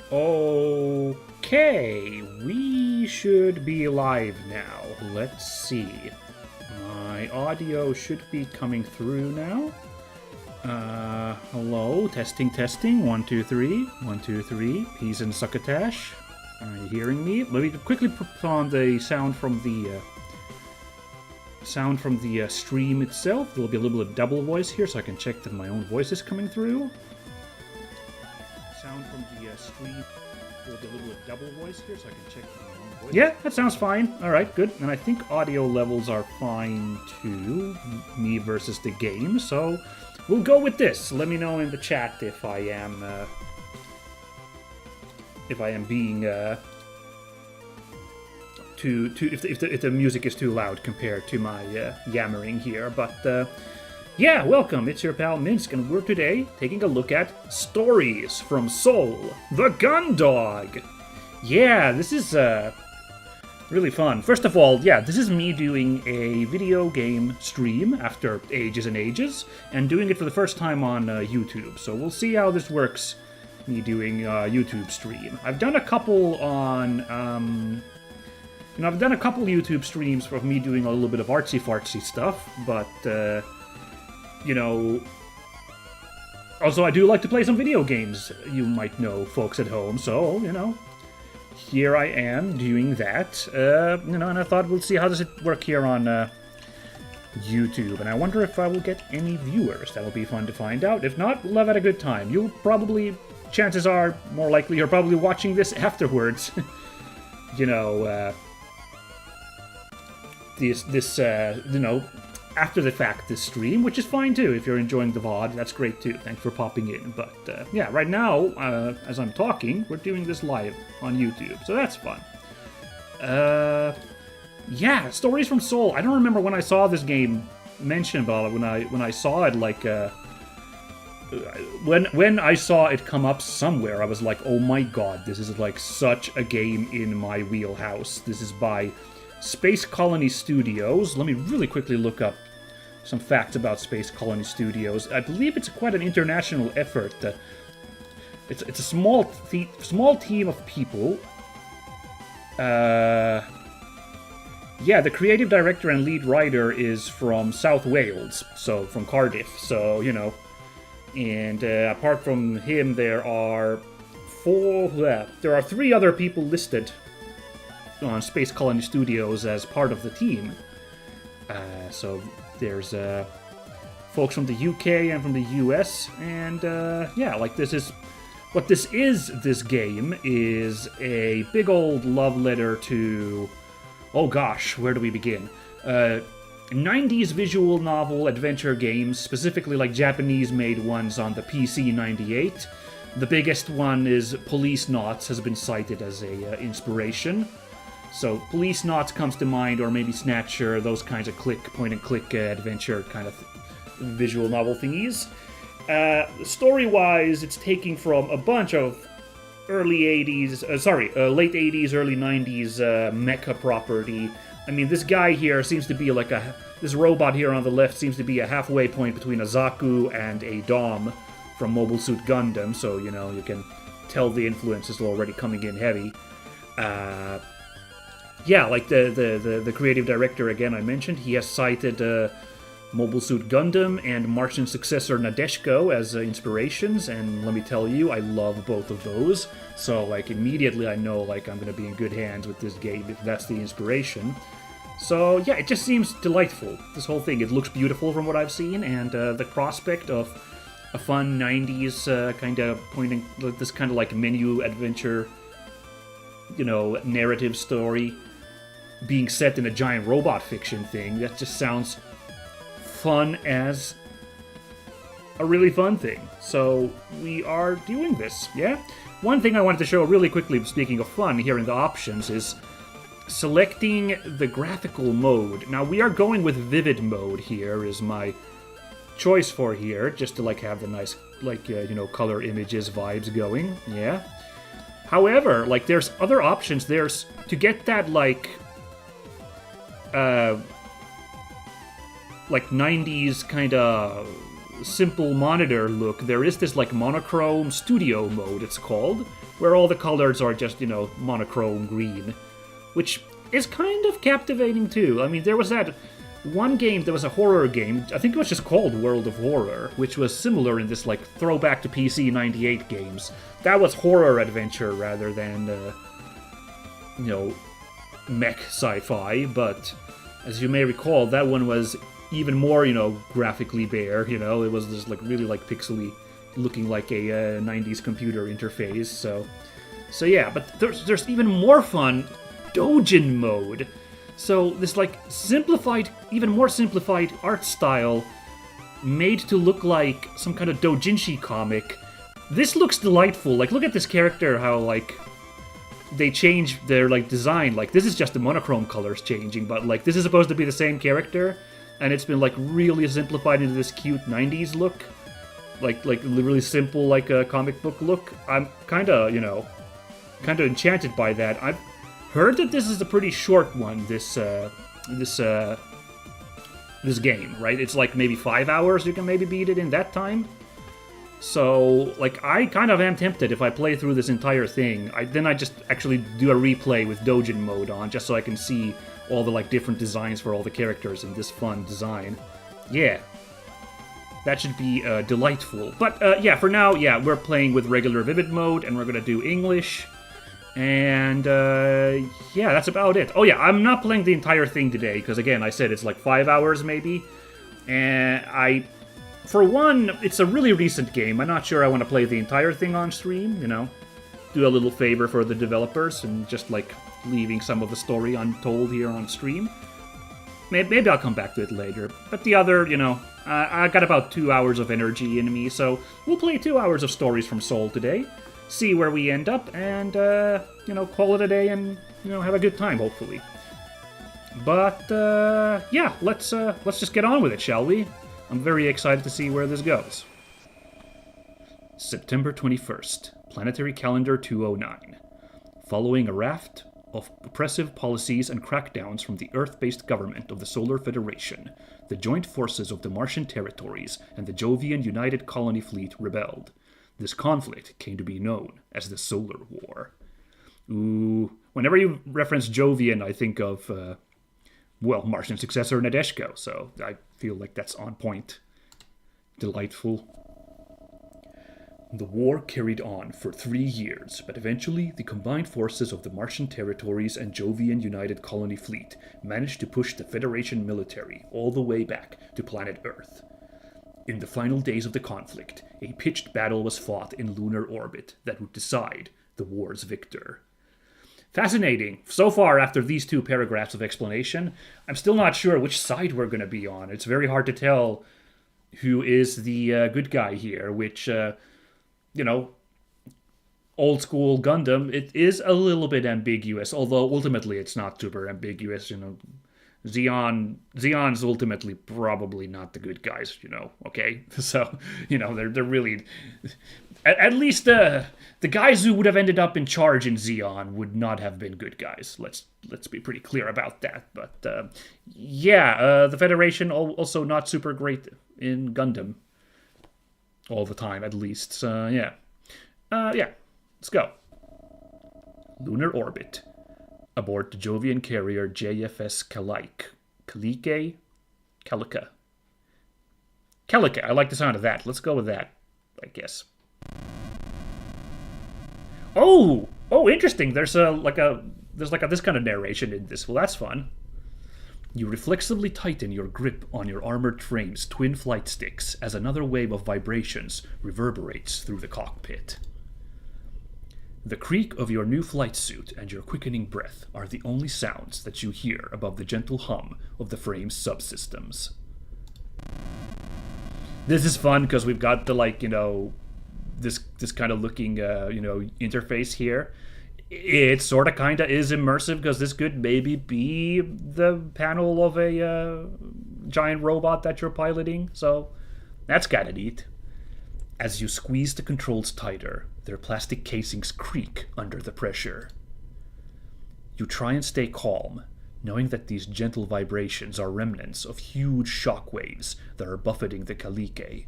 Okay, we should be live now. Let's see. My audio should be coming through now. Hello, testing, testing. 1, 2, 3. 1, 2, 3. Peas and succotash. Are you hearing me? Let me quickly put on the sound from the stream itself. There'll be a little bit of double voice here, so I can check that my own voice is coming through. Sound from the stream. There'll be a little bit of double voice here, so I can check that my own voice. Yeah, that sounds fine. All right, good. And I think audio levels are fine too. Me versus the game, so we'll go with this. Let me know in the chat if I am being if the music is too loud compared to my yammering here. But yeah, welcome. It's your pal Minsk, and we're today taking a look at Stories from Soul, the Gundog. Yeah, this is really fun. First of all, yeah, this is me doing a video game stream after ages and ages, and doing it for the first time on YouTube. So we'll see how this works, me doing YouTube stream. I've done a couple on, I've done a couple YouTube streams of me doing a little bit of artsy-fartsy stuff, but, also I do like to play some video games, you might know, folks at home, so, here I am doing that, and I thought we'll see how does it work here on YouTube, and I wonder if I will get any viewers. That'll be fun to find out. If not, we'll have had a good time. You'll probably, chances are, more likely, you're probably watching this afterwards. After the fact, this stream, which is fine too. If you're enjoying the VOD, that's great too. Thanks for popping in. But yeah, right now, as I'm talking, we're doing this live on YouTube, so that's fun. Yeah, Stories from Soul. I don't remember when I saw this game mentioned about it. When I saw it, like when I saw it come up somewhere, I was like, oh my god, this is like such a game in my wheelhouse. This is by Space Colony Studios. Let me really quickly look up some facts about Space Colony Studios. I believe it's quite an international effort. It's a small team of people. Yeah, the creative director and lead writer is from South Wales, so from Cardiff. So and apart from him, there are 3 other people listed on Space Colony Studios as part of the team. So there's folks from the UK and from the US, and yeah, like this game is a big old love letter to, oh gosh, where do we begin? 90s visual novel adventure games, specifically like Japanese-made ones on the PC 98. The biggest one is Policenauts, has been cited as a inspiration. So Policenauts comes to mind, or maybe Snatcher, those kinds of point-and-click adventure kind of visual novel thingies. Story-wise, it's taking from a bunch of late 80s, early 90s mecha property. I mean, this guy here seems to be like this robot here on the left seems to be a halfway point between a Zaku and a Dom from Mobile Suit Gundam, so, you can tell the influences are already coming in heavy. Yeah, like the creative director, again, I mentioned, he has cited Mobile Suit Gundam and Martian successor Nadeshiko as inspirations, and let me tell you, I love both of those. So, like, immediately I know, like, I'm going to be in good hands with this game if that's the inspiration. So, yeah, it just seems delightful, this whole thing. It looks beautiful from what I've seen, and the prospect of a fun 90s kind of this kind of like menu adventure, narrative story being set in a giant robot fiction thing, that just sounds fun as a really fun thing. So we are doing this, yeah? One thing I wanted to show really quickly, speaking of fun, here in the options, is selecting the graphical mode. Now we are going with vivid mode here, is my choice for here, just to like have the nice, like, color images vibes going, yeah? However, like, there's other options. There's, to get that, like 90s kind of simple monitor look, there is this like monochrome studio mode, it's called, where all the colors are just, monochrome green, which is kind of captivating too. I mean, there was that one game, there was a horror game, I think it was just called World of Horror, which was similar in this like throwback to PC 98 games. That was horror adventure rather than, mech sci-fi, but as you may recall, that one was even more, graphically bare, it was just like really like pixely, looking like a 90s computer interface, so yeah, but there's even more fun Dojin mode. So this like simplified, even more simplified art style made to look like some kind of doujinshi comic. This looks delightful. Like, look at this character, how like they change their like design. Like, this is just the monochrome colors changing, but like this is supposed to be the same character, and it's been like really simplified into this cute 90s look. Like really simple, like a comic book look. I'm kinda enchanted by that. I've heard that this is a pretty short one, this game, right? It's like maybe 5 hours, you can maybe beat it in that time. So, like, I kind of am tempted if I play through this entire thing. Then I just actually do a replay with Dojin mode on, just so I can see all the, like, different designs for all the characters in this fun design. Yeah. That should be delightful. But, yeah, for now, yeah, we're playing with regular Vivid mode, and we're gonna do English. And, yeah, that's about it. Oh, yeah, I'm not playing the entire thing today, because, again, I said it's like 5 hours, maybe. And for one, it's a really recent game. I'm not sure I want to play the entire thing on stream, do a little favor for the developers and just, like, leaving some of the story untold here on stream. Maybe I'll come back to it later. But the other, I got about 2 hours of energy in me, so we'll play 2 hours of Stories from Soul today. See where we end up, and, call it a day and, have a good time, hopefully. But, yeah, let's just get on with it, shall we? I'm very excited to see where this goes. September 21st, Planetary Calendar 209. Following a raft of oppressive policies and crackdowns from the Earth-based government of the Solar Federation, the joint forces of the Martian territories and the Jovian United Colony Fleet rebelled. This conflict came to be known as the Solar War. Ooh, whenever you reference Jovian, I think of, Martian successor Nadeshko, so I feel like that's on point. Delightful. The war carried on for 3 years, but eventually the combined forces of the Martian territories and Jovian United Colony Fleet managed to push the Federation military all the way back to planet Earth. In the final days of the conflict, a pitched battle was fought in lunar orbit that would decide the war's victor. Fascinating. So far, after these 2 paragraphs of explanation, I'm still not sure which side we're going to be on. It's very hard to tell who is the good guy here, which, old school Gundam, it is a little bit ambiguous, although ultimately it's not super ambiguous, Zeon's ultimately probably not the good guys, okay? So, they're really... At least the guys who would have ended up in charge in Zeon would not have been good guys. Let's be pretty clear about that. But, the Federation also not super great in Gundam. All the time, at least. So, yeah. Let's go. Lunar orbit. Aboard the Jovian carrier JFS Calica. I like the sound of that. Let's go with that, I guess. Oh, interesting. There's this kind of narration in this. Well, that's fun. You reflexively tighten your grip on your armored frame's twin flight sticks as another wave of vibrations reverberates through the cockpit. The creak of your new flight suit and your quickening breath are the only sounds that you hear above the gentle hum of the frame's subsystems. This is fun because we've got the, this kind of looking, interface here. It sort of kind of is immersive because this could maybe be the panel of a giant robot that you're piloting. So that's kind of neat. As you squeeze the controls tighter, their plastic casings creak under the pressure. You try and stay calm, knowing that these gentle vibrations are remnants of huge shock waves that are buffeting the Calique,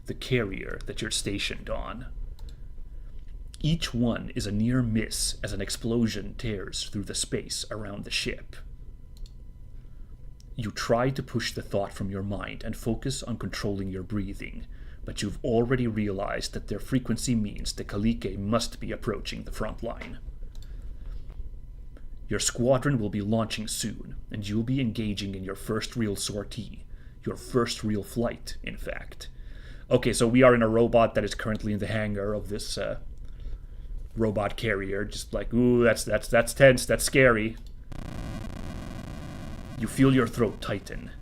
the carrier that you're stationed on. Each one is a near miss as an explosion tears through the space around the ship. You try to push the thought from your mind and focus on controlling your breathing, but you've already realized that their frequency means the Kalike must be approaching the front line. Your squadron will be launching soon, and you'll be engaging in your first real sortie. Your first real flight, in fact. Okay, so we are in a robot that is currently in the hangar of this robot carrier. Just like, ooh, that's tense, that's scary. You feel your throat tighten.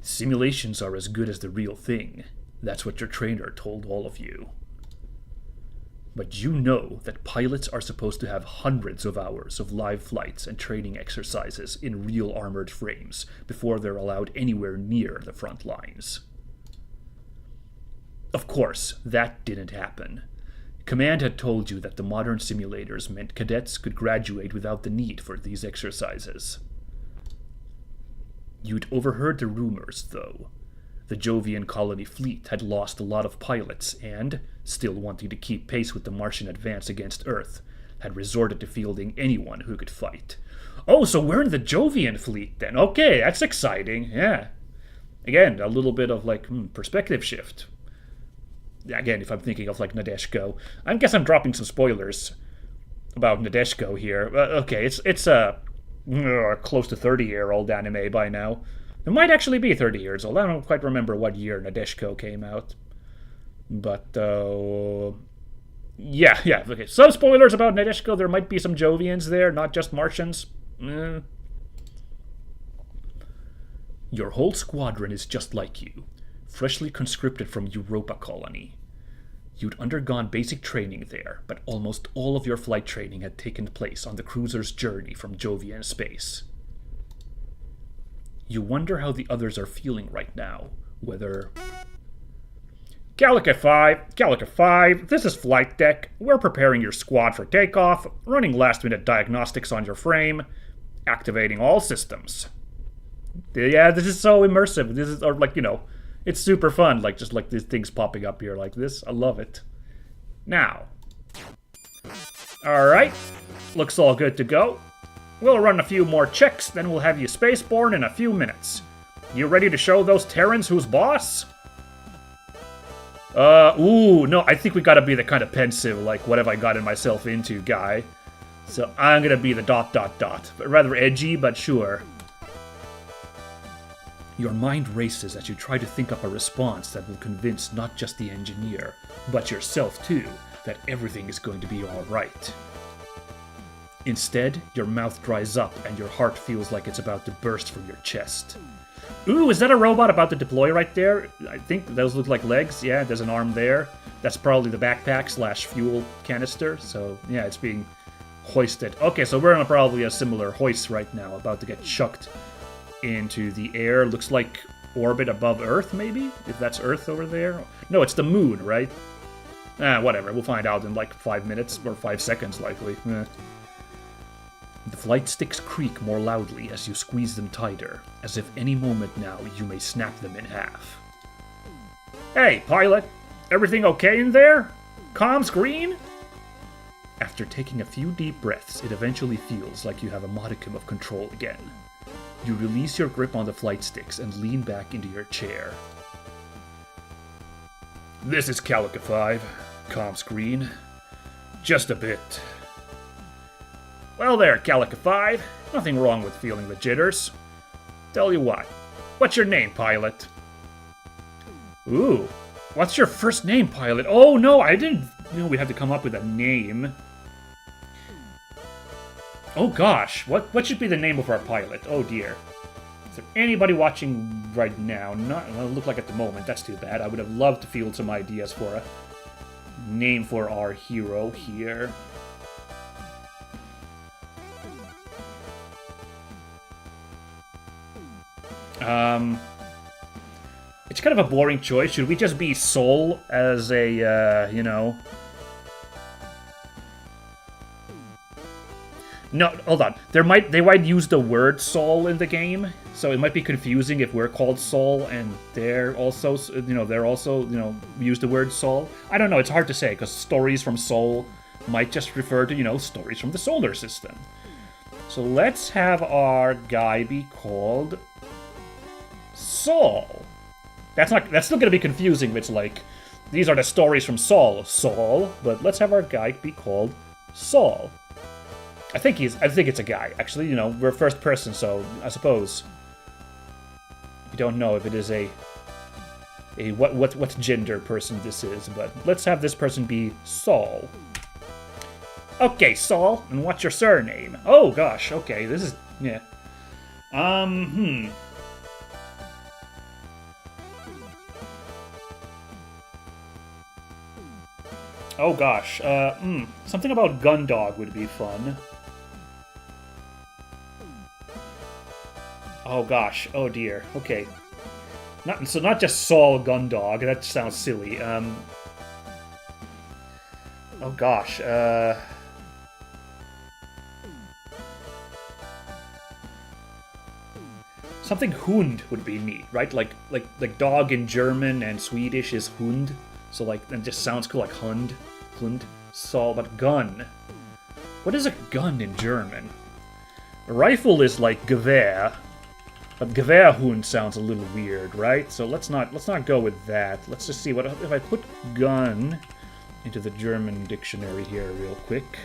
Simulations are as good as the real thing. That's what your trainer told all of you. But you know that pilots are supposed to have hundreds of hours of live flights and training exercises in real armored frames before they're allowed anywhere near the front lines. Of course, that didn't happen. Command had told you that the modern simulators meant cadets could graduate without the need for these exercises. You'd overheard the rumors, though. The Jovian colony fleet had lost a lot of pilots and, still wanting to keep pace with the Martian advance against Earth, had resorted to fielding anyone who could fight. Oh, so we're in the Jovian fleet then. Okay, that's exciting, yeah. Again, a little bit of perspective shift. Again, if I'm thinking of Nadeshiko. I guess I'm dropping some spoilers about Nadeshiko here. Okay, it's a close to 30-year-old anime by now. It might actually be 30 years old. I don't quite remember what year Nadeshiko came out. But, yeah, okay. Some spoilers about Nadeshiko. There might be some Jovians there, not just Martians. Your whole squadron is just like you, freshly conscripted from Europa colony. You'd undergone basic training there, but almost all of your flight training had taken place on the cruiser's journey from Jovian space. You wonder how the others are feeling right now, whether... Calica 5, this is flight deck. We're preparing your squad for takeoff, running last-minute diagnostics on your frame, activating all systems. Yeah, this is so immersive. This is, it's super fun, just these things popping up here like this. I love it. Now. Alright. Looks all good to go. We'll run a few more checks, then we'll have you spaceborne in a few minutes. You ready to show those Terrans who's boss? No, I think we gotta be the kind of pensive, what have I gotten myself into guy. So I'm gonna be the ... But rather edgy, but sure. Your mind races as you try to think up a response that will convince not just the engineer, but yourself too, that everything is going to be alright. Instead, your mouth dries up and your heart feels like it's about to burst from your chest. Ooh, is that a robot about to deploy right there? I think those look like legs. Yeah, there's an arm there. That's probably the backpack / fuel canister. So, yeah, it's being hoisted. Okay, so we're on probably a similar hoist right now, about to get chucked into the air. Looks like orbit above Earth, maybe? If that's Earth over there? No, it's the moon, right? Whatever. We'll find out in 5 minutes, or 5 seconds, likely. The flight sticks creak more loudly as you squeeze them tighter, as if any moment now you may snap them in half. Hey, pilot! Everything okay in there? Comms green? After taking a few deep breaths, it eventually feels like you have a modicum of control again. You release your grip on the flight sticks and lean back into your chair. This is Calica 5. Comms green. Just a bit. Well there, Calica 5. Nothing wrong with feeling the jitters. Tell you what. What's your name, pilot? Ooh. What's your first name, pilot? Oh, no, I didn't know we had to come up with a name. Oh, gosh. What should be the name of our pilot? Oh, dear. Is there anybody watching right now? Not, well, look like at the moment. That's too bad. I would have loved to field some ideas for a name for our hero here. It's kind of a boring choice. Should we just be Sol as a, No, hold on. They might use the word Saul in the game, so it might be confusing if we're called Saul and they're also use the word Saul. I don't know. It's hard to say because stories from Sol might just refer to stories from the solar system. So let's have our guy be called Saul. That's still gonna be confusing if it's like these are the stories from Saul, but let's have our guy be called Saul. I think it's a guy. Actually, we're first person, so I suppose we don't know if it is a what gender person this is, but let's have this person be Saul. Okay, Saul, and what's your surname? Oh gosh, okay, this is yeah. Oh gosh, something about Gundog would be fun. Oh gosh, oh dear, okay. Not just Saul Gundog, that sounds silly. Oh gosh, something Hund would be neat, right? Like dog in German and Swedish is Hund. So that just sounds cool, like Hund, Saul, but gun. What is a gun in German? A rifle is like Gewehr, but Gewehrhund sounds a little weird, right? So let's not go with that. Let's just see what if I put gun into the German dictionary here real quick.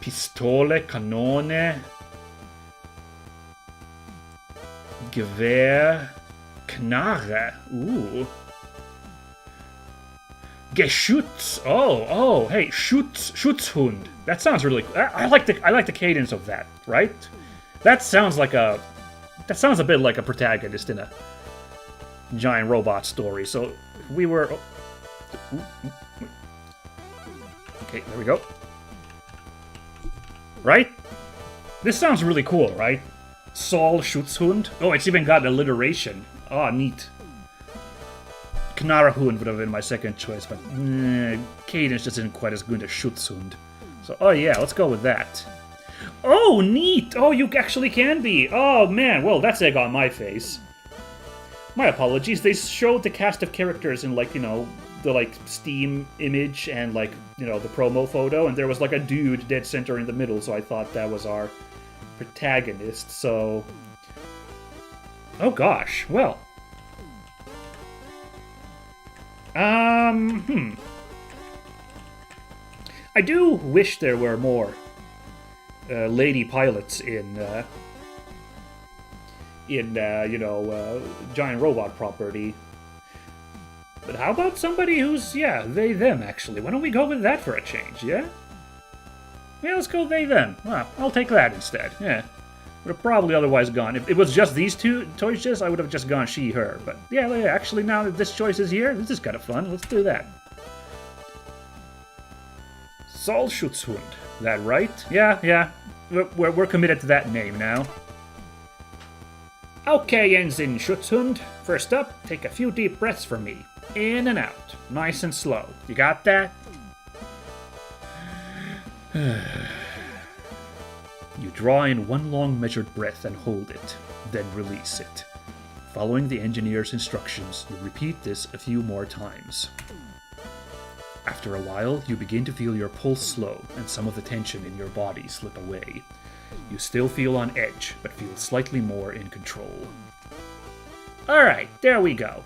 Pistole, Kanone, Gewehr, Knarre. Ooh. Geschütz. Oh, hey, Schutzhund. That sounds really cool. I like the cadence of that, right? That sounds a bit like a protagonist in a giant robot story. So we were okay, there we go. Right? This sounds really cool, right? Saul Schutzhund. Oh, it's even got alliteration. Ah, neat. Knarrehund would have been my second choice, but cadence just isn't quite as good as Schutzhund. So, oh yeah, let's go with that. Oh, neat! Oh, you actually can be! Oh, man, well, that's egg on my face. My apologies, they showed the cast of characters in, the, Steam image and, the promo photo, and there was, a dude dead center in the middle, so I thought that was our protagonist, so... Oh, gosh, well... I do wish there were more lady pilots in giant robot property. But how about somebody who's, they, them, actually? Why don't we go with that for a change, yeah? Yeah, let's go they, them. Well, I'll take that instead, yeah. Would have probably otherwise gone. If it was just these two choices, I would have just gone she, her. But yeah, actually now that this choice is here, this is kind of fun. Let's do that. Saul Schutzhund. That right? Yeah. We're committed to that name now. Okay, Ensign Schutzhund. First up, take a few deep breaths for me. In and out. Nice and slow. You got that? You draw in one long measured breath and hold it, then release it. Following the engineer's instructions, you repeat this a few more times. After a while, you begin to feel your pulse slow and some of the tension in your body slip away. You still feel on edge, but feel slightly more in control. Alright, there we go.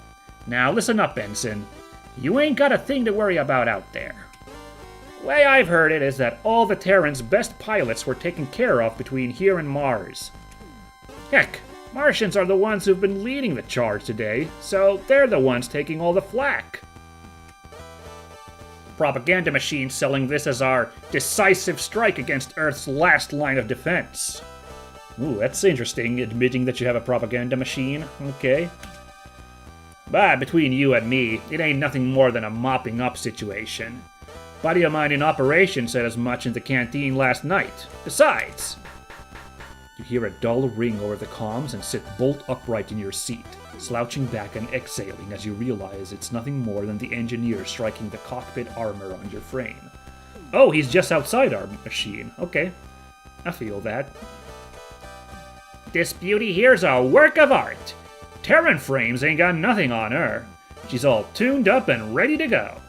Now listen up, Ensign. You ain't got a thing to worry about out there. Way I've heard it is that all the Terrans' best pilots were taken care of between here and Mars. Heck, Martians are the ones who've been leading the charge today, so they're the ones taking all the flack. Propaganda machine selling this as our decisive strike against Earth's last line of defense. Ooh, that's interesting, admitting that you have a propaganda machine. Okay. But between you and me, it ain't nothing more than a mopping up situation. Buddy of mine in operation said as much in the canteen last night. Besides, you hear a dull ring over the comms and sit bolt upright in your seat, slouching back and exhaling as you realize it's nothing more than the engineer striking the cockpit armor on your frame. Oh, he's just outside our machine. Okay. I feel that. This beauty here's a work of art. Terran Frames ain't got nothing on her. She's all tuned up and ready to go.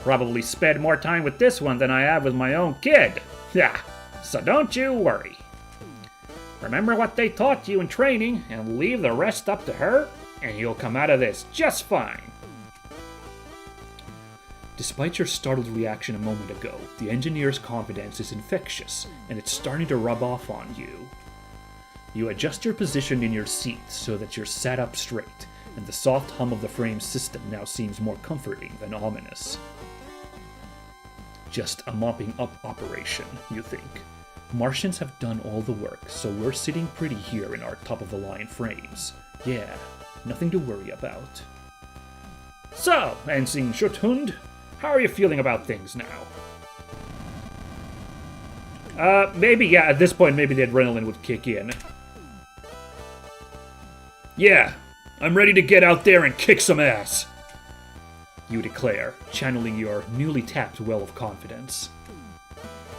Probably spent more time with this one than I have with my own kid. Yeah, so don't you worry. Remember what they taught you in training and leave the rest up to her, and you'll come out of this just fine. Despite your startled reaction a moment ago, the engineer's confidence is infectious, and it's starting to rub off on you. You adjust your position in your seat so that you're sat up straight, and the soft hum of the frame's system now seems more comforting than ominous. Just a mopping up operation, you think. Martians have done all the work, so we're sitting pretty here in our top-of-the-line frames. Yeah, nothing to worry about. So, Ensign Schuthund, how are you feeling about things now? Maybe, yeah, at this point, maybe the adrenaline would kick in. Yeah, I'm ready to get out there and kick some ass, you declare, channeling your newly tapped well of confidence.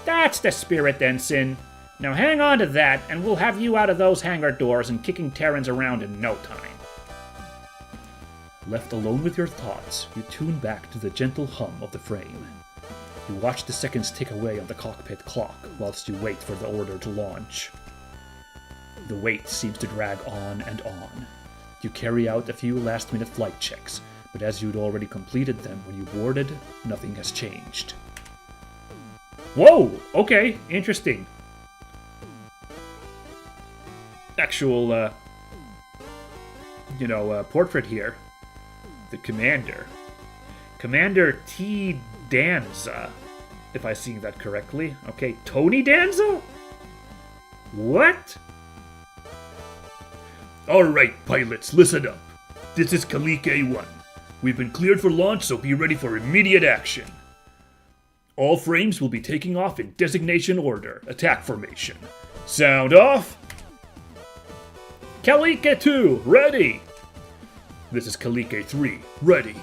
That's the spirit, Ensign. Now hang on to that, and we'll have you out of those hangar doors and kicking Terrans around in no time. Left alone with your thoughts, you tune back to the gentle hum of the frame. You watch the seconds tick away on the cockpit clock whilst you wait for the order to launch. The wait seems to drag on and on. You carry out a few last-minute flight checks, but as you'd already completed them when you boarded, nothing has changed. Whoa! Okay, interesting. Actual, portrait here. The commander. Commander T. Danza, if I see that correctly. Okay, Tony Danza? What? Alright, pilots, listen up. This is Kalik A1. We've been cleared for launch, so be ready for immediate action. All frames will be taking off in designation order, attack formation. Sound off! Kalik A2, ready! This is Kalik A3, ready.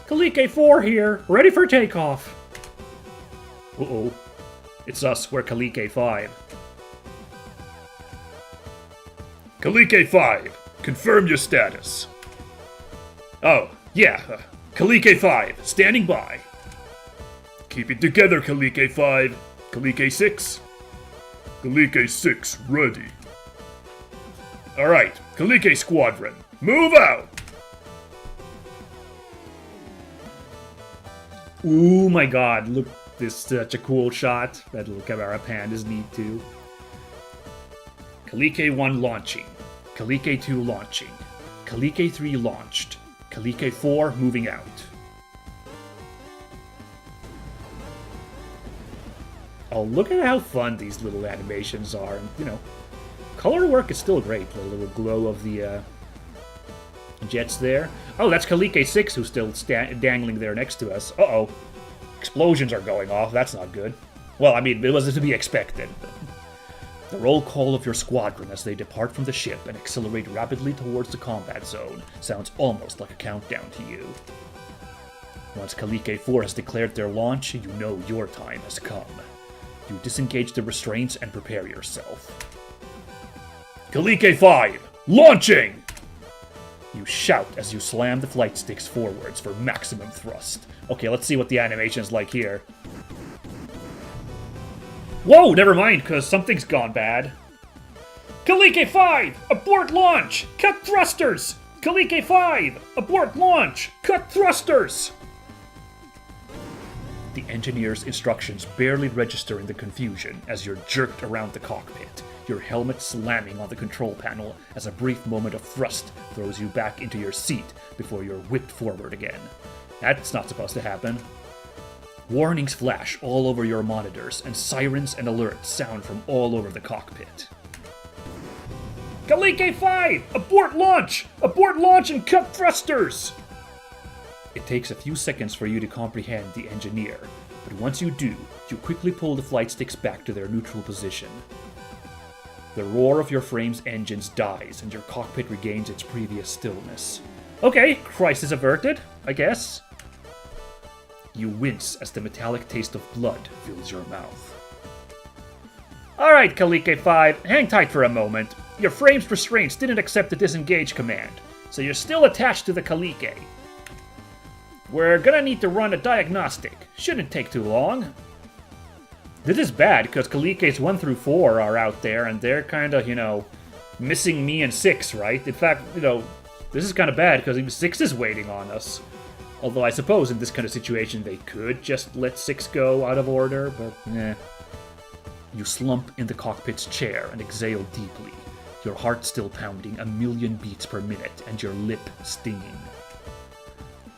Kalik A4 here, ready for takeoff. Uh-oh. It's us, we're Kalik A5. Kalik A5, confirm your status. Oh, yeah, Kalik A5, standing by. Keep it together, Kalik A5. Kalik A6. Kalik A6, ready. Alright, Kalik A Squadron, move out! Ooh my god, look, this is such a cool shot. That little camera pan is neat too. Kalik A1 launching. Kalik A2 launching. Kalik A3 launched. Kalik A4 moving out. Oh, look at how fun these little animations are. And, color work is still great. The little glow of the jets there. Oh, that's Kalik A6 who's still dangling there next to us. Uh-oh. Explosions are going off. That's not good. Well, I mean, it was to be expected. The roll call of your squadron as they depart from the ship and accelerate rapidly towards the combat zone sounds almost like a countdown to you. Once Kalik A4 has declared their launch, you know your time has come. You disengage the restraints and prepare yourself. Kalik A5, launching! You shout as you slam the flight sticks forwards for maximum thrust. Okay, let's see what the animation's like here. Whoa, never mind, because something's gone bad. Kalik A5, abort launch! Cut thrusters! Kalik A5, abort launch! Cut thrusters! The engineer's instructions barely register in the confusion as you're jerked around the cockpit, your helmet slamming on the control panel as a brief moment of thrust throws you back into your seat before you're whipped forward again. That's not supposed to happen. Warnings flash all over your monitors, and sirens and alerts sound from all over the cockpit. Kalik A5! Abort launch! Abort launch and cut thrusters! It takes a few seconds for you to comprehend the engineer, but once you do, you quickly pull the flight sticks back to their neutral position. The roar of your frame's engines dies, and your cockpit regains its previous stillness. Okay, crisis averted, I guess. You wince as the metallic taste of blood fills your mouth. Alright, Kalike 5, hang tight for a moment. Your frame's restraints didn't accept the disengage command, so you're still attached to the Kalike. We're gonna need to run a diagnostic. Shouldn't take too long. This is bad, because Kalikes 1 through 4 are out there, and they're kinda, missing me and 6, right? In fact, this is kinda bad, because even 6 is waiting on us. Although I suppose in this kind of situation they could just let 6 go out of order, but eh. You slump in the cockpit's chair and exhale deeply, your heart still pounding 1,000,000 beats per minute and your lip stinging.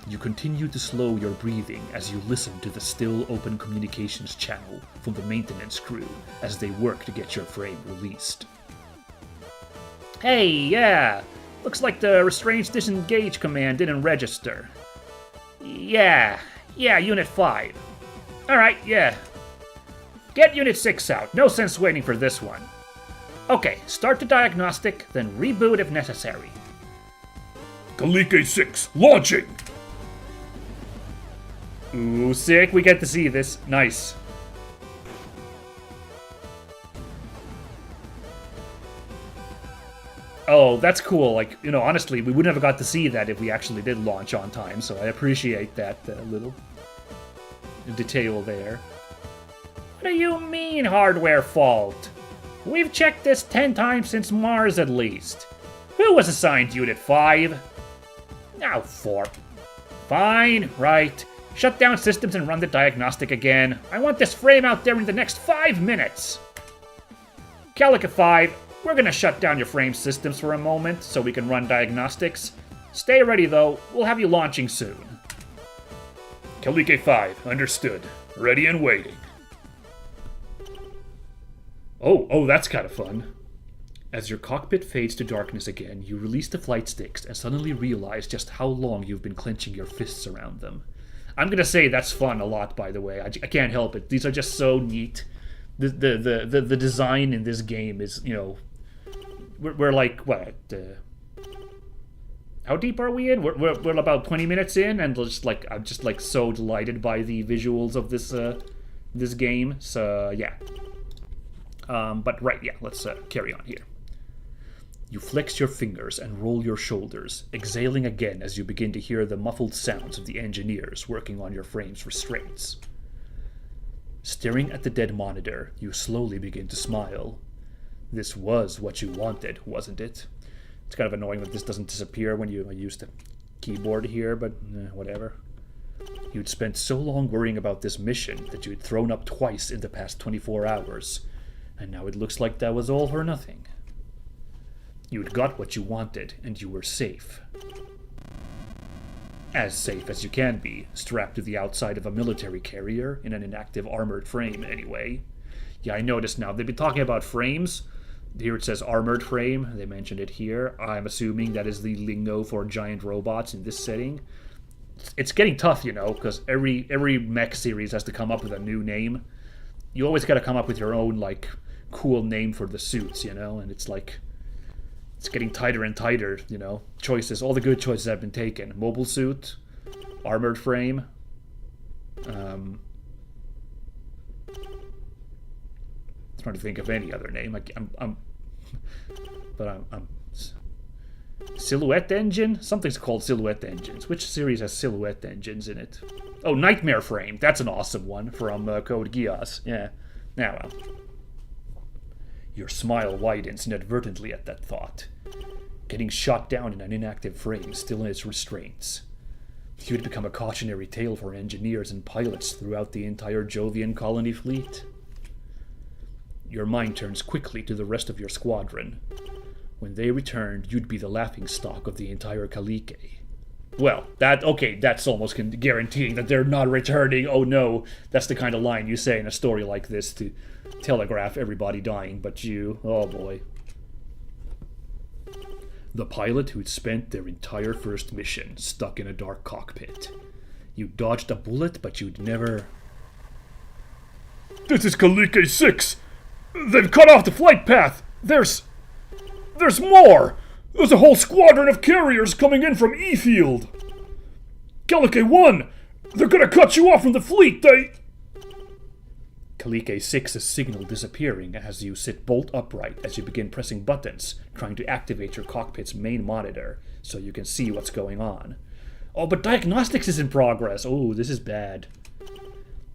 You continue to slow your breathing as you listen to the still open communications channel from the maintenance crew as they work to get your frame released. Hey, yeah! Looks like the restraints disengage command didn't register. Yeah, Unit 5. Alright, yeah. Get Unit 6 out. No sense waiting for this one. Okay, start the diagnostic, then reboot if necessary. Kalike 6, launching! Ooh, sick. We get to see this. Nice. Oh, that's cool. Like, honestly, we wouldn't have got to see that if we actually did launch on time, so I appreciate that little detail there. What do you mean, hardware fault? We've checked this 10 times since Mars at least. Who was assigned Unit 5? Now, 4. Fine, right. Shut down systems and run the diagnostic again. I want this frame out there in the next 5 minutes. Calica 5, we're gonna shut down your frame systems for a moment so we can run diagnostics. Stay ready though, we'll have you launching soon. Kalike 5, understood. Ready and waiting. Oh, that's kind of fun. As your cockpit fades to darkness again, you release the flight sticks and suddenly realize just how long you've been clenching your fists around them. I'm gonna say that's fun a lot, by the way. I can't help it. These are just so neat. The design in this game is, we're like, what? How deep are we in? We're about 20 minutes in, and I'm just so delighted by the visuals of this game. So yeah. But right, yeah, let's carry on here. You flex your fingers and roll your shoulders, exhaling again as you begin to hear the muffled sounds of the engineers working on your frame's restraints. Staring at the dead monitor, you slowly begin to smile. This was what you wanted, wasn't it? It's kind of annoying that this doesn't disappear when you use the keyboard here, but whatever. You'd spent so long worrying about this mission that you'd thrown up twice in the past 24 hours. And now it looks like that was all for nothing. You'd got what you wanted, and you were safe. As safe as you can be, strapped to the outside of a military carrier, in an inactive armored frame, anyway. Yeah, I noticed now. They've been talking about frames. Here it says armored frame. They mentioned it here. I'm assuming that is the lingo for giant robots in this setting. It's getting tough, because every mech series has to come up with a new name. You always got to come up with your own, cool name for the suits, and it's getting tighter and tighter, choices. All the good choices have been taken. Mobile suit, armored frame, trying to think of any other name. I'm Silhouette engine? Something's called silhouette engines. Which series has silhouette engines in it? Oh, Nightmare frame. That's an awesome one from Code Geass. Yeah. Now, well. Your smile widens inadvertently at that thought. Getting shot down in an inactive frame, still in its restraints. You'd become a cautionary tale for engineers and pilots throughout the entire Jovian colony fleet. Your mind turns quickly to the rest of your squadron. When they returned, you'd be the laughingstock of the entire Kalike. Well, that's almost guaranteeing that they're not returning. Oh no, that's the kind of line you say in a story like this to telegraph everybody dying but you. Oh boy. The pilot who'd spent their entire first mission stuck in a dark cockpit. You dodged a bullet, but you'd never... This is Kalike 6! They've cut off the flight path! There's more! There's a whole squadron of carriers coming in from E-Field! Kalike 1! They're gonna cut you off from the fleet! Kalike 6's signal disappearing as you sit bolt upright as you begin pressing buttons, trying to activate your cockpit's main monitor so you can see what's going on. Oh, but diagnostics is in progress. Oh, this is bad.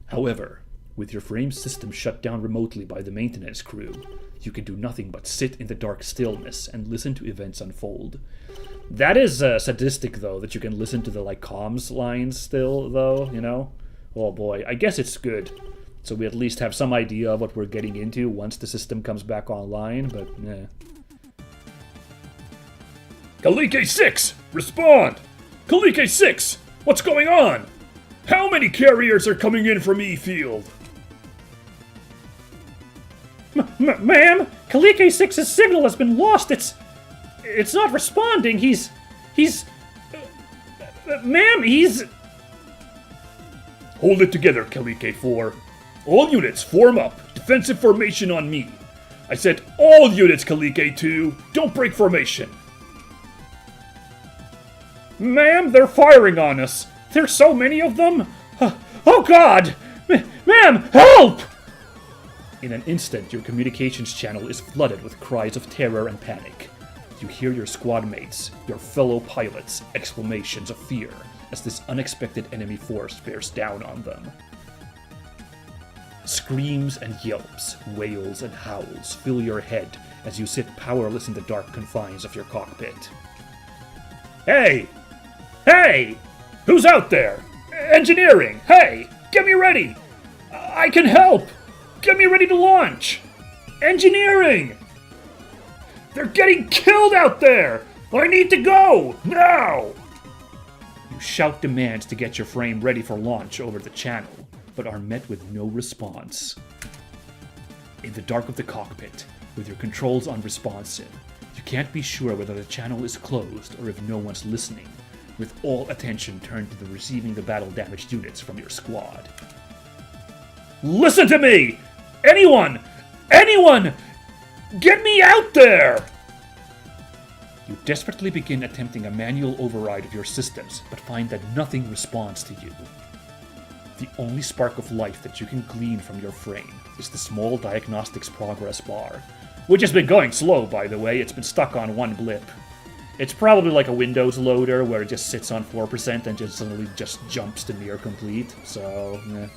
However, with your frame system shut down remotely by the maintenance crew, you can do nothing but sit in the dark stillness and listen to events unfold. That is sadistic, though, that you can listen to the, comms lines still, though, you know? Oh boy, I guess it's good. So we at least have some idea of what we're getting into once the system comes back online, but eh. Kalike 6, respond! Kalike 6, what's going on? How many carriers are coming in from E-Field? Ma'am, Kalike 6's signal has been lost. It's not responding. Ma'am, he's... Hold it together, Kalike 4. All units, form up. Defensive formation on me. I said all units, Kalike 2. Don't break formation. Ma'am, they're firing on us. There's so many of them. Oh, God! Ma'am, help! In an instant, your communications channel is flooded with cries of terror and panic. You hear your squad mates, your fellow pilots, exclamations of fear as this unexpected enemy force bears down on them. Screams and yelps, wails and howls fill your head as you sit powerless in the dark confines of your cockpit. Hey! Hey! Who's out there? Engineering! Hey! Get me ready! I can help! Get me ready to launch! Engineering! They're getting killed out there! I need to go! Now! You shout demands to get your frame ready for launch over the channel, but are met with no response. In the dark of the cockpit, with your controls unresponsive, you can't be sure whether the channel is closed or if no one's listening, with all attention turned to the receiving the battle-damaged units from your squad. Listen to me! Anyone! Anyone! Get me out there! You desperately begin attempting a manual override of your systems, but find that nothing responds to you. The only spark of life that you can glean from your frame is the small diagnostics progress bar, which has been going slow, by the way. It's been stuck on one blip. It's probably like a Windows loader where it just sits on 4% and just suddenly just jumps to near complete, so, eh.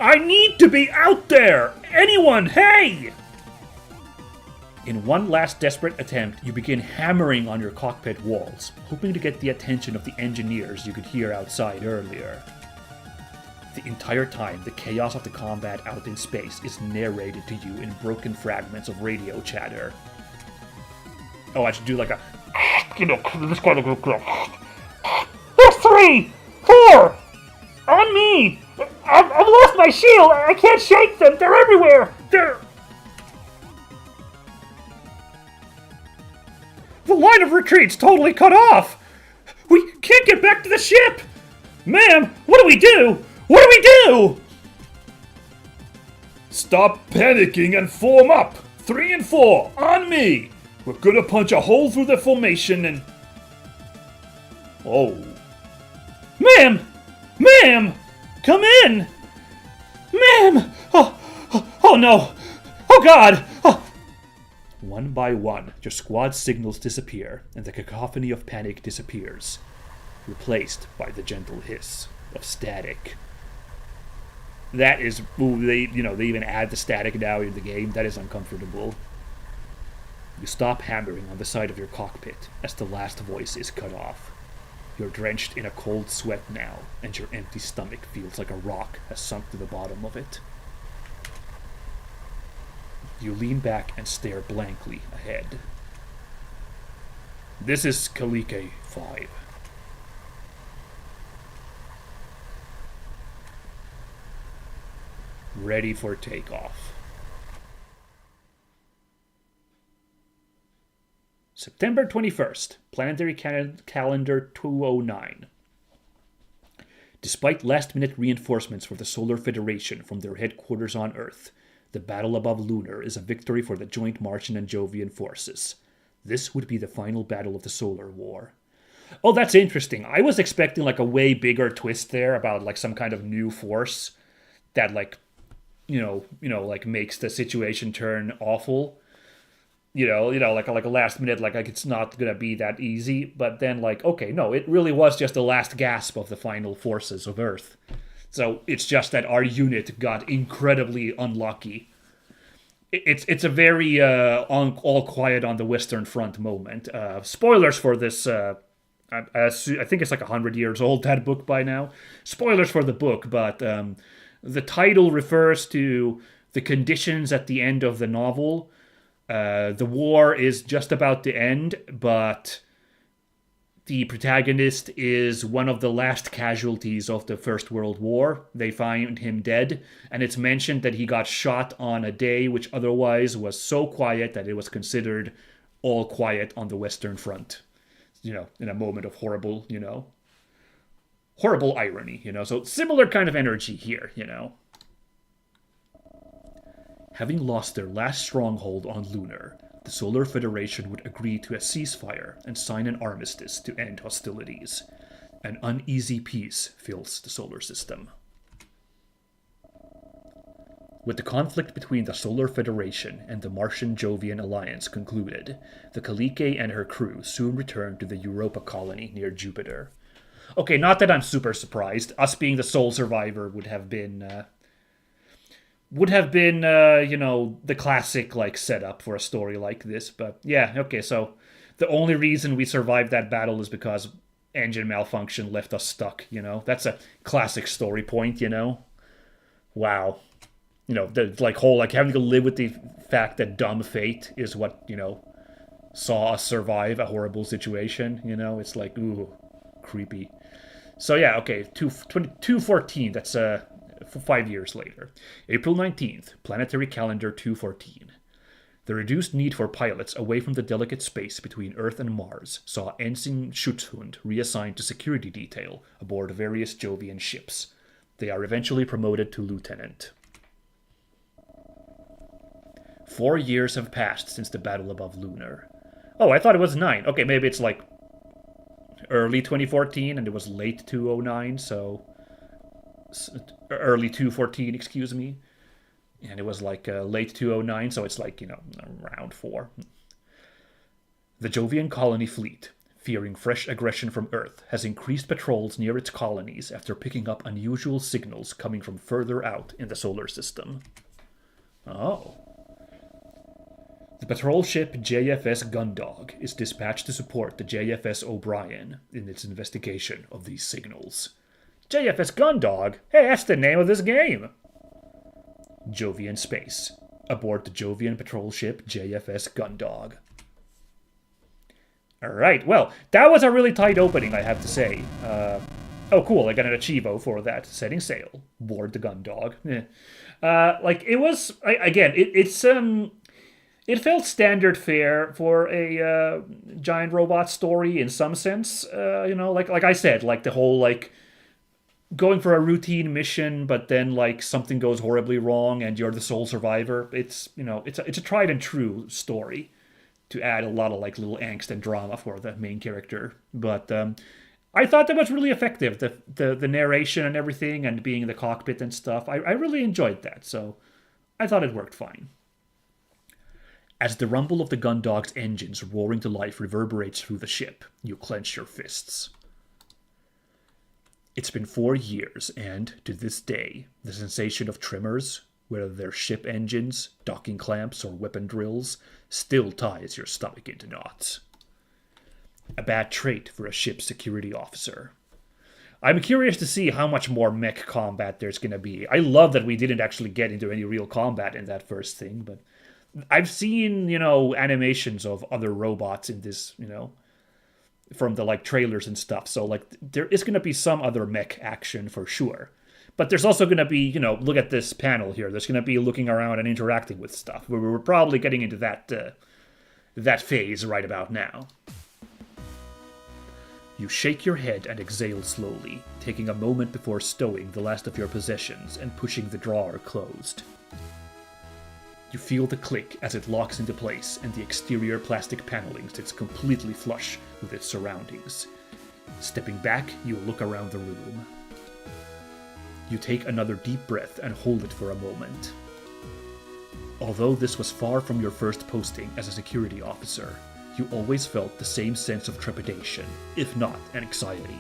I need to be out there! Anyone, hey! In one last desperate attempt, you begin hammering on your cockpit walls, hoping to get the attention of the engineers you could hear outside earlier. The entire time, the chaos of the combat out in space is narrated to you in broken fragments of radio chatter. Oh, I should do like a... this kind of... There's 3! 4! On me! I've lost my shield! I can't shake them! They're everywhere! The line of retreat's totally cut off! We can't get back to the ship! Ma'am, what do we do? What do we do? Stop panicking and form up! 3 and 4, on me! We're gonna punch a hole through the formation and... Oh. Ma'am! Ma'am! Come in! Ma'am! Oh no! Oh God! Oh. One by one, your squad signals disappear, and the cacophony of panic disappears, replaced by the gentle hiss of static. That is, they even add the static now in the game. That is uncomfortable. You stop hammering on the side of your cockpit as the last voice is cut off. You're drenched in a cold sweat now, and your empty stomach feels like a rock has sunk to the bottom of it. You lean back and stare blankly ahead. This is Kalike 5. Ready for takeoff. September 21st, Planetary Calendar 209. Despite last-minute reinforcements for the Solar Federation from their headquarters on Earth, the battle above Lunar is a victory for the joint Martian and Jovian forces. This would be the final battle of the Solar War. Oh, that's interesting. I was expecting like a way bigger twist there about like some kind of new force that like like makes the situation turn awful. Like a last minute, like it's not gonna be that easy. But then like, okay, no, it really was just the last gasp of the final forces of Earth. So it's just that our unit got incredibly unlucky. It's a very all quiet on the Western Front moment. Spoilers for this. I think it's like 100 years old, that book by now. Spoilers for the book, but the title refers to the conditions at the end of the novel. The war is just about to end, but the protagonist is one of the last casualties of the First World War. They find him dead, and it's mentioned that he got shot on a day which otherwise was so quiet that it was considered all quiet on the Western Front. In a moment of horrible irony, So similar kind of energy here, Having lost their last stronghold on Lunar, the Solar Federation would agree to a ceasefire and sign an armistice to end hostilities. An uneasy peace fills the solar system. With the conflict between the Solar Federation and the Martian-Jovian alliance concluded, the Kalike and her crew soon returned to the Europa colony near Jupiter. Okay, not that I'm super surprised. Us being the sole survivor would have been the classic like setup for a story like this. But yeah, okay, so the only reason we survived that battle is because engine malfunction left us stuck. That's a classic story point. Wow. The like whole like having to live with the fact that dumb fate is what saw us survive a horrible situation. It's like, ooh, creepy. So yeah, okay, 214. That's 5 years later, April 19th, planetary calendar 214. The reduced need for pilots away from the delicate space between Earth and Mars saw Ensign Schutzhund reassigned to security detail aboard various Jovian ships. They are eventually promoted to lieutenant. 4 years have passed since the battle above Lunar. Oh, I thought it was 9. Okay, maybe it's like early 2014 and it was late 2009, so early 214, excuse me. And it was like late 2009, so it's like, around 4. The Jovian colony fleet, fearing fresh aggression from Earth, has increased patrols near its colonies after picking up unusual signals coming from further out in the solar system. Oh. The patrol ship JFS Gundog is dispatched to support the JFS O'Brien in its investigation of these signals. JFS Gundog? Hey, that's the name of this game! Jovian space. Aboard the Jovian patrol ship JFS Gundog. Alright, well, that was a really tight opening, I have to say. Oh, cool, I got an Achievo for that. Setting sail. Board the Gundog. It was... It felt standard fare for a giant robot story in some sense. Like I said, like the whole, like, going for a routine mission, but then, like, something goes horribly wrong and you're the sole survivor. It's a tried and true story to add a lot of, like, little angst and drama for the main character. But I thought that was really effective. The narration and everything and being in the cockpit and stuff. I really enjoyed that, so I thought it worked fine. As the rumble of the Gundog's engines roaring to life reverberates through the ship, you clench your fists. It's been 4 years, and, to this day, the sensation of tremors, whether they're ship engines, docking clamps, or weapon drills, still ties your stomach into knots. A bad trait for a ship security officer. I'm curious to see how much more mech combat there's going to be. I love that we didn't actually get into any real combat in that first thing, but I've seen, animations of other robots in this, from the, like, trailers and stuff. So, like, there is going to be some other mech action for sure. But there's also going to be, look at this panel here. There's going to be looking around and interacting with stuff. We're probably getting into that phase right about now. You shake your head and exhale slowly, taking a moment before stowing the last of your possessions and pushing the drawer closed. You feel the click as it locks into place and the exterior plastic paneling sits completely flush with its surroundings. Stepping back, you look around the room. You take another deep breath and hold it for a moment. Although this was far from your first posting as a security officer, you always felt the same sense of trepidation, if not an anxiety.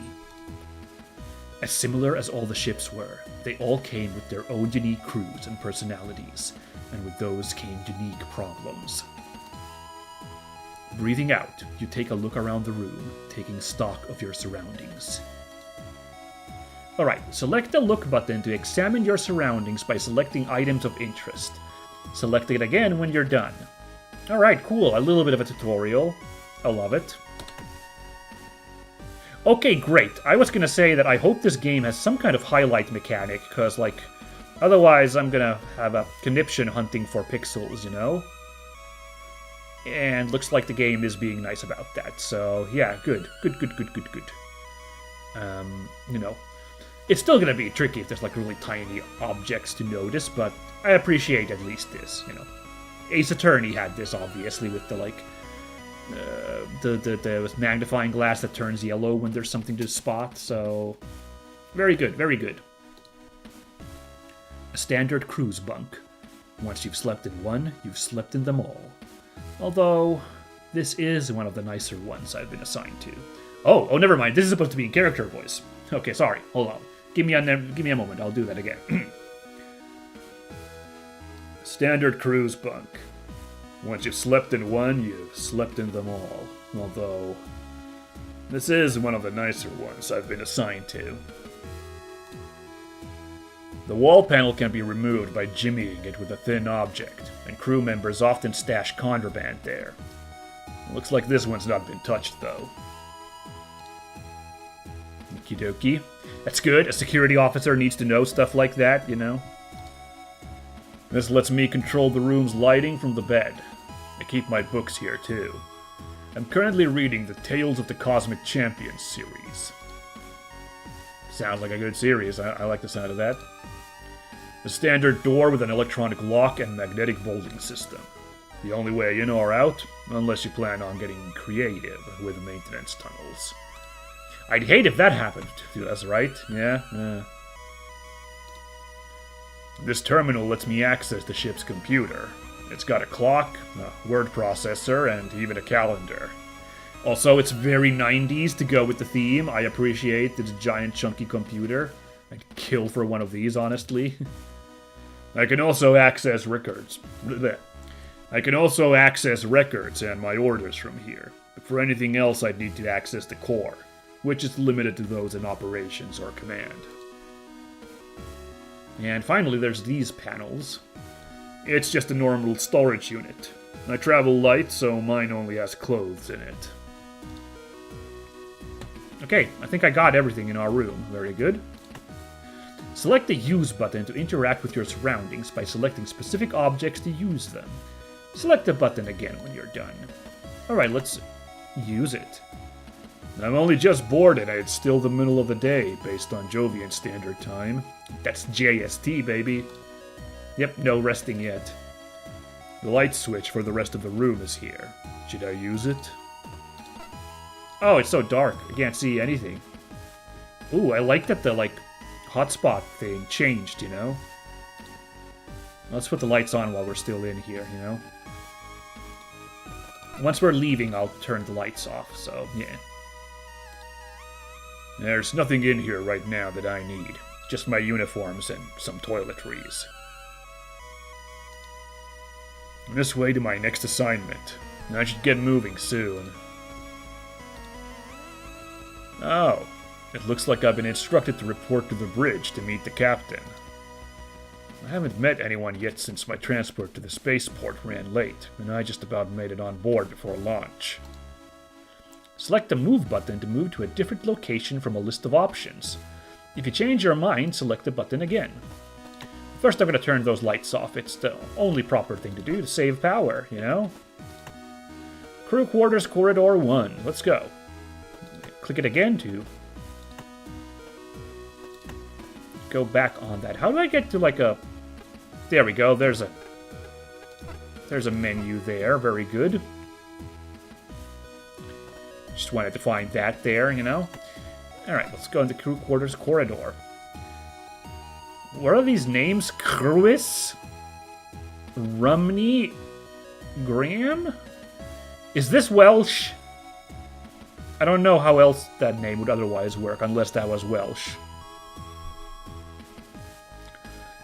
As similar as all the ships were, they all came with their own unique crews and personalities, and with those came unique problems. Breathing out, you take a look around the room, taking stock of your surroundings. Alright, select the Look button to examine your surroundings by selecting items of interest. Select it again when you're done. Alright, cool, a little bit of a tutorial. I love it. Okay, great. I was gonna say that I hope this game has some kind of highlight mechanic, because, like, otherwise I'm gonna have a conniption hunting for pixels, you know? And looks like the game is being nice about that, so yeah, good. Good. You know, it's still gonna be tricky if there's, like, really tiny objects to notice, but I appreciate at least this, you know. Ace Attorney had this, obviously, with the, like, the magnifying glass that turns yellow when there's something to spot, so very good, very good. A standard cruise bunk. Once you've slept in one, you've slept in them all. Although, this is one of the nicer ones I've been assigned to. Oh, never mind, this is supposed to be in character voice. Okay, sorry, hold on. Give me a moment, I'll do that again. Standard cruise bunk. Once you've slept in one, you've slept in them all. Although, this is one of the nicer ones I've been assigned to. The wall panel can be removed by jimmying it with a thin object, and crew members often stash contraband there. Looks like this one's not been touched, though. Okie dokie. That's good, a security officer needs to know stuff like that, you know? This lets me control the room's lighting from the bed. I keep my books here, too. I'm currently reading the Tales of the Cosmic Champions series. Sounds like a good series, I like the sound of that. A standard door with an electronic lock and magnetic bolting system. The only way in or out, unless you plan on getting creative with maintenance tunnels. I'd hate if that happened to us, right? Yeah. This terminal lets me access the ship's computer. It's got a clock, a word processor, and even a calendar. Also, it's very 90s to go with the theme. I appreciate this giant chunky computer. I'd kill for one of these, honestly. I can also access records. I can also access records and my orders from here. But for anything else, I'd need to access the core, which is limited to those in operations or command. And finally, there's these panels. It's just a normal storage unit. I travel light, so mine only has clothes in it. Okay, I think I got everything in our room. Very good. Select the Use button to interact with your surroundings by selecting specific objects to use them. Select the button again when you're done. Alright, let's use it. I'm only just bored and it's still the middle of the day, based on Jovian Standard Time. That's JST, baby. Yep, no resting yet. The light switch for the rest of the room is here. Should I use it? Oh, it's so dark. I can't see anything. Ooh, I like that the, like, hotspot thing changed, you know? Let's put the lights on while we're still in here, you know? Once we're leaving, I'll turn the lights off, so, yeah. There's nothing in here right now that I need. Just my uniforms and some toiletries. This way to my next assignment. I should get moving soon. Oh, it looks like I've been instructed to report to the bridge to meet the captain. I haven't met anyone yet since my transport to the spaceport ran late, and I just about made it on board before launch. Select the Move button to move to a different location from a list of options. If you change your mind, select the button again. First, I'm going to turn those lights off. It's the only proper thing to do to save power, you know? Crew Quarters Corridor 1. Let's go. Click it again to go back on that. How do I get to, like, a... There we go. There's a menu there. Very good. Just wanted to find that there, you know? Alright, let's go into Crew Quarters Corridor. What are these names? Cruis? Rumney? Graham? Is this Welsh? I don't know how else that name would otherwise work, unless that was Welsh.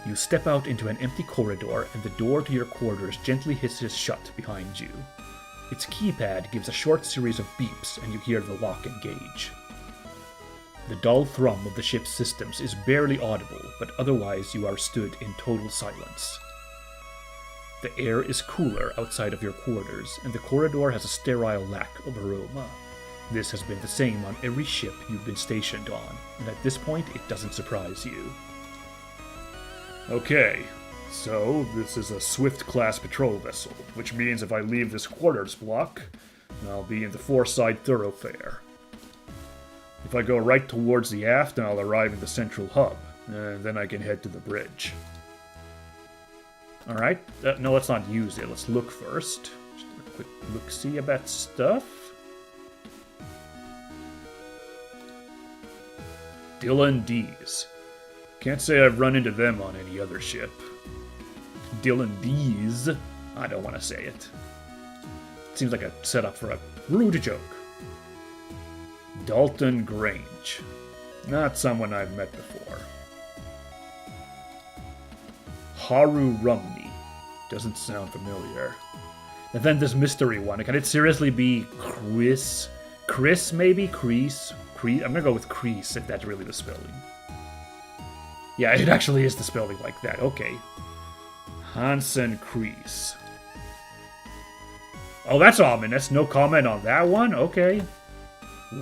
You step out into an empty corridor, and the door to your quarters gently hisses shut behind you. Its keypad gives a short series of beeps, and you hear the lock engage. The dull thrum of the ship's systems is barely audible, but otherwise you are stood in total silence. The air is cooler outside of your quarters, and the corridor has a sterile lack of aroma. This has been the same on every ship you've been stationed on, and at this point it doesn't surprise you. Okay, so this is a Swift-class patrol vessel, which means if I leave this quarters block, I'll be in the Foreside Thoroughfare. If I go right towards the aft, I'll arrive in the central hub, and then I can head to the bridge. Alright, no, let's not use it. Let's look first. Just a quick look-see about stuff. Dylan D's. Can't say I've run into them on any other ship. Dylan D's? I don't want to say it. Seems like a setup for a rude joke. Dalton Grange. Not someone I've met before. Haru Rumney. Doesn't sound familiar. And then this mystery one. Can it seriously be Chris? Chris, maybe? Crease? I'm gonna go with Crease if that's really the spelling. Yeah, it actually is the spelling like that. Okay. Hansen Crease. Oh, that's ominous. No comment on that one? Okay.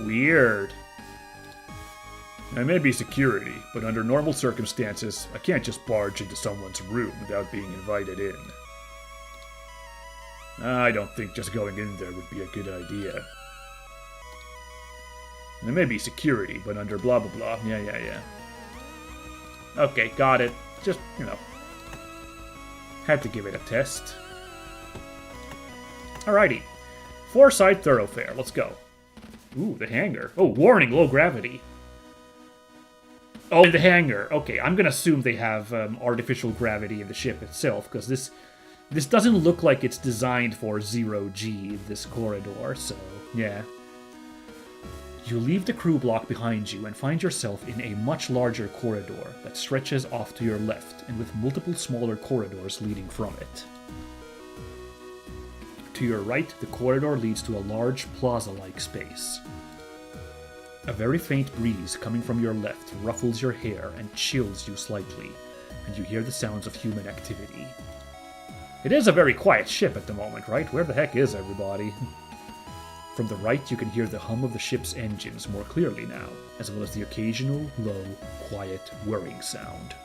Weird. I may be security, but under normal circumstances, I can't just barge into someone's room without being invited in. I don't think just going in there would be a good idea. I may be security, but under blah blah blah. Yeah. Okay, got it. Just, had to give it a test. Alrighty. Foreside Thoroughfare, let's go. Ooh, the hangar. Oh, warning, low gravity. Oh, the hangar. Okay, I'm gonna assume they have artificial gravity in the ship itself, because this doesn't look like it's designed for 0G, this corridor, so, yeah. You leave the crew block behind you and find yourself in a much larger corridor that stretches off to your left and with multiple smaller corridors leading from it. To your right, the corridor leads to a large plaza-like space. A very faint breeze coming from your left ruffles your hair and chills you slightly, and you hear the sounds of human activity. It is a very quiet ship at the moment, right? Where the heck is everybody? From the right, you can hear the hum of the ship's engines more clearly now, as well as the occasional, low, quiet whirring sound.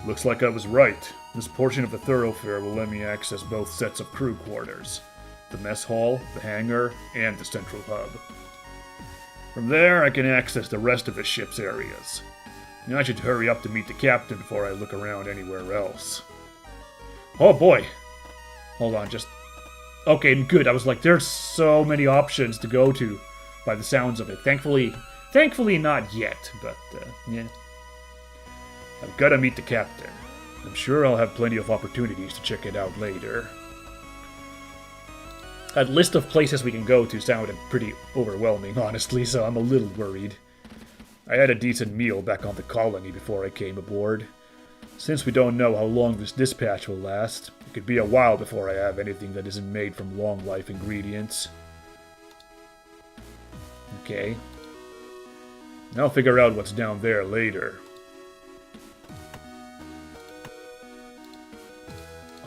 Looks like I was right. This portion of the thoroughfare will let me access both sets of crew quarters. The mess hall, the hangar, and the central hub. From there, I can access the rest of the ship's areas. I should hurry up to meet the captain before I look around anywhere else. Oh boy! Hold on, just... Okay, good. I was like, there's so many options to go to by the sounds of it. Thankfully not yet, but, yeah. I've got to meet the captain. I'm sure I'll have plenty of opportunities to check it out later. That list of places we can go to sounded pretty overwhelming, honestly, so I'm a little worried. I had a decent meal back on the colony before I came aboard. Since we don't know how long this dispatch will last, it could be a while before I have anything that isn't made from long-life ingredients. Okay. I'll figure out what's down there later.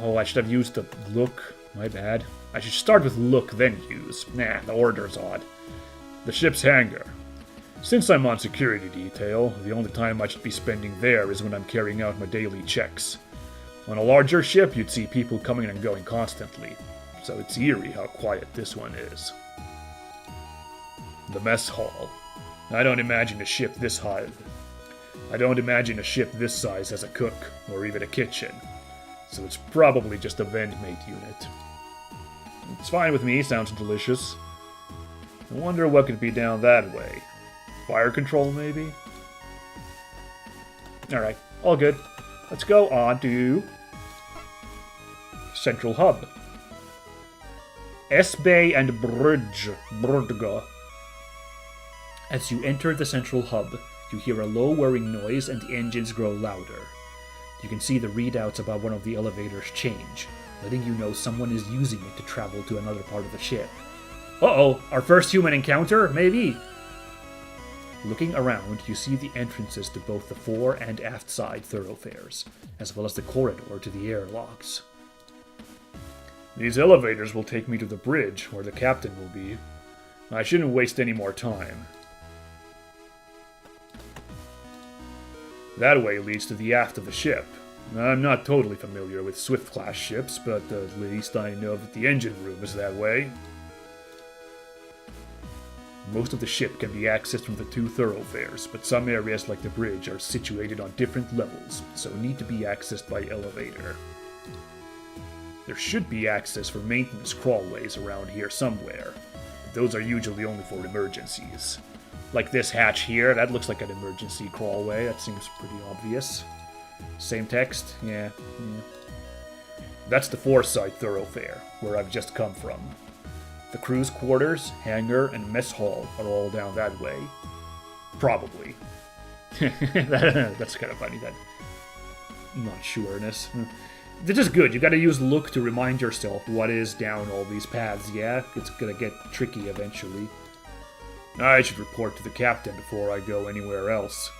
Oh, I should have used the look. My bad. I should start with look, then use. Nah, the order's odd. The ship's hangar. Since I'm on security detail, the only time I should be spending there is when I'm carrying out my daily checks. On a larger ship, you'd see people coming and going constantly, so it's eerie how quiet this one is. The mess hall. I don't imagine a ship this high. I don't imagine a ship this size has a cook, or even a kitchen, so it's probably just a vent-mate unit. It's fine with me, sounds delicious. I wonder what could be down that way. Fire control, maybe? Alright, all good. Let's go on to Central Hub. S-Bay and Brudga. As you enter the Central Hub, you hear a low whirring noise and the engines grow louder. You can see the readouts above one of the elevators change, letting you know someone is using it to travel to another part of the ship. Uh-oh, our first human encounter? Maybe? Looking around, you see the entrances to both the fore and aft side thoroughfares, as well as the corridor to the airlocks. These elevators will take me to the bridge, where the captain will be. I shouldn't waste any more time. That way leads to the aft of the ship. I'm not totally familiar with Swift-class ships, but at least I know that the engine room is that way. Most of the ship can be accessed from the two thoroughfares, but some areas like the bridge are situated on different levels, so need to be accessed by elevator. There should be access for maintenance crawlways around here somewhere, but those are usually only for emergencies. Like this hatch here, that looks like an emergency crawlway, that seems pretty obvious. Same text? Yeah. That's the foreside thoroughfare, where I've just come from. The crew's quarters, hangar, and mess hall are all down that way. Probably. That's kind of funny, that not sureness. This is good, you gotta use look to remind yourself what is down all these paths, yeah? It's gonna get tricky eventually. I should report to the captain before I go anywhere else.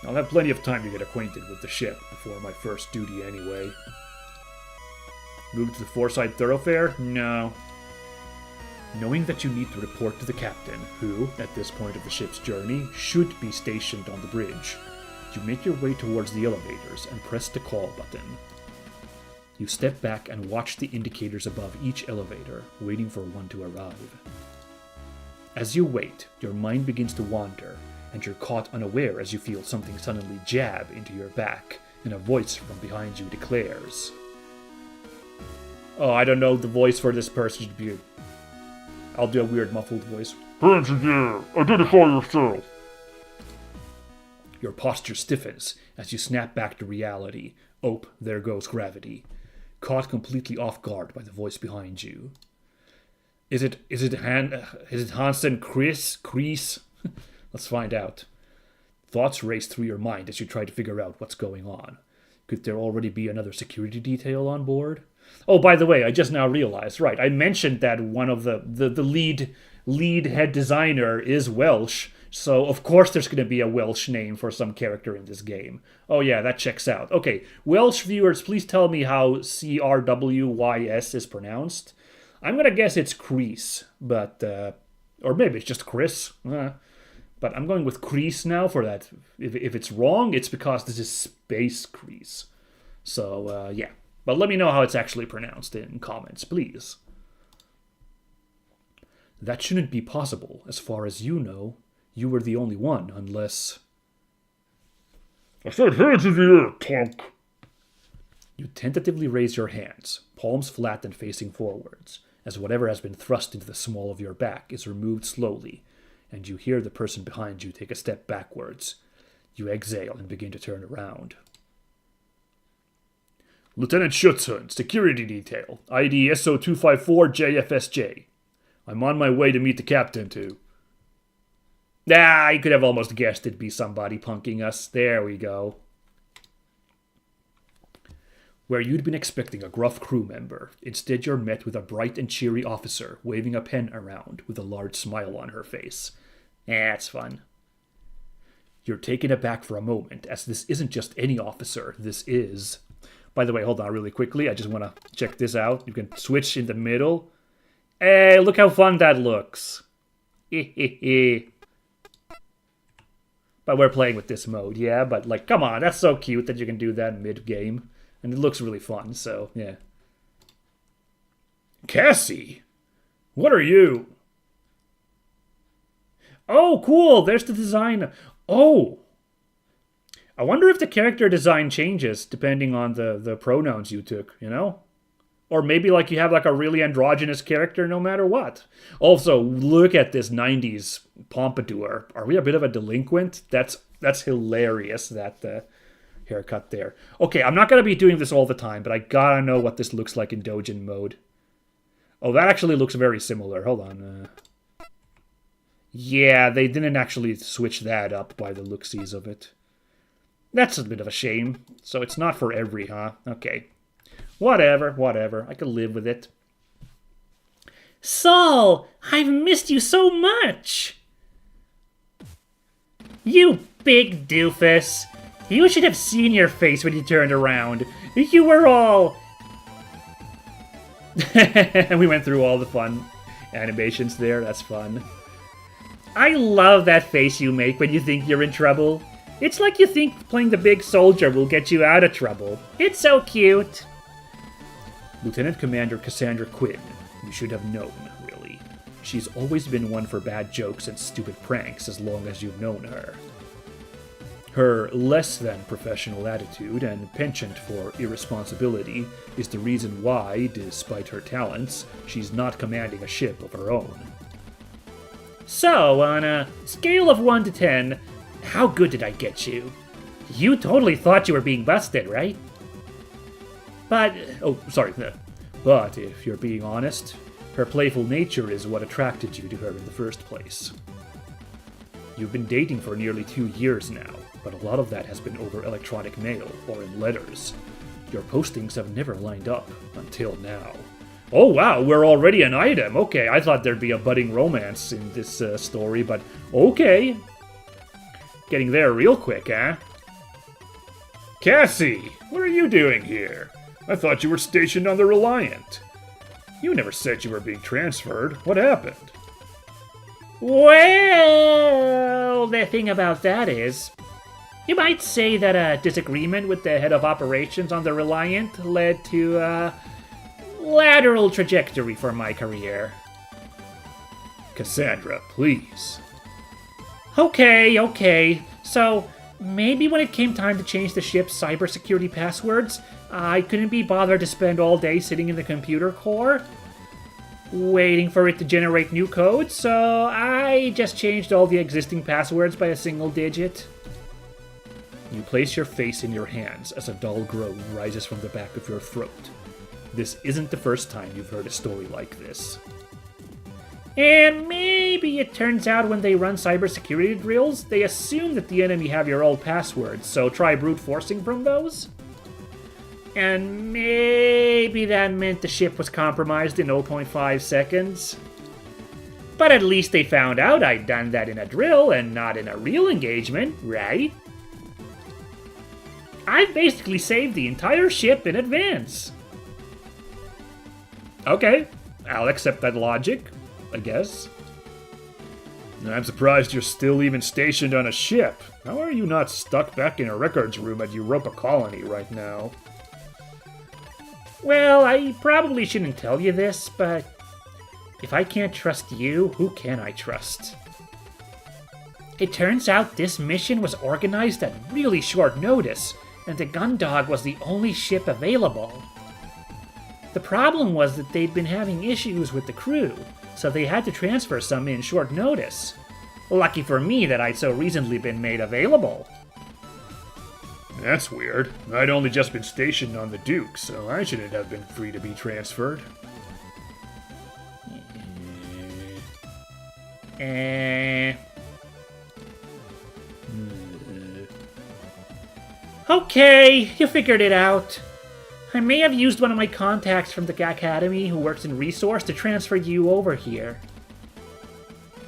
I'll have plenty of time to get acquainted with the ship before my first duty anyway. Move to the foreside thoroughfare? No. Knowing that you need to report to the captain, who, at this point of the ship's journey, should be stationed on the bridge, you make your way towards the elevators and press the call button. You step back and watch the indicators above each elevator, waiting for one to arrive. As you wait, your mind begins to wander, and you're caught unaware as you feel something suddenly jab into your back, and a voice from behind you declares. Oh, I don't know the voice for this person should be. I'll do a weird muffled voice. Hands in the air! Identify yourself! Your posture stiffens as you snap back to reality. Oh, there goes gravity. Caught completely off guard by the voice behind you. Is it Hansen Kreese? Let's find out. Thoughts race through your mind as you try to figure out what's going on. Could there already be another security detail on board? Oh, by the way, I just now realized, right, I mentioned that one of the lead head designer is Welsh, so of course there's going to be a Welsh name for some character in this game. Oh yeah, that checks out. Okay, Welsh viewers, please tell me how CRWYS is pronounced. I'm going to guess it's Kreese, but, or maybe it's just Chris. But I'm going with Kreese now for that. If it's wrong, it's because this is Space Kreese. So, yeah. But let me know how it's actually pronounced in comments, please. That shouldn't be possible. As far as you know, you were the only one, unless... I said hands in the air, Tonk! You tentatively raise your hands, palms flat and facing forwards, as whatever has been thrust into the small of your back is removed slowly, and you hear the person behind you take a step backwards. You exhale and begin to turn around. Lieutenant Schutzhund, security detail, ID SO254JFSJ. I'm on my way to meet the captain, too. You could have almost guessed it'd be somebody punking us. There we go. Where you'd been expecting a gruff crew member, instead you're met with a bright and cheery officer waving a pen around with a large smile on her face. It's fun. You're taken aback for a moment, as this isn't just any officer, this is... By the way, hold on really quickly, I just want to check this out. You can switch in the middle. Hey, look how fun that looks. But we're playing with this mode, yeah? But, like, come on, that's so cute that you can do that mid-game. And it looks really fun, so, yeah. Cassie? What are you? Oh, cool, there's the design. Oh! I wonder if the character design changes depending on the pronouns you took, you know? Or maybe like you have like a really androgynous character no matter what. Also, look at this 90s pompadour. Are we a bit of a delinquent? That's hilarious that haircut there. Okay, I'm not going to be doing this all the time, but I gotta know what this looks like in Dojin mode. Oh, that actually looks very similar. Hold on. Yeah, they didn't actually switch that up by the looksies of it. That's a bit of a shame. So it's not for every, huh? Okay. Whatever. I can live with it. Saul, I've missed you so much! You big doofus. You should have seen your face when you turned around. You were all... And we went through all the fun animations there. That's fun. I love that face you make when you think you're in trouble. It's like you think playing the big soldier will get you out of trouble. It's so cute. Lieutenant Commander Cassandra Quinn. You should have known, really. She's always been one for bad jokes and stupid pranks as long as you've known her. Her less-than-professional attitude and penchant for irresponsibility is the reason why, despite her talents, she's not commanding a ship of her own. So, on a scale of 1 to 10, how good did I get you? You totally thought you were being busted, right? But if you're being honest, her playful nature is what attracted you to her in the first place. You've been dating for nearly 2 years now, but a lot of that has been over electronic mail or in letters. Your postings have never lined up until now. Oh wow, we're already an item. Okay, I thought there'd be a budding romance in this story, but okay. Getting there real quick, huh? Cassie, what are you doing here? I thought you were stationed on the Reliant. You never said you were being transferred. What happened? Well, the thing about that is, you might say that a disagreement with the head of operations on the Reliant led to a lateral trajectory for my career. Cassandra, please. Okay. So, maybe when it came time to change the ship's cybersecurity passwords, I couldn't be bothered to spend all day sitting in the computer core, waiting for it to generate new code, so I just changed all the existing passwords by a single digit. You place your face in your hands as a dull groan rises from the back of your throat. This isn't the first time you've heard a story like this. And maybe it turns out when they run cybersecurity drills, they assume that the enemy have your old passwords, so try brute forcing from those? And maybe that meant the ship was compromised in 0.5 seconds. But at least they found out I'd done that in a drill and not in a real engagement, right? I've basically saved the entire ship in advance. Okay, I'll accept that logic, I guess. I'm surprised you're still even stationed on a ship. How are you not stuck back in a records room at Europa Colony right now? Well, I probably shouldn't tell you this, but if I can't trust you, who can I trust? It turns out this mission was organized at really short notice, and the Gundog was the only ship available. The problem was that they'd been having issues with the crew, so they had to transfer some in short notice. Lucky for me that I'd so recently been made available. That's weird. I'd only just been stationed on the Duke, so I shouldn't have been free to be transferred. Okay, you figured it out. I may have used one of my contacts from the Academy who works in Resource to transfer you over here.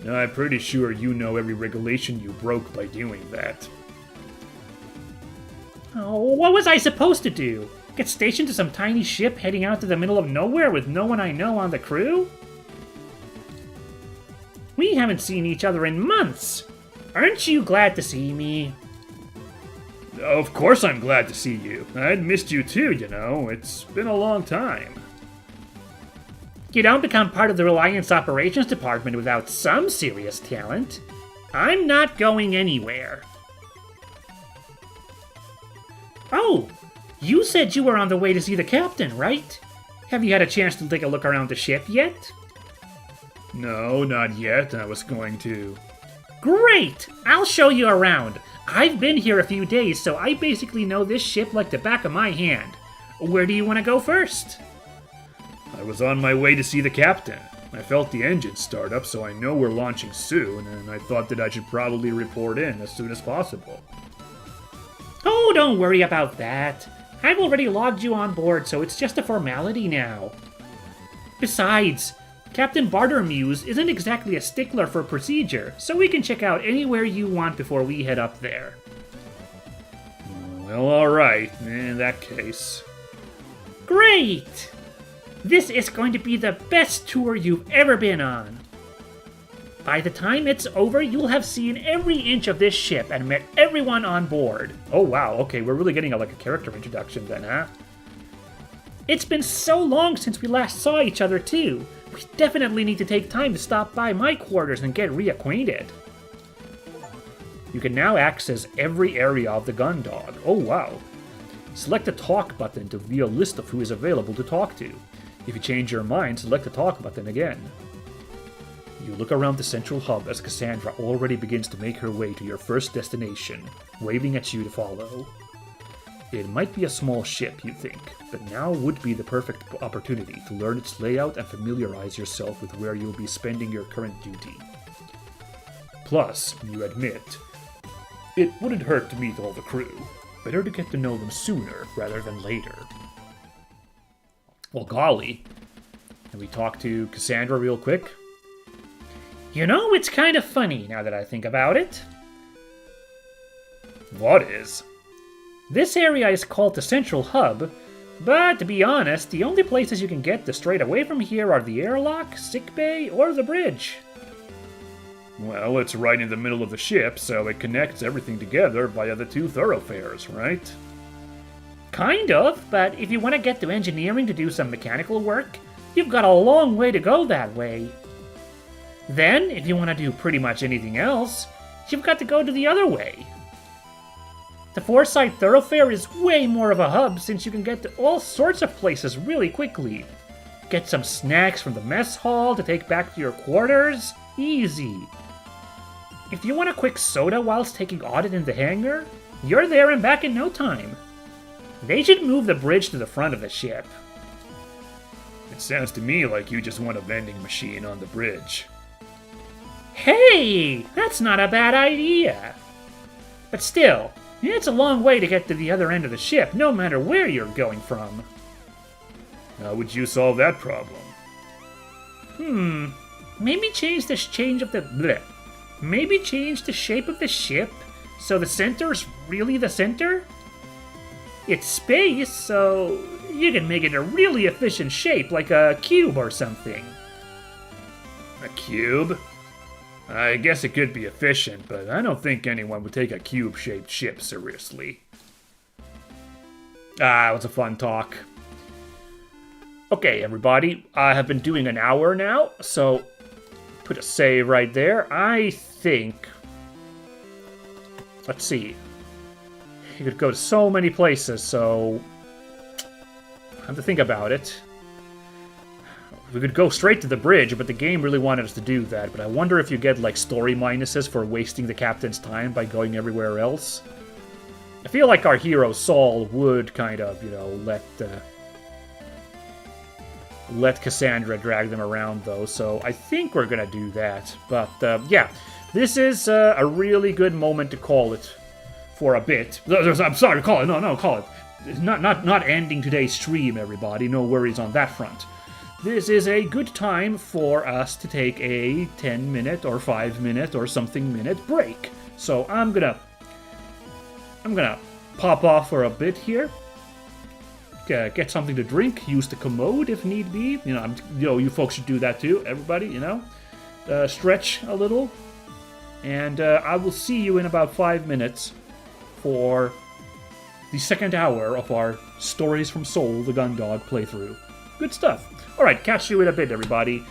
I'm pretty sure you know every regulation you broke by doing that. Oh, what was I supposed to do? Get stationed to some tiny ship heading out to the middle of nowhere with no one I know on the crew? We haven't seen each other in months. Aren't you glad to see me? Of course I'm glad to see you. I'd missed you too, you know. It's been a long time. You don't become part of the Reliance Operations Department without some serious talent. I'm not going anywhere. Oh, you said you were on the way to see the captain, right? Have you had a chance to take a look around the ship yet? No, not yet. I was going to. Great! I'll show you around. I've been here a few days, so I basically know this ship like the back of my hand. Where do you want to go first? I was on my way to see the captain. I felt the engine start up, so I know we're launching soon, and I thought that I should probably report in as soon as possible. Oh, don't worry about that. I've already logged you on board, so it's just a formality now. Besides, Captain Bartermuse isn't exactly a stickler for procedure, so we can check out anywhere you want before we head up there. Well, alright, in that case. Great! This is going to be the best tour you've ever been on. By the time it's over, you'll have seen every inch of this ship and met everyone on board. Oh wow, okay, we're really getting like a character introduction then, huh? It's been so long since we last saw each other too. We definitely need to take time to stop by my quarters and get reacquainted. You can now access every area of the Gundog. Oh wow. Select the talk button to view a list of who is available to talk to. If you change your mind, select the talk button again. You look around the central hub as Cassandra already begins to make her way to your first destination, waving at you to follow. It might be a small ship, you think, but now would be the perfect opportunity to learn its layout and familiarize yourself with where you'll be spending your current duty. Plus, you admit, it wouldn't hurt to meet all the crew. Better to get to know them sooner rather than later. Well, golly. Can we talk to Cassandra real quick? You know, it's kind of funny now that I think about it. What is? This area is called the Central Hub, but to be honest, the only places you can get to straight away from here are the airlock, sickbay, or the bridge. Well, it's right in the middle of the ship, so it connects everything together via the two thoroughfares, right? Kind of, but if you want to get to engineering to do some mechanical work, you've got a long way to go that way. Then, if you want to do pretty much anything else, you've got to go to the other way. The Foresight Thoroughfare is way more of a hub since you can get to all sorts of places really quickly. Get some snacks from the mess hall to take back to your quarters. Easy. If you want a quick soda whilst taking audit in the hangar, you're there and back in no time. They should move the bridge to the front of the ship. It sounds to me like you just want a vending machine on the bridge. Hey, that's not a bad idea. But still, it's a long way to get to the other end of the ship, no matter where you're going from. How would you solve that problem? Maybe change the Maybe change the shape of the ship so the center's really the center? It's space, so you can make it a really efficient shape, like a cube or something. A cube? I guess it could be efficient, but I don't think anyone would take a cube-shaped ship seriously. It was a fun talk. Okay, everybody, I have been doing an hour now, so put a save right there. I think... Let's see. You could go to so many places, so... I have to think about it. We could go straight to the bridge, but the game really wanted us to do that. But I wonder if you get, like, story minuses for wasting the captain's time by going everywhere else. I feel like our hero, Saul, would kind of, let Cassandra drag them around, though. So I think we're going to do that. But, yeah. This is a really good moment to call it for a bit. I'm sorry, call it. No, call it. Not ending today's stream, everybody. No worries on that front. This is a good time for us to take a 10-minute or 5-minute or something minute break. So I'm gonna pop off for a bit here. Get something to drink. Use the commode if need be. You folks should do that too. Everybody, stretch a little. And I will see you in about 5 minutes for the second hour of our Stories from Soul, the Gundog playthrough. Good stuff. Alright, catch you in a bit, everybody.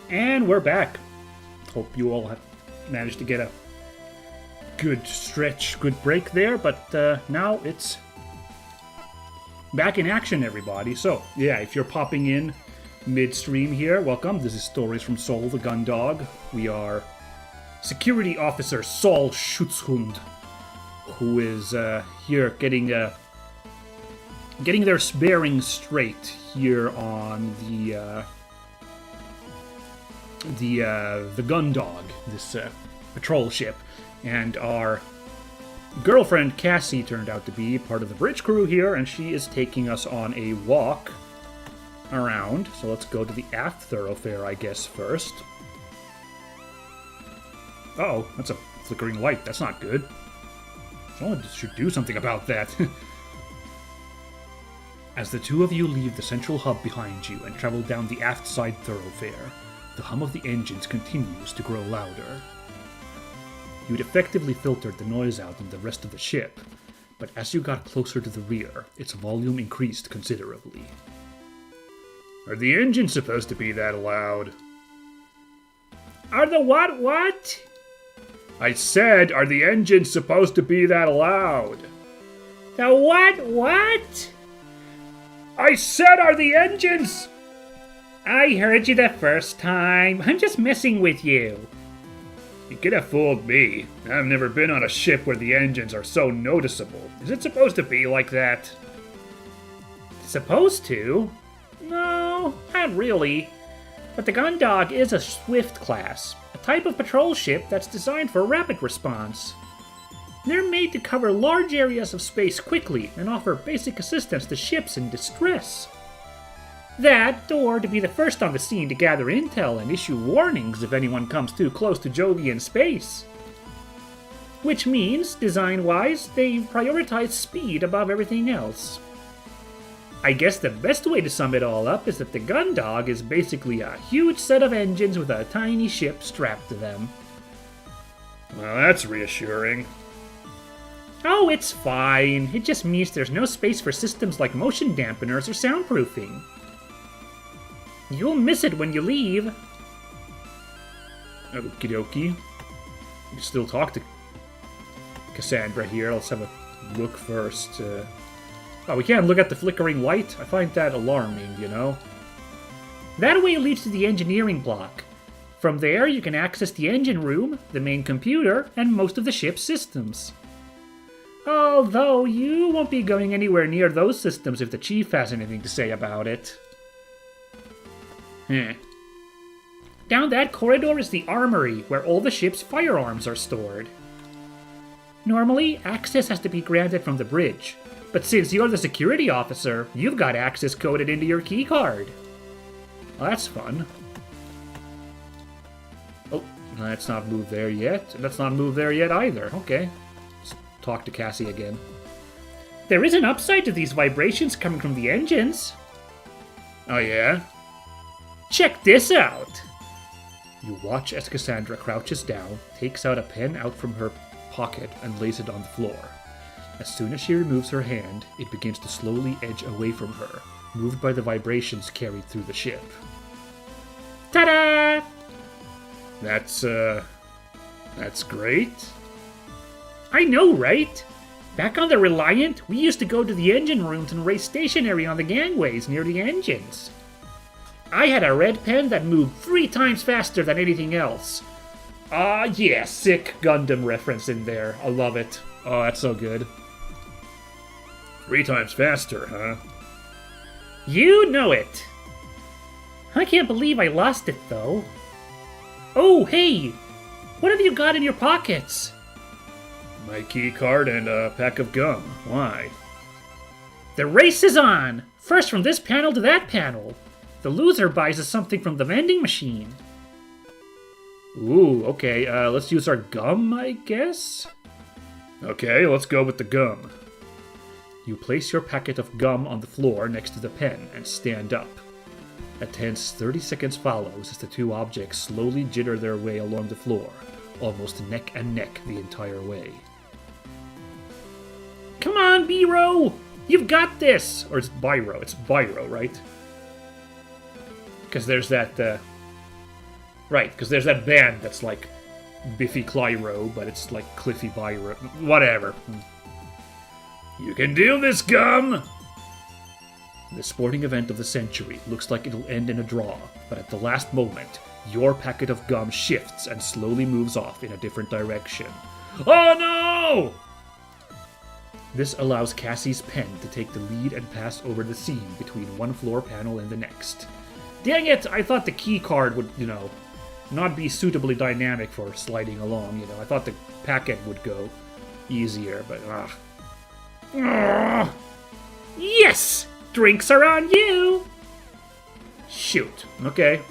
And we're back. Hope you all have managed to get a good stretch, good break there, but now it's back in action, everybody. So, yeah, if you're popping in midstream here, welcome. This is Stories from Sol, the Gun Dog. We are Security Officer Sol Schutzhund, who is here getting their bearings straight here on the Gun Dog, this patrol ship, and our girlfriend Cassie turned out to be part of the bridge crew here, and she is taking us on a walk around. So let's go to the aft thoroughfare, I guess, first. Uh-oh, that's a flickering light. That's not good. Someone should do something about that. As the two of you leave the central hub behind you and travel down the aft side thoroughfare, the hum of the engines continues to grow louder. You'd effectively filtered the noise out in the rest of the ship, but as you got closer to the rear, its volume increased considerably. Are the engines supposed to be that loud? Are the what? I said, are the engines supposed to be that loud? The what? I said, are the engines... I heard you the first time. I'm just messing with you. You could have fooled me. I've never been on a ship where the engines are so noticeable. Is it supposed to be like that? Supposed to? No, not really. But the Gun Dog is a Swift class, a type of patrol ship that's designed for rapid response. They're made to cover large areas of space quickly and offer basic assistance to ships in distress. That, or to be the first on the scene to gather intel and issue warnings if anyone comes too close to Jovian space. Which means, design-wise, they prioritize speed above everything else. I guess the best way to sum it all up is that the Gun Dog is basically a huge set of engines with a tiny ship strapped to them. Well, that's reassuring. Oh, it's fine. It just means there's no space for systems like motion dampeners or soundproofing. You'll miss it when you leave. Okie dokie. We still talk to Cassandra here. Let's have a look first. Oh, we can't look at the flickering light? I find that alarming, you know? That way leads to the engineering block. From there, you can access the engine room, the main computer, and most of the ship's systems. Although, you won't be going anywhere near those systems if the Chief has anything to say about it. Down that corridor is the armory, where all the ship's firearms are stored. Normally, access has to be granted from the bridge, but since you're the security officer, you've got access coded into your keycard. Well, that's fun. Oh, let's not move there yet. Let's not move there yet either. Okay. Let's talk to Cassie again. There is an upside to these vibrations coming from the engines. Oh yeah? Check this out! You watch as Cassandra crouches down, takes out a pen out from her pocket, and lays it on the floor. As soon as she removes her hand, it begins to slowly edge away from her, moved by the vibrations carried through the ship. Ta-da! That's great. I know, right? Back on the Reliant, we used to go to the engine rooms and race stationary on the gangways near the engines. I had a red pen that moved 3 times faster than anything else. Yeah, sick Gundam reference in there. I love it. Oh, that's so good. 3 times faster, huh? You know it. I can't believe I lost it, though. Oh, hey! What have you got in your pockets? My key card and a pack of gum. Why? The race is on! First from this panel to that panel. The loser buys us something from the vending machine. Ooh, okay, let's use our gum, I guess? Okay, let's go with the gum. You place your packet of gum on the floor next to the pen and stand up. A tense 30 seconds follows as the two objects slowly jitter their way along the floor, almost neck and neck the entire way. Come on, Biro! You've got this! Or it's Biro. It's Biro, right? Because there's that Right, because there's that band that's like Biffy Clyro, but it's like Cliffy Byro. Whatever. You can do this, Gum! The sporting event of the century looks like it'll end in a draw, but at the last moment, your packet of gum shifts and slowly moves off in a different direction. Oh no! This allows Cassie's pen to take the lead and pass over the seam between one floor panel and the next. Dang it! I thought the key card would, not be suitably dynamic for sliding along, I thought the packet would go easier, but Yes! Drinks are on you! Shoot. Okay.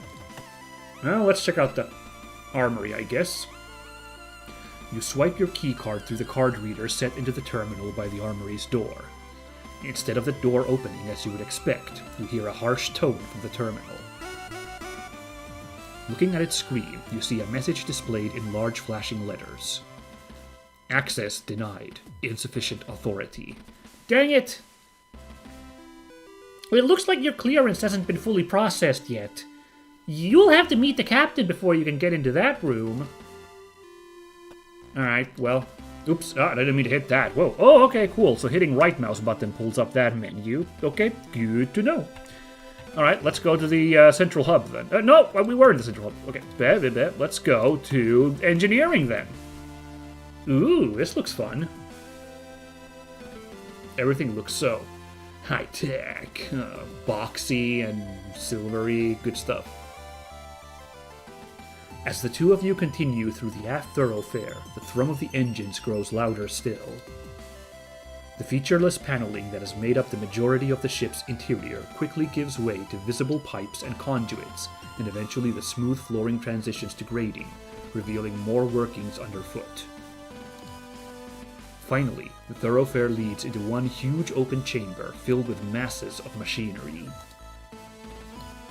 Well, let's check out the armory, I guess. You swipe your key card through the card reader set into the terminal by the armory's door. Instead of the door opening as you would expect, you hear a harsh tone from the terminal. Looking at its screen, you see a message displayed in large flashing letters. Access denied. Insufficient authority. Dang it! Well, it looks like your clearance hasn't been fully processed yet. You'll have to meet the captain before you can get into that room. Alright, well... Oops, I didn't mean to hit that. Whoa. Oh, okay, cool. So hitting right mouse button pulls up that menu. Okay, good to know. Alright, let's go to the central hub then. No, we were in the central hub. Okay, let's go to engineering then. Ooh, this looks fun. Everything looks so high-tech, boxy and silvery, good stuff. As the two of you continue through the aft thoroughfare, the thrum of the engines grows louder still. The featureless paneling that has made up the majority of the ship's interior quickly gives way to visible pipes and conduits, and eventually the smooth flooring transitions to grading, revealing more workings underfoot. Finally, the thoroughfare leads into one huge open chamber filled with masses of machinery.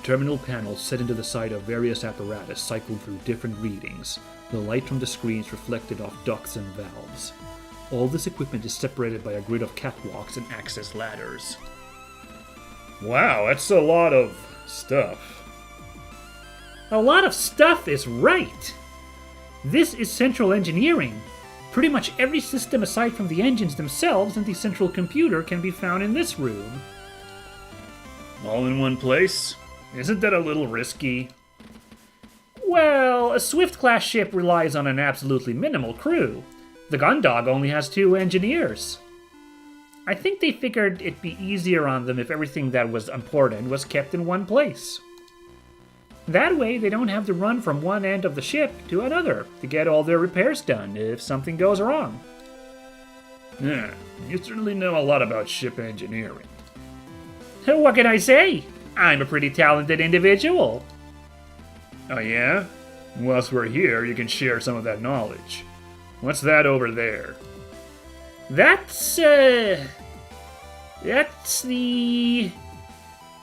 Terminal panels set into the side of various apparatus cycle through different readings, the light from the screens reflected off ducts and valves. All this equipment is separated by a grid of catwalks and access ladders. Wow, that's a lot of stuff. A lot of stuff is right! This is central engineering. Pretty much every system aside from the engines themselves and the central computer can be found in this room. All in one place? Isn't that a little risky? Well, a Swift-class ship relies on an absolutely minimal crew. The Gundog only has 2 engineers. I think they figured it'd be easier on them if everything that was important was kept in one place. That way, they don't have to run from one end of the ship to another to get all their repairs done if something goes wrong. Yeah, you certainly know a lot about ship engineering. What can I say? I'm a pretty talented individual. Oh yeah? Whilst we're here, you can share some of that knowledge. What's that over there? That's the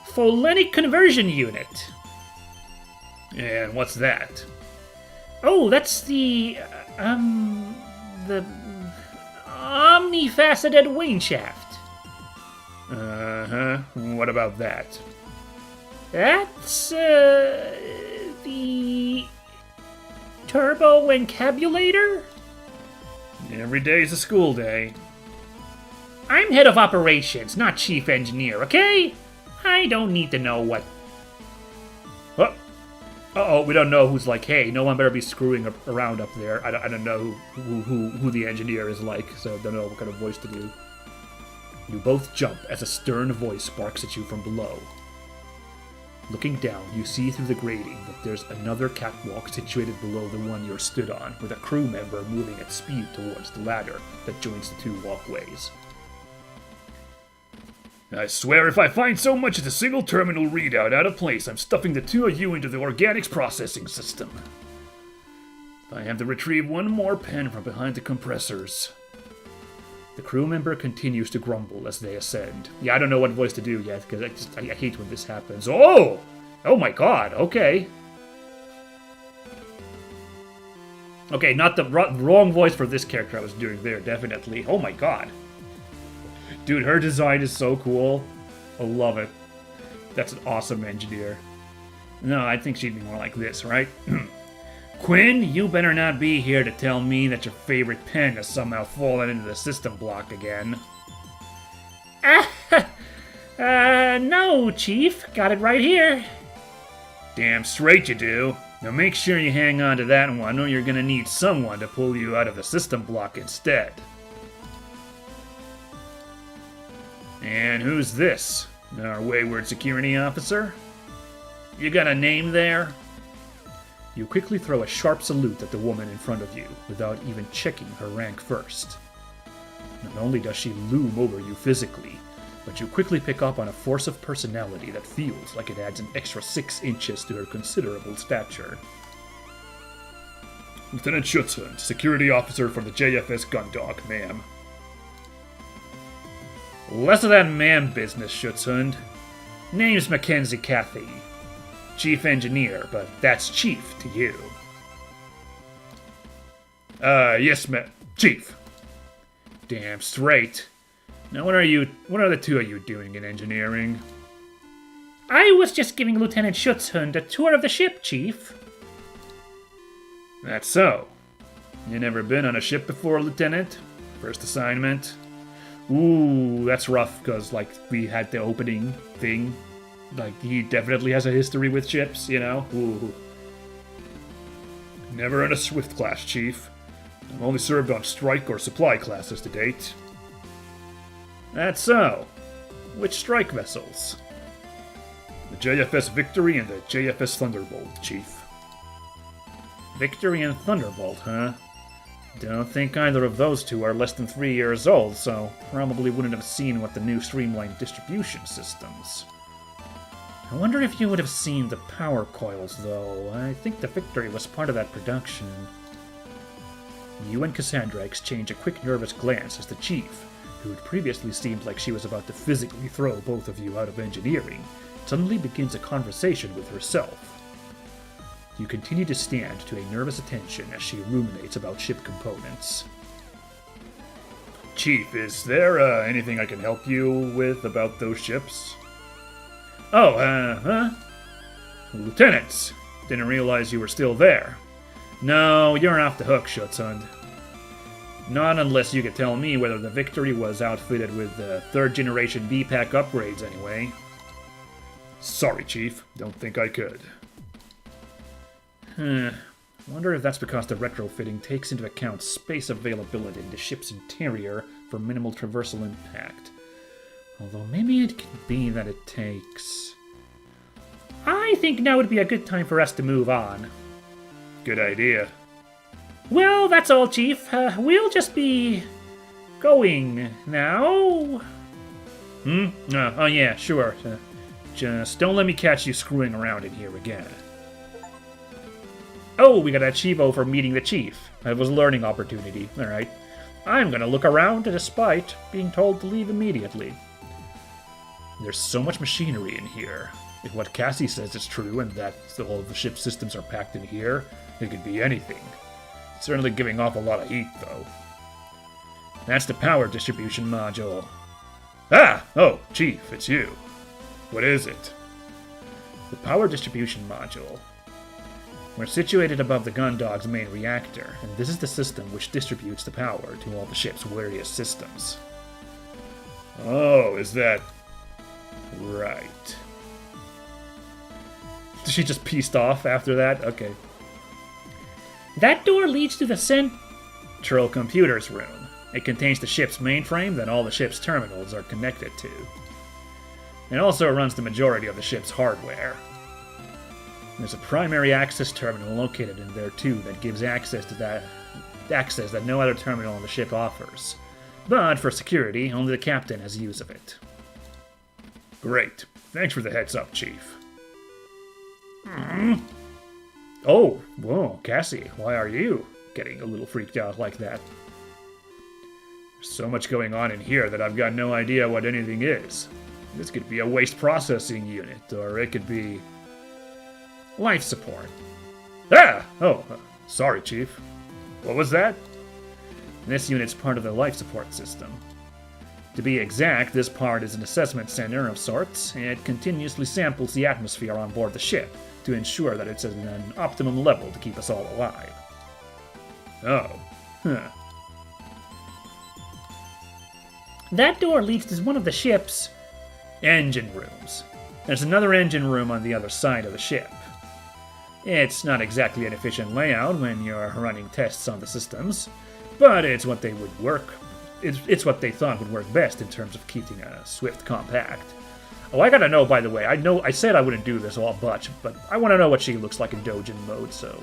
Folenic Conversion Unit. And what's that? Oh, that's the omnifaceted wing shaft. Uh-huh. What about that? That's, the turbo encabulator? Every day's a school day. I'm head of operations, not chief engineer, okay? I don't need to know what... Oh. Uh-oh, we don't know who's like, hey, no one better be screwing around up there. I don't know who the engineer is like, so I don't know what kind of voice to do. You both jump as a stern voice barks at you from below. Looking down, you see through the grating that there's another catwalk situated below the one you're stood on, with a crew member moving at speed towards the ladder that joins the 2 walkways. I swear if I find so much as a single terminal readout out of place, I'm stuffing the 2 of you into the organics processing system. If I have to retrieve one more pen from behind the compressors. The crew member continues to grumble as they ascend. Yeah, I don't know what voice to do yet, because I hate when this happens. Oh! Oh my god, okay. Okay, not the wrong voice for this character I was doing there, definitely. Oh my god. Dude, her design is so cool. I love it. That's an awesome engineer. No, I think she'd be more like this, right? Quinn, you better not be here to tell me that your favorite pen has somehow fallen into the system block again. No, Chief. Got it right here. Damn straight you do. Now make sure you hang on to that one, or you're gonna need someone to pull you out of the system block instead. And who's this? Our wayward security officer? You got a name there? You quickly throw a sharp salute at the woman in front of you, without even checking her rank first. Not only does she loom over you physically, but you quickly pick up on a force of personality that feels like it adds an extra 6 inches to her considerable stature. Lieutenant Schutzhund, security officer for the JFS Gundog, ma'am. Less of that ma'am business, Schutzhund. Name's Mackenzie Cathy. Chief engineer, but that's Chief to you. Yes, ma'am. Chief. Damn straight. Now what are the two of you doing in engineering? I was just giving Lieutenant Schutzhund a tour of the ship, Chief. That's so. You never been on a ship before, Lieutenant? First assignment? Ooh, that's rough, because, we had the opening thing. He definitely has a history with ships, you know? Ooh. Never in a Swift class, Chief. I've only served on strike or supply classes to date. That's so. Which strike vessels? The JFS Victory and the JFS Thunderbolt, Chief. Victory and Thunderbolt, huh? Don't think either of those two are less than 3 years old, so probably wouldn't have seen what the new streamlined distribution systems. I wonder if you would have seen the power coils, though. I think the Victory was part of that production. You and Cassandra exchange a quick nervous glance as the Chief, who had previously seemed like she was about to physically throw both of you out of engineering, suddenly begins a conversation with herself. You continue to stand to a nervous attention as she ruminates about ship components. Chief, is there anything I can help you with about those ships? Oh, Lieutenants! Didn't realize you were still there. No, you're off the hook, Schutzhund. Not unless you could tell me whether the Victory was outfitted with third-generation B-Pack upgrades, anyway. Sorry, Chief. Don't think I could. Wonder if that's because the retrofitting takes into account space availability in the ship's interior for minimal traversal impact. Although maybe it could be that it takes... I think now would be a good time for us to move on. Good idea. Well, that's all, Chief. We'll just be... going now. Oh yeah, sure. Just don't let me catch you screwing around in here again. Oh, we got a Chivo for meeting the Chief. That was a learning opportunity. Alright. I'm gonna look around despite being told to leave immediately. There's so much machinery in here. If what Cassie says is true and that all of the ship's systems are packed in here, it could be anything. It's certainly giving off a lot of heat, though. That's the power distribution module. Ah! Oh, Chief, it's you. What is it? The power distribution module. We're situated above the Gundog's main reactor, and this is the system which distributes the power to all the ship's various systems. Oh, is that... right. She just pieced off after that? Okay. That door leads to the Central Computers room. It contains the ship's mainframe that all the ship's terminals are connected to. It also runs the majority of the ship's hardware. There's a primary access terminal located in there too that gives access that no other terminal on the ship offers. But for security, only the captain has use of it. Great. Thanks for the heads up, Chief. Oh, whoa, Cassie, why are you getting a little freaked out like that? There's so much going on in here that I've got no idea what anything is. This could be a waste processing unit, or it could be... life support. Ah! Oh, sorry, Chief. What was that? This unit's part of the life support system. To be exact, this part is an assessment center of sorts, and it continuously samples the atmosphere on board the ship to ensure that it's at an optimum level to keep us all alive. Oh, huh. That door leads to one of the ship's engine rooms. There's another engine room on the other side of the ship. It's not exactly an efficient layout when you're running tests on the systems, but it's what they would work. It's what they thought would work best in terms of keeping a Swift compact. Oh, I gotta know, by the way, I said I wouldn't do this all much, but I want to know what she looks like in Dojin mode, so...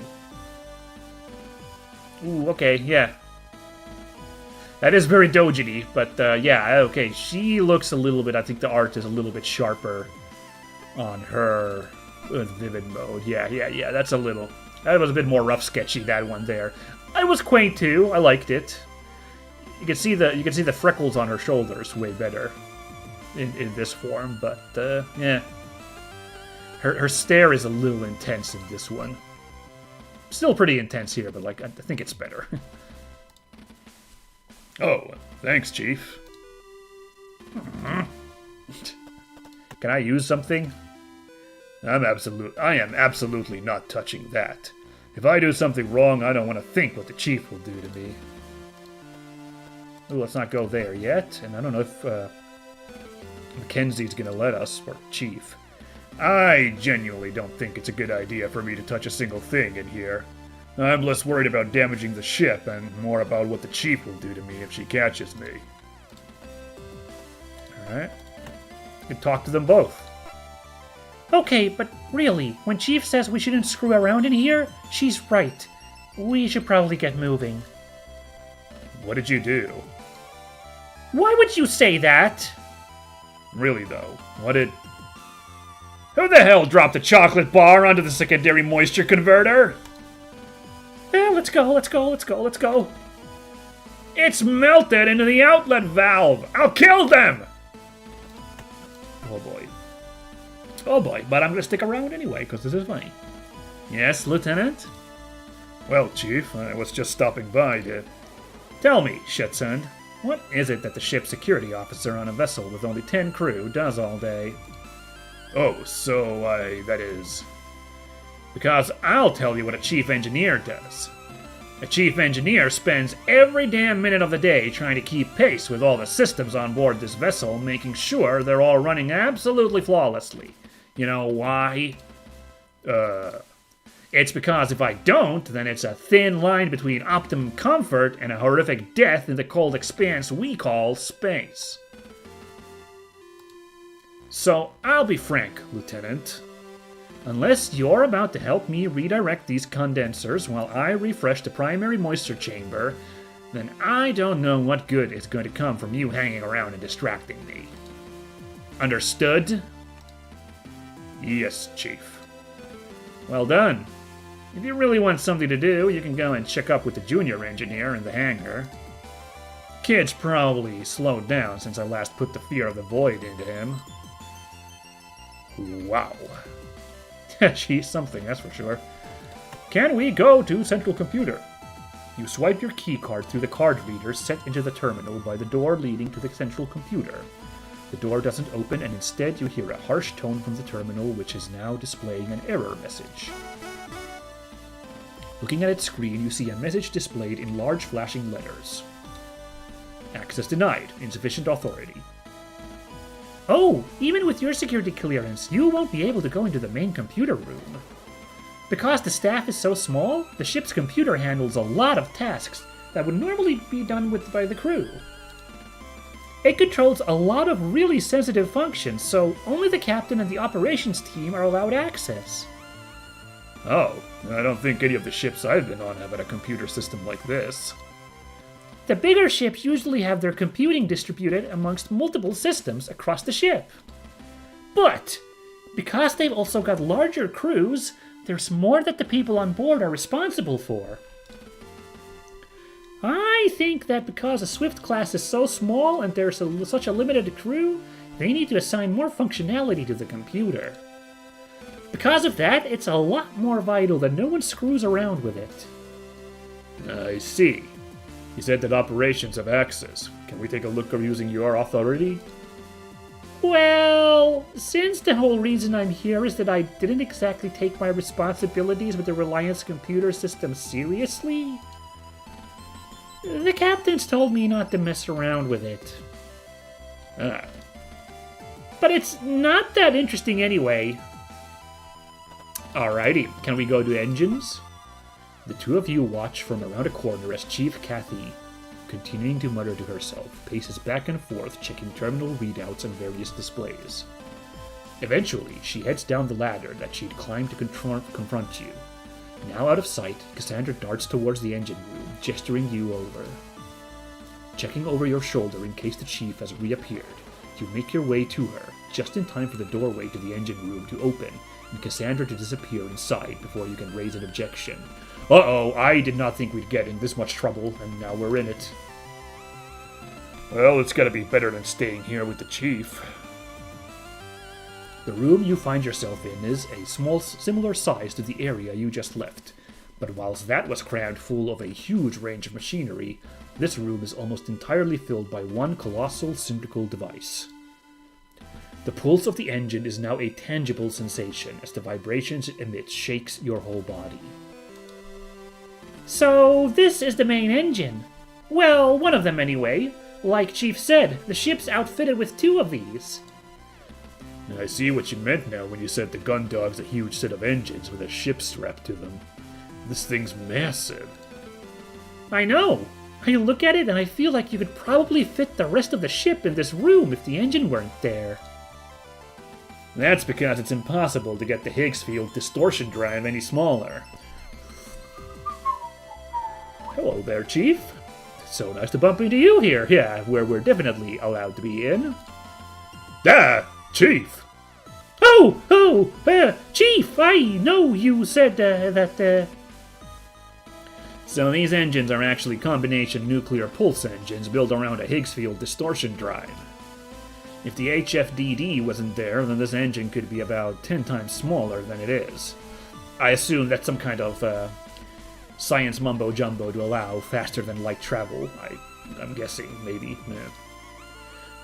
Ooh, okay, yeah. That is very Dojin-y, but yeah, okay, she looks a little bit, I think the art is a little bit sharper on her Vivid mode. Yeah, that was a bit more rough sketchy, that one there. It was quaint too, I liked it. You can see the freckles on her shoulders way better in this form, but yeah. Her stare is a little intense in this one. Still pretty intense here, but like I think it's better. Oh, thanks, Chief. Can I use something? I am absolutely not touching that. If I do something wrong, I don't want to think what the Chief will do to me. Ooh, let's not go there yet, and I don't know if Mackenzie's gonna let us, or Chief. I genuinely don't think it's a good idea for me to touch a single thing in here. I'm less worried about damaging the ship and more about what the Chief will do to me if she catches me. Alright. You can talk to them both. Okay, but really, when Chief says we shouldn't screw around in here, she's right. We should probably get moving. What did you do? Why would you say that? Really, though, what did... Who the hell dropped the chocolate bar onto the secondary moisture converter? Let's go. It's melted into the outlet valve. I'll kill them! Oh boy, but I'm gonna stick around anyway, because this is funny. Yes, Lieutenant? Well, Chief, I was just stopping by to... Tell me, Shetson, what is it that the ship's security officer on a vessel with only 10 crew does all day? Oh, so that is... Because I'll tell you what a chief engineer does. A chief engineer spends every damn minute of the day trying to keep pace with all the systems on board this vessel, making sure they're all running absolutely flawlessly. You know why? It's because if I don't, then it's a thin line between optimum comfort and a horrific death in the cold expanse we call space. So I'll be frank, Lieutenant. Unless you're about to help me redirect these condensers while I refresh the primary moisture chamber, then I don't know what good is going to come from you hanging around and distracting me. Understood? Yes, Chief. Well done. If you really want something to do, you can go and check up with the junior engineer in the hangar. Kid's probably slowed down since I last put the fear of the void into him. Wow. She's something, that's for sure. Can we go to Central Computer? You swipe your keycard through the card reader set into the terminal by the door leading to the Central Computer. The door doesn't open, and instead you hear a harsh tone from the terminal, which is now displaying an error message. Looking at its screen, you see a message displayed in large flashing letters. Access denied. Insufficient authority. Oh, even with your security clearance, you won't be able to go into the main computer room. Because the staff is so small, the ship's computer handles a lot of tasks that would normally be done by the crew. It controls a lot of really sensitive functions, so only the captain and the operations team are allowed access. Oh, I don't think any of the ships I've been on have had a computer system like this. The bigger ships usually have their computing distributed amongst multiple systems across the ship. But, because they've also got larger crews, there's more that the people on board are responsible for. I think that because the Swift class is so small and there's such a limited crew, they need to assign more functionality to the computer. Because of that, it's a lot more vital that no one screws around with it. I see. You said that operations have access. Can we take a look at using your authority? Well, since the whole reason I'm here is that I didn't exactly take my responsibilities with the Reliance computer system seriously, the captains told me not to mess around with it. But it's not that interesting anyway. Alrighty, can we go to engines? The two of you watch from around a corner as Chief Kathy, continuing to mutter to herself, paces back and forth checking terminal readouts and various displays. Eventually, she heads down the ladder that she'd climbed to confront you. Now out of sight, Cassandra darts towards the engine room, gesturing you over. Checking over your shoulder in case the chief has reappeared, you make your way to her, just in time for the doorway to the engine room to open, and Cassandra to disappear inside before you can raise an objection. Uh-oh, I did not think we'd get in this much trouble, and now we're in it. Well, it's gotta be better than staying here with the chief. The room you find yourself in is a small, similar size to the area you just left, but whilst that was crammed full of a huge range of machinery, this room is almost entirely filled by one colossal cylindrical device. The pulse of the engine is now a tangible sensation as the vibrations it emits shakes your whole body. So this is the main engine. Well, one of them anyway. Like Chief said, the ship's outfitted with two of these. I see what you meant now when you said the gun dog's a huge set of engines with a ship strapped to them. This thing's massive. I know. I look at it and I feel like you could probably fit the rest of the ship in this room if the engine weren't there. That's because it's impossible to get the Higgs field distortion drive any smaller. Hello there, Chief. So nice to bump into you here. Yeah, where we're definitely allowed to be in. Chief! Chief, I know you said that. So these engines are actually combination nuclear pulse engines built around a Higgs field distortion drive. If the HFDD wasn't there, then this engine could be about 10 times smaller than it is. I assume that's some kind of science mumbo-jumbo to allow faster-than-light travel. I'm guessing, maybe. Yeah.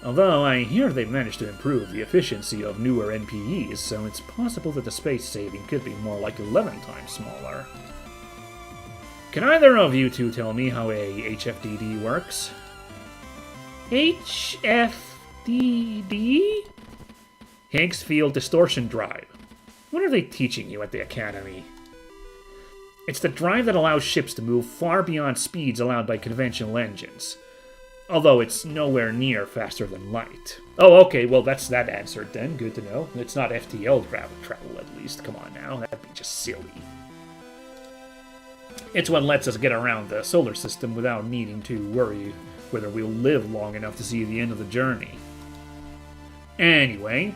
Although I hear they've managed to improve the efficiency of newer NPEs, so it's possible that the space saving could be more like 11 times smaller. Can either of you two tell me how a HFDD works? HFDD? Higgs Field Distortion Drive. What are they teaching you at the Academy? It's the drive that allows ships to move far beyond speeds allowed by conventional engines. Although it's nowhere near faster than light. Oh, okay, well that's that answered then. Good to know. It's not FTL travel at least. Come on now, that'd be just silly. It's what lets us get around the solar system without needing to worry whether we'll live long enough to see the end of the journey. Anyway,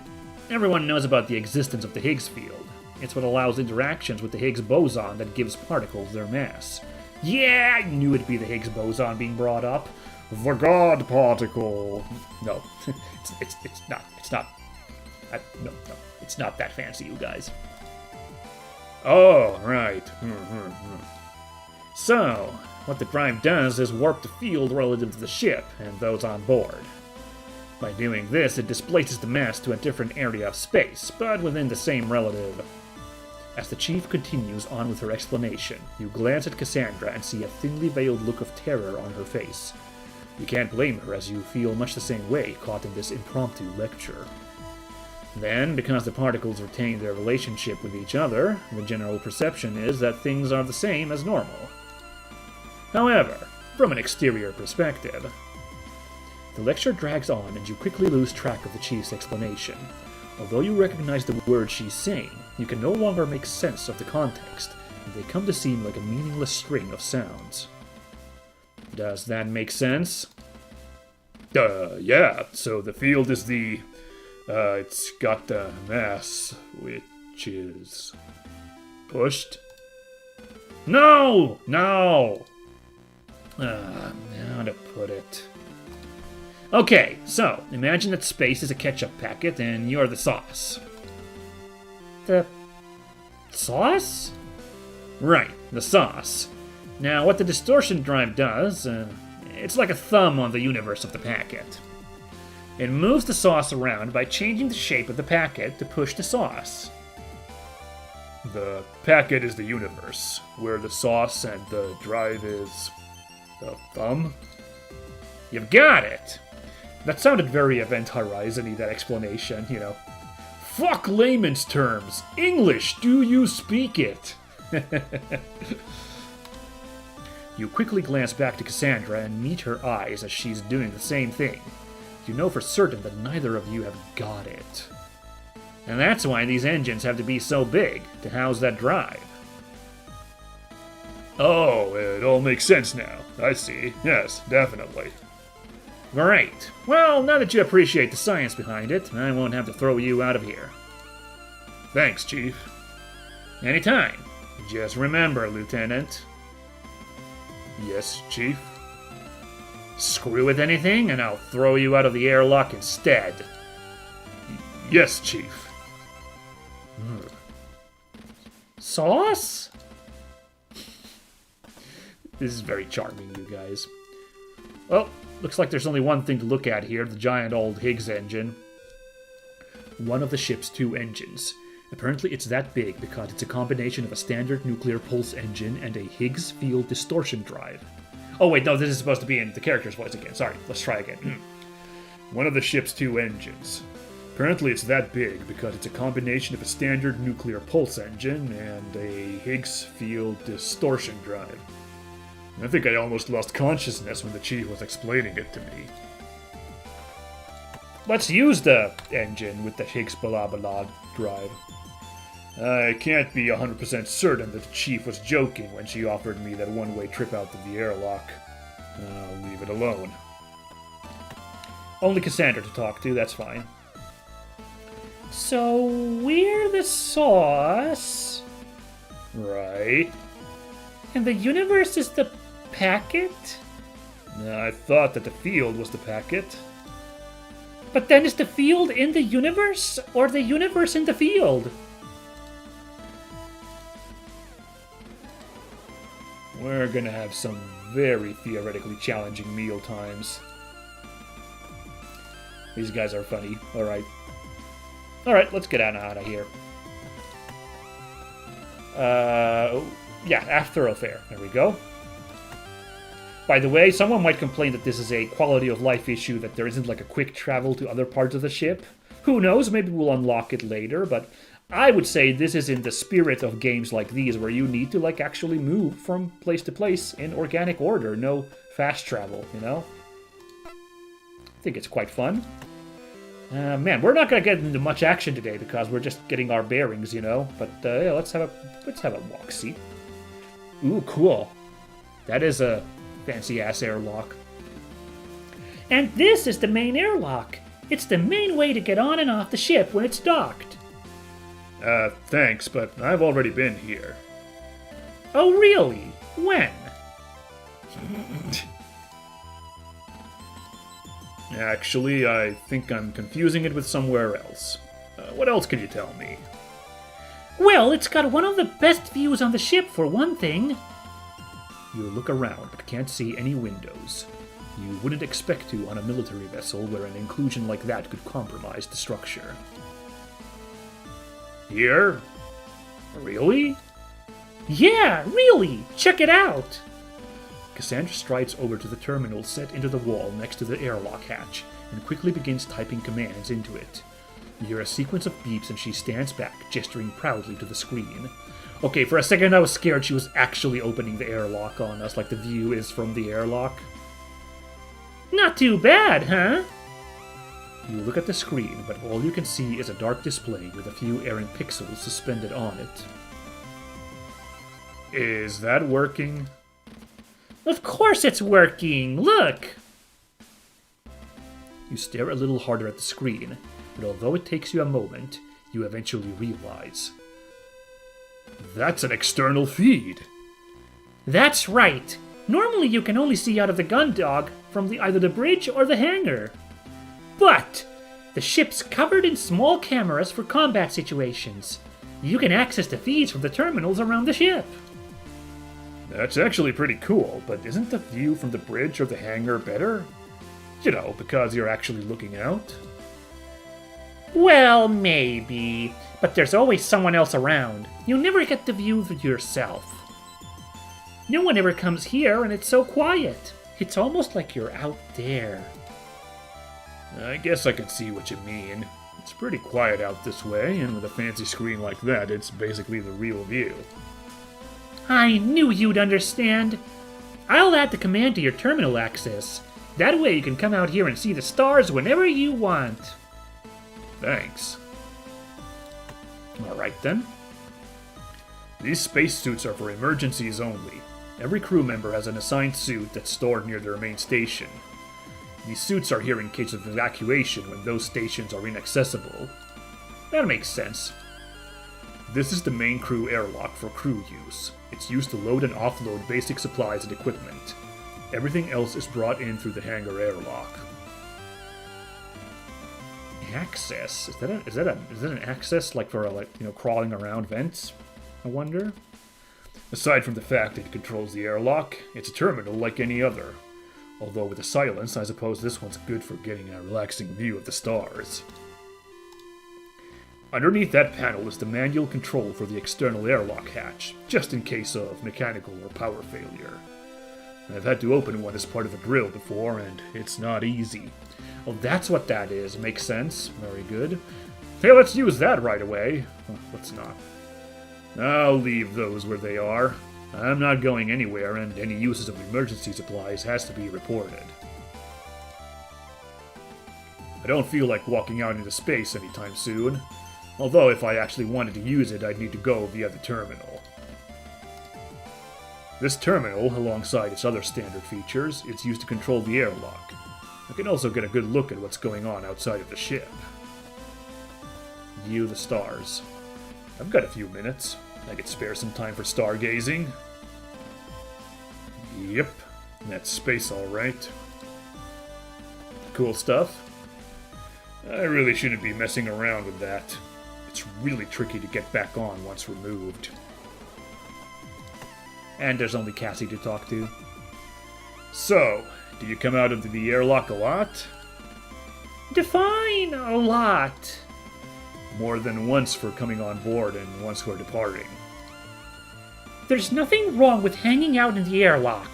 everyone knows about the existence of the Higgs field. It's what allows interactions with the Higgs boson that gives particles their mass. Yeah, I knew it'd be the Higgs boson being brought up. The God particle. No, it's not. No, it's not that fancy, you guys. Oh, right. So, what the drive does is warp the field relative to the ship and those on board. By doing this, it displaces the mass to a different area of space, but within the same relative. As the chief continues on with her explanation, you glance at Cassandra and see a thinly veiled look of terror on her face. You can't blame her, as you feel much the same way caught in this impromptu lecture. Then, because the particles retain their relationship with each other, the general perception is that things are the same as normal. However, from an exterior perspective, the lecture drags on and you quickly lose track of the chief's explanation. Although you recognize the words she's saying, you can no longer make sense of the context, and they come to seem like a meaningless string of sounds. Does that make sense? Yeah, so the field is it's got the mass, which is pushed. No! How to put it? Okay, so, imagine that space is a ketchup packet and you're the sauce. The sauce? Right, the sauce. Now, what the distortion drive does, it's like a thumb on the universe of the packet. It moves the sauce around by changing the shape of the packet to push the sauce. The packet is the universe, where the sauce and the drive is the thumb? You've got it! That sounded very Event Horizon-y, that explanation, you know. Fuck layman's terms! English, do you speak it? You quickly glance back to Cassandra and meet her eyes as she's doing the same thing. You know for certain that neither of you have got it. And that's why these engines have to be so big, to house that drive. Oh, it all makes sense now. I see. Yes, definitely. Great. Well, now that you appreciate the science behind it, I won't have to throw you out of here. Thanks, Chief. Anytime. Just remember, Lieutenant. Yes, Chief? Screw with anything, and I'll throw you out of the airlock instead. Yes, Chief. Sauce? This is very charming, you guys. Well, looks like there's only one thing to look at here, the giant old Higgs engine. One of the ship's 2 engines. Apparently it's that big because it's a combination of a standard nuclear pulse engine and a Higgs field distortion drive. Oh wait, no, this is supposed to be in the character's voice again. Sorry, let's try again. One of the ship's 2 engines. Apparently it's that big because it's a combination of a standard nuclear pulse engine and a Higgs field distortion drive. I think I almost lost consciousness when the Chief was explaining it to me. Let's use the engine with the Higgs blah blah drive. I can't be 100% certain that the Chief was joking when she offered me that one-way trip out to the airlock. I'll leave it alone. Only Cassandra to talk to, that's fine. So, we're the sauce. Right. And the universe is the packet? I thought that the field was the packet. But then is the field in the universe, or the universe in the field? We're gonna have some very theoretically challenging meal times. These guys are funny. Alright. Alright, let's get out of here. Yeah, Aft Thoroughfare. There we go. By the way, someone might complain that this is a quality of life issue, that there isn't like a quick travel to other parts of the ship. Who knows, maybe we'll unlock it later, but I would say this is in the spirit of games like these, where you need to like actually move from place to place in organic order, no fast travel, you know? I think it's quite fun. Man, we're not gonna get into much action today because we're just getting our bearings, you know. But yeah, let's have a walk see. Ooh, cool. That is a fancy-ass airlock. And this is the main airlock. It's the main way to get on and off the ship when it's docked. Thanks, but I've already been here. Oh, really? When? Actually, I think I'm confusing it with somewhere else. What else can you tell me? Well, it's got one of the best views on the ship, for one thing. You look around, but can't see any windows. You wouldn't expect to on a military vessel where an inclusion like that could compromise the structure. Here? Really? Yeah, really! Check it out! Cassandra strides over to the terminal set into the wall next to the airlock hatch and quickly begins typing commands into it. You hear a sequence of beeps and she stands back, gesturing proudly to the screen. Okay, for a second I was scared she was actually opening the airlock on us, like the view is from the airlock. Not too bad, huh? You look at the screen, but all you can see is a dark display with a few errant pixels suspended on it. Is that working? Of course it's working! Look! You stare a little harder at the screen, but although it takes you a moment, you eventually realize. That's an external feed! That's right! Normally you can only see out of the gun dog from either the bridge or the hangar. But the ship's covered in small cameras for combat situations. You can access the feeds from the terminals around the ship. That's actually pretty cool, but isn't the view from the bridge or the hangar better? You know, because you're actually looking out. Well, maybe. But there's always someone else around. You never get the view for yourself. No one ever comes here, and it's so quiet. It's almost like you're out there. I guess I can see what you mean. It's pretty quiet out this way, and with a fancy screen like that, it's basically the real view. I knew you'd understand. I'll add the command to your terminal access. That way you can come out here and see the stars whenever you want. Thanks. Alright then. These spacesuits are for emergencies only. Every crew member has an assigned suit that's stored near their main station. These suits are here in case of evacuation when those stations are inaccessible. That makes sense. This is the main crew airlock for crew use. It's used to load and offload basic supplies and equipment. Everything else is brought in through the hangar airlock. Access? Is that an access like for crawling around vents? I wonder. Aside from the fact that it controls the airlock, it's a terminal like any other. Although with the silence, I suppose this one's good for getting a relaxing view of the stars. Underneath that panel is the manual control for the external airlock hatch, just in case of mechanical or power failure. I've had to open one as part of a drill before, and it's not easy. Oh, that's what that is. Makes sense. Very good. Hey, let's use that right away. Let's not. I'll leave those where they are. I'm not going anywhere, and any uses of emergency supplies has to be reported. I don't feel like walking out into space anytime soon. Although if I actually wanted to use it, I'd need to go via the terminal. This terminal, alongside its other standard features, is used to control the airlock. I can also get a good look at what's going on outside of the ship. View the stars. I've got a few minutes. I could spare some time for stargazing. Yep, that's space all right. Cool stuff. I really shouldn't be messing around with that. It's really tricky to get back on once removed. And there's only Cassie to talk to. So, do you come out of the airlock a lot? Define a lot. More than once for coming on board and once for departing. There's nothing wrong with hanging out in the airlock.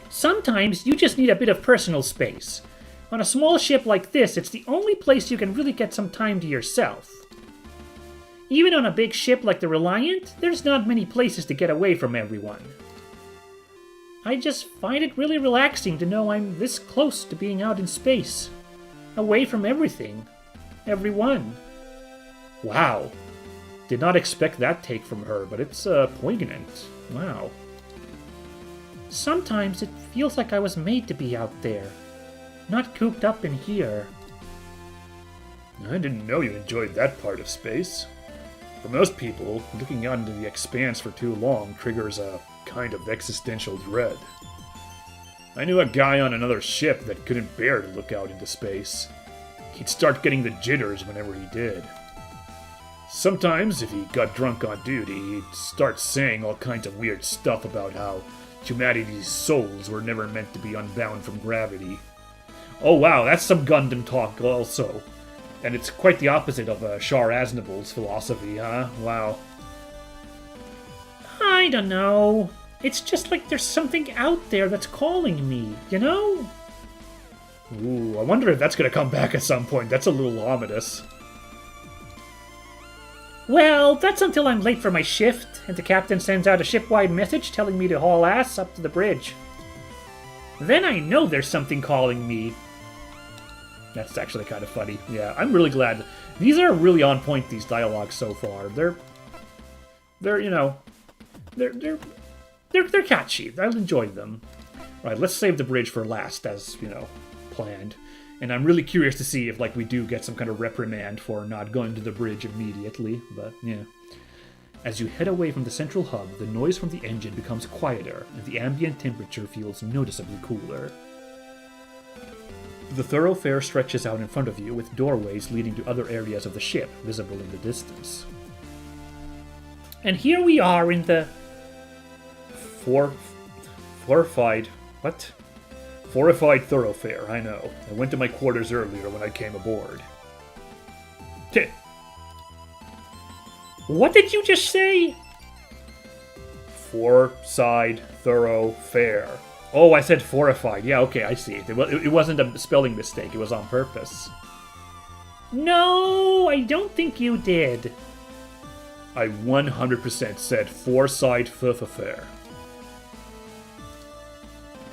Sometimes you just need a bit of personal space. On a small ship like this, it's the only place you can really get some time to yourself. Even on a big ship like the Reliant, there's not many places to get away from everyone. I just find it really relaxing to know I'm this close to being out in space. Away from everything. Everyone. Wow. Did not expect that take from her, but it's poignant. Wow. Sometimes it feels like I was made to be out there. Not cooped up in here. I didn't know you enjoyed that part of space. For most people, looking out into the expanse for too long triggers a kind of existential dread. I knew a guy on another ship that couldn't bear to look out into space. He'd start getting the jitters whenever he did. Sometimes, if he got drunk on duty, he'd start saying all kinds of weird stuff about how humanity's souls were never meant to be unbound from gravity. Oh wow, that's some Gundam talk also. And it's quite the opposite of Char Aznabul's philosophy, huh? Wow. I don't know. It's just like there's something out there that's calling me, you know? Ooh, I wonder if that's gonna come back at some point. That's a little ominous. Well, that's until I'm late for my shift, and the captain sends out a ship-wide message telling me to haul ass up to the bridge. Then I know there's something calling me. That's actually kind of funny. Yeah, I'm really glad. These are really on point, these dialogues so far. They're catchy. I'll enjoy them. Right, let's save the bridge for last, as, planned. And I'm really curious to see if, we do get some kind of reprimand for not going to the bridge immediately, but, yeah. As you head away from the central hub, the noise from the engine becomes quieter, and the ambient temperature feels noticeably cooler. The thoroughfare stretches out in front of you, with doorways leading to other areas of the ship visible in the distance. And here we are in the... Fortified thoroughfare, I know. I went to my quarters earlier when I came aboard. Tch. What did you just say? Four-side thoroughfare. Oh, I said fortified. Yeah, okay, I see. It wasn't a spelling mistake. It was on purpose. No, I don't think you did. I 100% said four-side thoroughfare.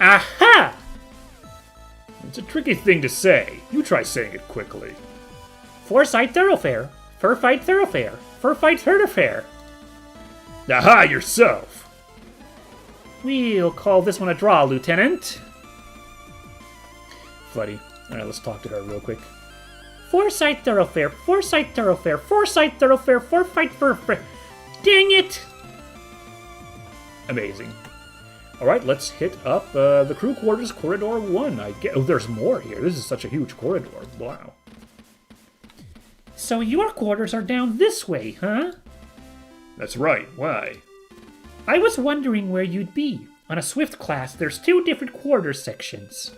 Aha! It's a tricky thing to say. You try saying it quickly. Four-side thoroughfare. Fur-fight thoroughfare. Fur-fight thoroughfare. Aha, yourself! We'll call this one a draw, Lieutenant. Buddy. Alright, let's talk to her real quick. Four-side thoroughfare. Four-side thoroughfare. Four-side thoroughfare. Four-fight fur-fare. Dang it! Amazing. Alright, let's hit up the crew quarters, Corridor 1. Oh, there's more here. This is such a huge corridor. Wow. So your quarters are down this way, huh? That's right. Why? I was wondering where you'd be. On a Swift class, there's two different quarters sections.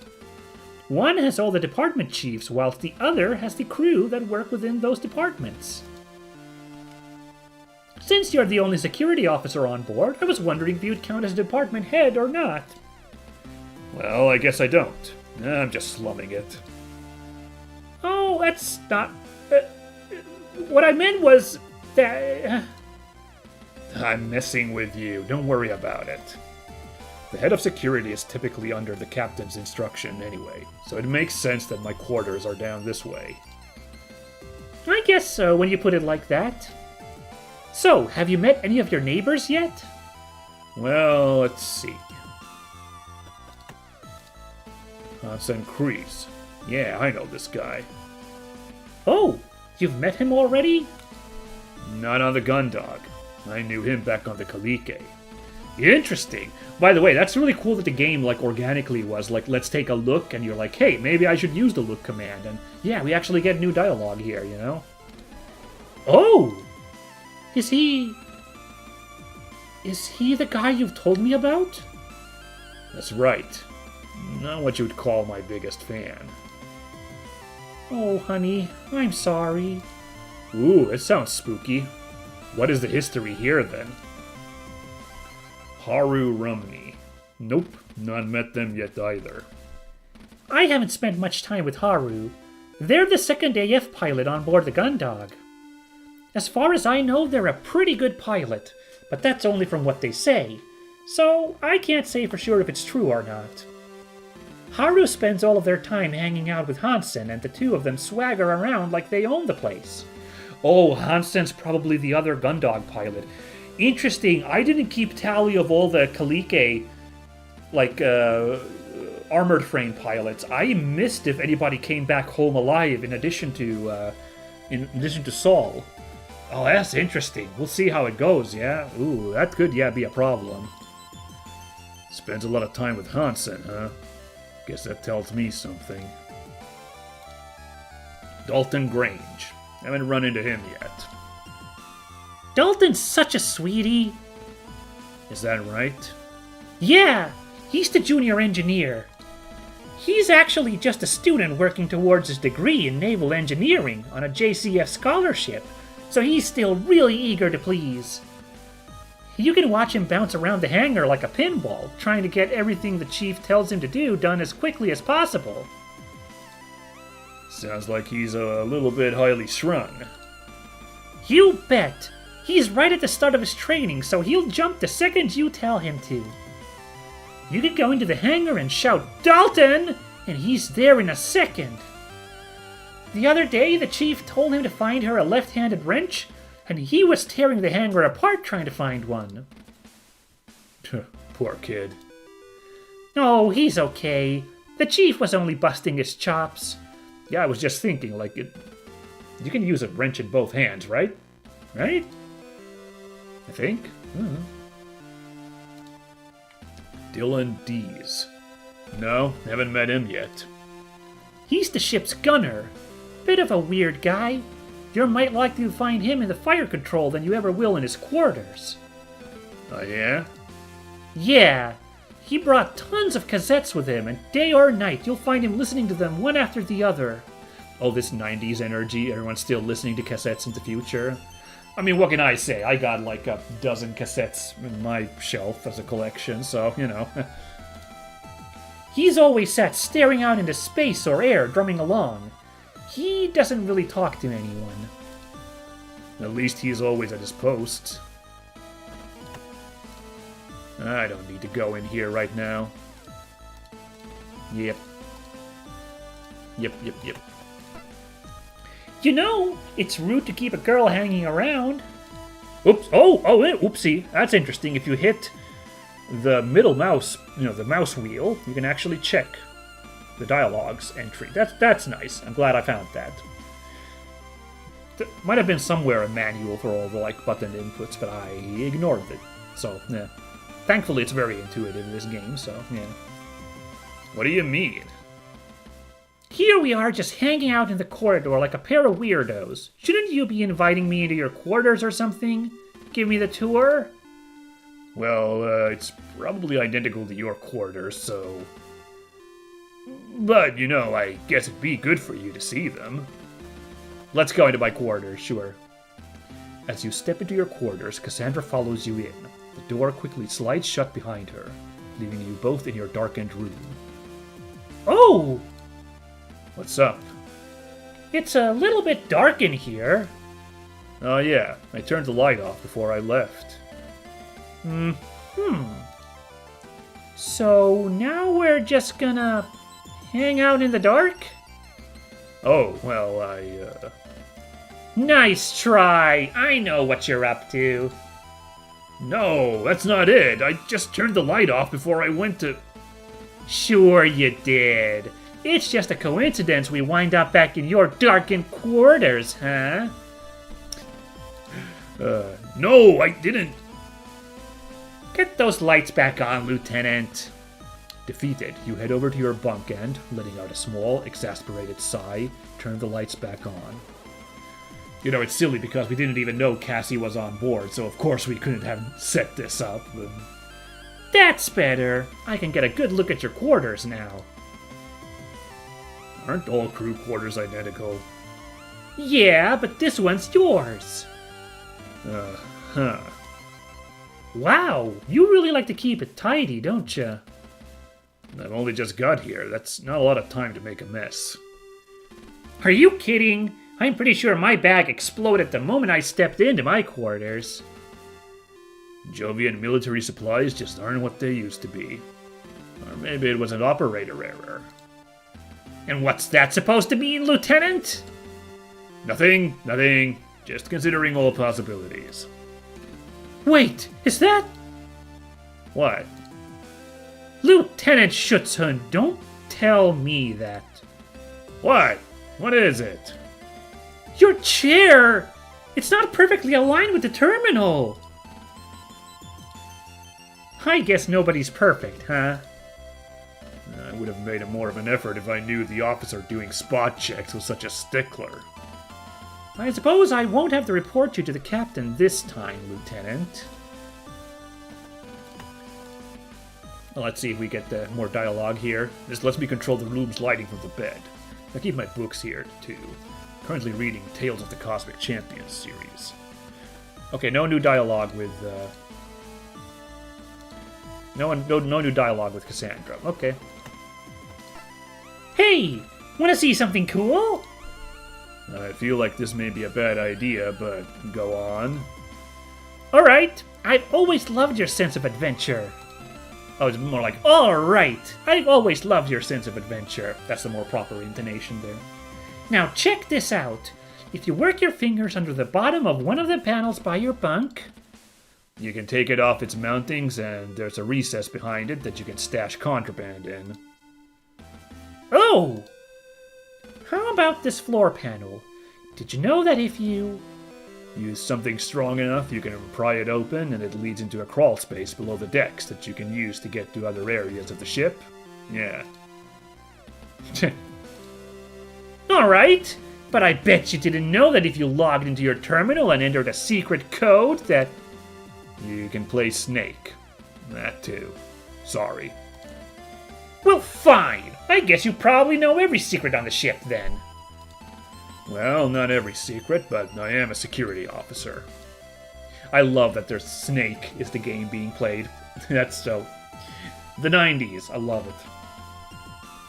One has all the department chiefs, whilst the other has the crew that work within those departments. Since you're the only security officer on board, I was wondering if you'd count as department head or not. Well, I guess I don't. I'm just slumming it. Oh, that's not... what I meant was that... I'm messing with you. Don't worry about it. The head of security is typically under the captain's instruction anyway, so it makes sense that my quarters are down this way. I guess so, when you put it like that. So, have you met any of your neighbors yet? Well, let's see. Hansen Kreese. Yeah, I know this guy. Oh, you've met him already? Not on the Gundog. I knew him back on the Kalike. Interesting. By the way, that's really cool that the game, like, organically was like, let's take a look, and you're like, hey, maybe I should use the look command. And yeah, we actually get new dialogue here, you know? Oh! Is he the guy you've told me about? That's right. Not what you would call my biggest fan. Oh, honey, I'm sorry. Ooh, it sounds spooky. What is the history here, then? Haru Rumney. Nope, not met them yet either. I haven't spent much time with Haru. They're the second AF pilot on board the Gundog. As far as I know, they're a pretty good pilot, but that's only from what they say, so I can't say for sure if it's true or not. Haru spends all of their time hanging out with Hansen, and the two of them swagger around like they own the place. Oh, Hansen's probably the other Gundog pilot. Interesting, I didn't keep tally of all the Kalike, like, armored frame pilots. I missed if anybody came back home alive in addition to Saul. Oh, that's interesting. We'll see how it goes, yeah? Ooh, that could, yeah, be a problem. Spends a lot of time with Hansen, huh? Guess that tells me something. Dalton Grange. Haven't run into him yet. Dalton's such a sweetie. Is that right? Yeah, he's the junior engineer. He's actually just a student working towards his degree in naval engineering on a JCF scholarship, so he's still really eager to please. You can watch him bounce around the hangar like a pinball, trying to get everything the chief tells him to do done as quickly as possible. Sounds like he's a little bit highly strung. You bet! He's right at the start of his training, so he'll jump the second you tell him to. You could go into the hangar and shout, "Dalton!" and he's there in a second. The other day, the chief told him to find her a left-handed wrench, and he was tearing the hangar apart trying to find one. Poor kid. Oh, he's okay. The chief was only busting his chops. Yeah, I was just thinking, like, you can use a wrench in both hands, right? Right? I think. Dylan Dees. No, haven't met him yet. He's the ship's gunner. Bit of a weird guy. You're might likely to find him in the fire control than you ever will in his quarters. Oh, yeah? Yeah. He brought tons of cassettes with him, and day or night you'll find him listening to them one after the other. Oh, this 90s energy, everyone's still listening to cassettes in the future. I mean, what can I say? I got like a dozen cassettes in my shelf as a collection, so, you know. He's always sat staring out into space or air, drumming along. He doesn't really talk to anyone. At least he's always at his post. I don't need to go in here right now. Yep. Yep. You know, it's rude to keep a girl hanging around. Oops. Oopsie. That's interesting. If you hit the middle mouse, the mouse wheel, you can actually check the dialogue's entry. That's nice. I'm glad I found that. There might have been somewhere a manual for all the button inputs, but I ignored it. So, yeah. Thankfully, it's very intuitive in this game, so, yeah. What do you mean? Here we are just hanging out in the corridor like a pair of weirdos. Shouldn't you be inviting me into your quarters or something? Give me the tour? Well, it's probably identical to your quarters, so... But, I guess it'd be good for you to see them. Let's go into my quarters, sure. As you step into your quarters, Cassandra follows you in. The door quickly slides shut behind her, leaving you both in your darkened room. Oh! What's up? It's a little bit dark in here. Oh yeah, I turned the light off before I left. So now we're just gonna hang out in the dark? Oh, well, Nice try! I know what you're up to. No, that's not it. I just turned the light off before I went to... Sure you did. It's just a coincidence we wind up back in your darkened quarters, huh? No, I didn't. Get those lights back on, Lieutenant. Defeated, you head over to your bunk and, letting out a small, exasperated sigh, turn the lights back on. It's silly because we didn't even know Cassie was on board, so of course we couldn't have set this up. That's better. I can get a good look at your quarters now. Aren't all crew quarters identical? Yeah, but this one's yours. Wow, you really like to keep it tidy, don't you? I've only just got here. That's not a lot of time to make a mess. Are you kidding? I'm pretty sure my bag exploded the moment I stepped into my quarters. Jovian military supplies just aren't what they used to be. Or maybe it was an operator error. And what's that supposed to mean, Lieutenant? Nothing. Just considering all possibilities. Wait, is that... What? Lieutenant Schutzhund, don't tell me that. What? What is it? Your chair! It's not perfectly aligned with the terminal! I guess nobody's perfect, huh? I would have made more of an effort if I knew the officer doing spot checks was such a stickler. I suppose I won't have to report you to the captain this time, Lieutenant. Well, let's see if we get more dialogue here. This lets me control the room's lighting from the bed. I keep my books here, too. Currently reading Tales of the Cosmic Champions series. Okay, no new dialogue with... No new dialogue with Cassandra. Okay. Hey! Wanna see something cool? I feel like this may be a bad idea, but go on. Alright, I've always loved your sense of adventure. Oh, it's more like, alright, I've always loved your sense of adventure. That's the more proper intonation there. Now check this out. If you work your fingers under the bottom of one of the panels by your bunk... You can take it off its mountings, and there's a recess behind it that you can stash contraband in. Oh! How about this floor panel? Did you know that if you... use something strong enough, you can pry it open, and it leads into a crawl space below the decks that you can use to get to other areas of the ship? Yeah. Alright, but I bet you didn't know that if you logged into your terminal and entered a secret code that... You can play Snake. That too. Sorry. Well, fine. I guess you probably know every secret on the ship, then. Well, not every secret, but I am a security officer. I love that there's Snake is the game being played. That's so... The 90s. I love it.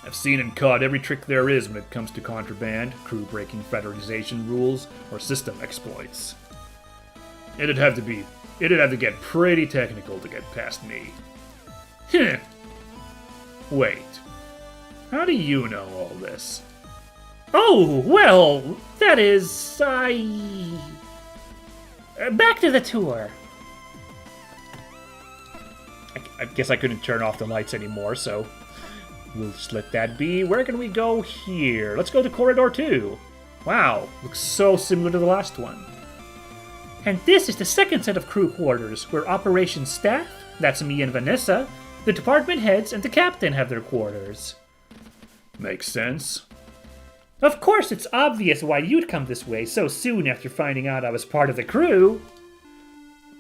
I've seen and caught every trick there is when it comes to contraband, crew-breaking federalization rules, or system exploits. It'd have to get pretty technical to get past me. Heh. Wait. How do you know all this? Oh, well, that is... Back to the tour. I guess I couldn't turn off the lights anymore, so we'll just let that be. Where can we go here? Let's go to Corridor 2. Wow, looks so similar to the last one. And this is the second set of crew quarters, where operations staff, that's me and Vanessa, the department heads, and the captain have their quarters. Makes sense. Of course, it's obvious why you'd come this way so soon after finding out I was part of the crew.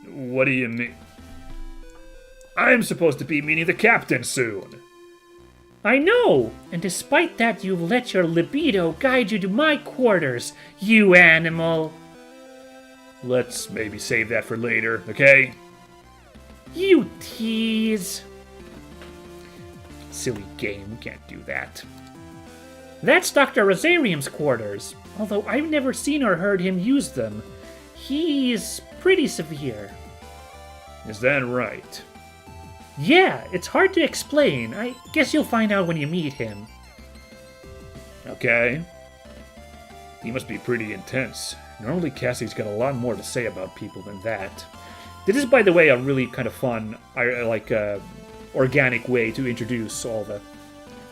What do you mean? I'm supposed to be meeting the captain soon. I know, and despite that, you've let your libido guide you to my quarters, you animal. Let's maybe save that for later, okay? You tease. Silly game, we can't do that. That's Dr. Rosarium's quarters, although I've never seen or heard him use them. He's pretty severe. Is that right? Yeah, it's hard to explain. I guess you'll find out when you meet him. Okay. He must be pretty intense. Normally Cassie's got a lot more to say about people than that. This is, by the way, a really kind of fun, organic way to introduce all the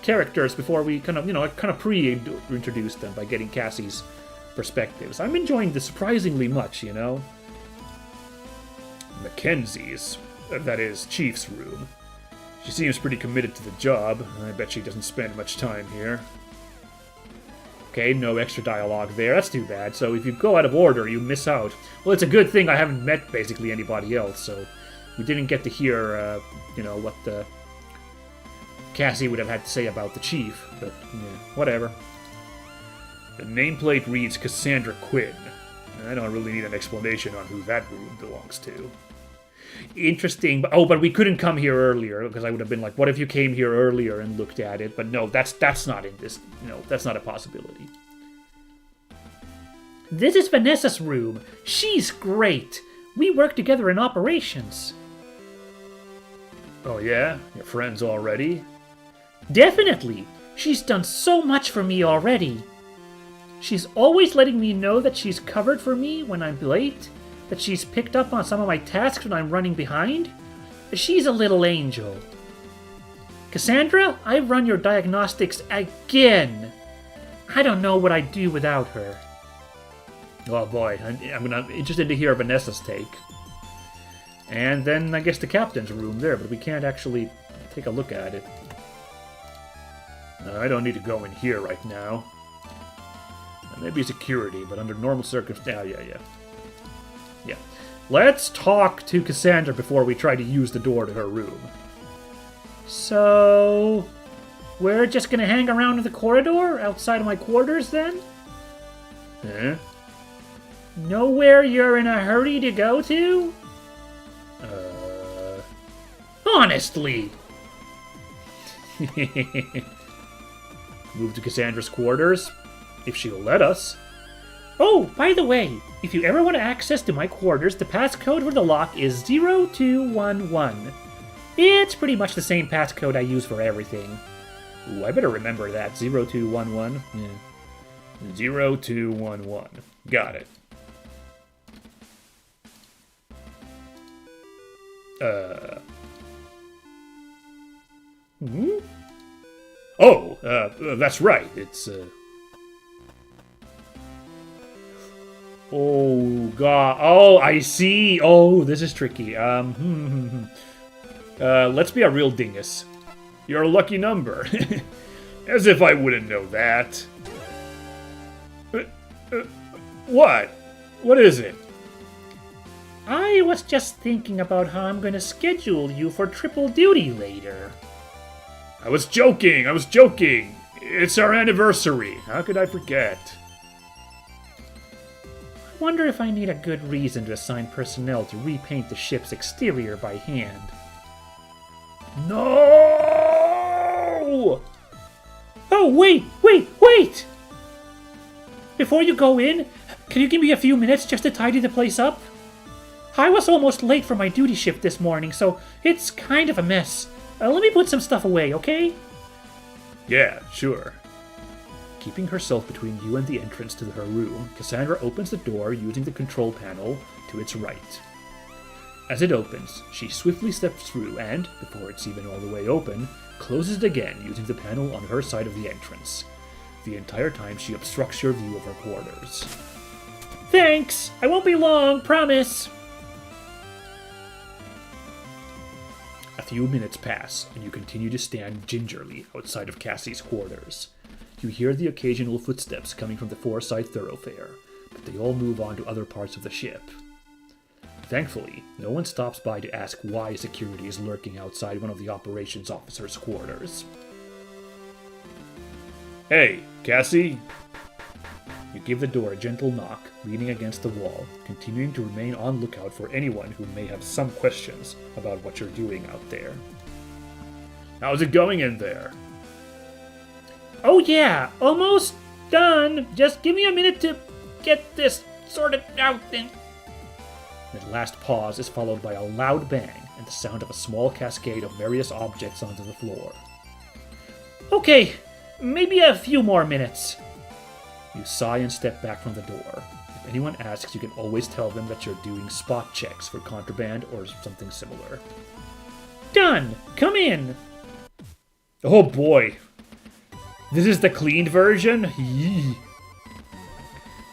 characters before we kind of pre-introduce them by getting Cassie's perspectives. I'm enjoying this surprisingly much, you know. Mackenzie's, that is, Chief's room. She seems pretty committed to the job. I bet she doesn't spend much time here. Okay, no extra dialogue there. That's too bad. So if you go out of order, you miss out. Well, it's a good thing I haven't met basically anybody else, so we didn't get to hear, what Cassie would have had to say about the chief. But, yeah, whatever. The nameplate reads Cassandra Quinn. I don't really need an explanation on who that room belongs to. Interesting. But we couldn't come here earlier, because I would have been like, what if you came here earlier and looked at it? But no, that's not in this. No, that's not a possibility. This is Vanessa's room. She's great. We work together in operations. Oh yeah? You're friends already? Definitely. She's done so much for me already. She's always letting me know that she's covered for me when I'm late, that she's picked up on some of my tasks when I'm running behind. She's a little angel. Cassandra, I've run your diagnostics again. I don't know what I'd do without her. Oh boy, I'm interested to hear Vanessa's take. And then I guess the captain's room there, but we can't actually take a look at it. I don't need to go in here right now. Maybe security, but under normal circumstances... Yeah. Let's talk to Cassandra before we try to use the door to her room. So... we're just gonna hang around in the corridor outside of my quarters, then? Eh? Nowhere you're in a hurry to go to? Honestly! Move to Cassandra's quarters, if she'll let us. Oh, by the way, if you ever want access to my quarters, the passcode for the lock is 0211. It's pretty much the same passcode I use for everything. Ooh, I better remember that, 0211. Yeah. 0211. Got it. Hmm? Oh, that's right. It's, Oh, God. Oh, I see. Oh, this is tricky. Let's be a real dingus. You're a lucky number. As if I wouldn't know that. What? What is it? I was just thinking about how I'm gonna schedule you for triple duty later. I was joking! It's our anniversary. How could I forget? I wonder if I need a good reason to assign personnel to repaint the ship's exterior by hand. No! Oh, wait! Before you go in, can you give me a few minutes just to tidy the place up? I was almost late for my duty shift this morning, so it's kind of a mess. Let me put some stuff away, okay? Yeah, sure. Keeping herself between you and the entrance to her room, Cassandra opens the door using the control panel to its right. As it opens, she swiftly steps through and, before it's even all the way open, closes it again using the panel on her side of the entrance. The entire time she obstructs your view of her quarters. Thanks! I won't be long, promise! A few minutes pass, and you continue to stand gingerly outside of Cassie's quarters. You hear the occasional footsteps coming from the Foresight thoroughfare, but they all move on to other parts of the ship. Thankfully, no one stops by to ask why security is lurking outside one of the operations officer's quarters. Hey, Cassie? You give the door a gentle knock, leaning against the wall, continuing to remain on lookout for anyone who may have some questions about what you're doing out there. How's it going in there? Oh yeah, almost done. Just give me a minute to get this sorted out then. The last pause is followed by a loud bang and the sound of a small cascade of various objects onto the floor. Okay, maybe a few more minutes. You sigh and step back from the door. If anyone asks, you can always tell them that you're doing spot checks for contraband or something similar. Done! Come in! Oh boy! This is the cleaned version? Yee.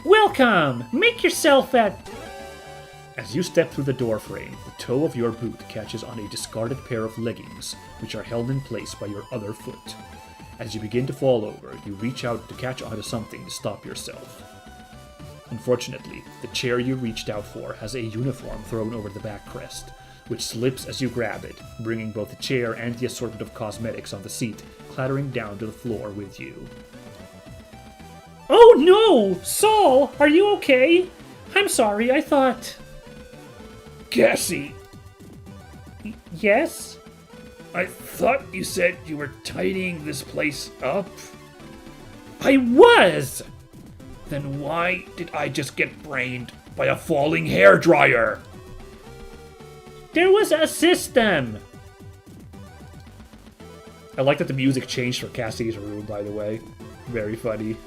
Welcome! Make yourself at... As you step through the doorframe, the toe of your boot catches on a discarded pair of leggings, which are held in place by your other foot. As you begin to fall over, you reach out to catch onto something to stop yourself. Unfortunately, the chair you reached out for has a uniform thrown over the backrest, which slips as you grab it, bringing both the chair and the assortment of cosmetics on the seat clattering down to the floor with you. Oh no! Saul, are you okay? I'm sorry, I thought... Cassie! Yes? I thought you said you were tidying this place up. I was! Then why did I just get brained by a falling hairdryer? There was a system! I like that the music changed for Cassie's room, by the way. Very funny.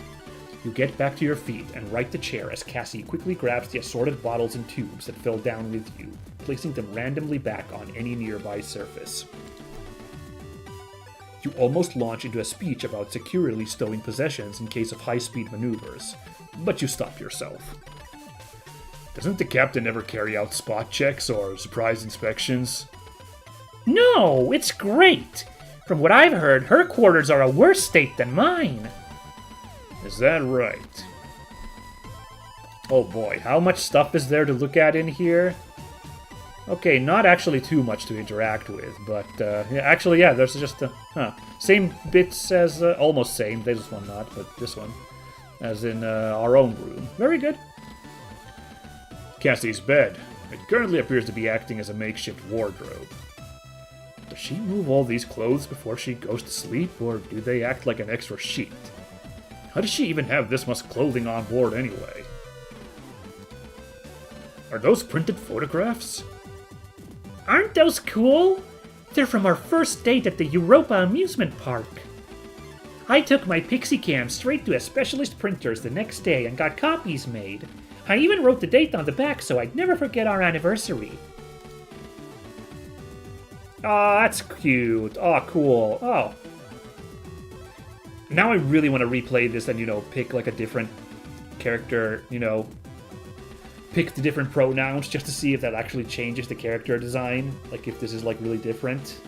You get back to your feet and right the chair as Cassie quickly grabs the assorted bottles and tubes that fell down with you, placing them randomly back on any nearby surface. You almost launch into a speech about securely stowing possessions in case of high-speed maneuvers, but you stop yourself. Doesn't the captain ever carry out spot checks or surprise inspections? No, it's great! From what I've heard, her quarters are a worse state than mine. Is that right? Oh boy, how much stuff is there to look at in here? Okay, not actually too much to interact with, but yeah, there's just same bits as, almost same, this one not, but this one, as in our own room. Very good. Cassie's bed. It currently appears to be acting as a makeshift wardrobe. Does she move all these clothes before she goes to sleep, or do they act like an extra sheet? How does she even have this much clothing on board anyway? Are those printed photographs? Aren't those cool? They're from our first date at the Europa amusement park. I took my Pixie Cam straight to a specialist printer's the next day and got copies made. I even wrote the date on the back so I'd never forget our anniversary. Aw, that's cute. Aw, cool. Oh. Now I really want to replay this and, pick like a different character, pick the different pronouns just to see if that actually changes the character design. Like if this is like really different.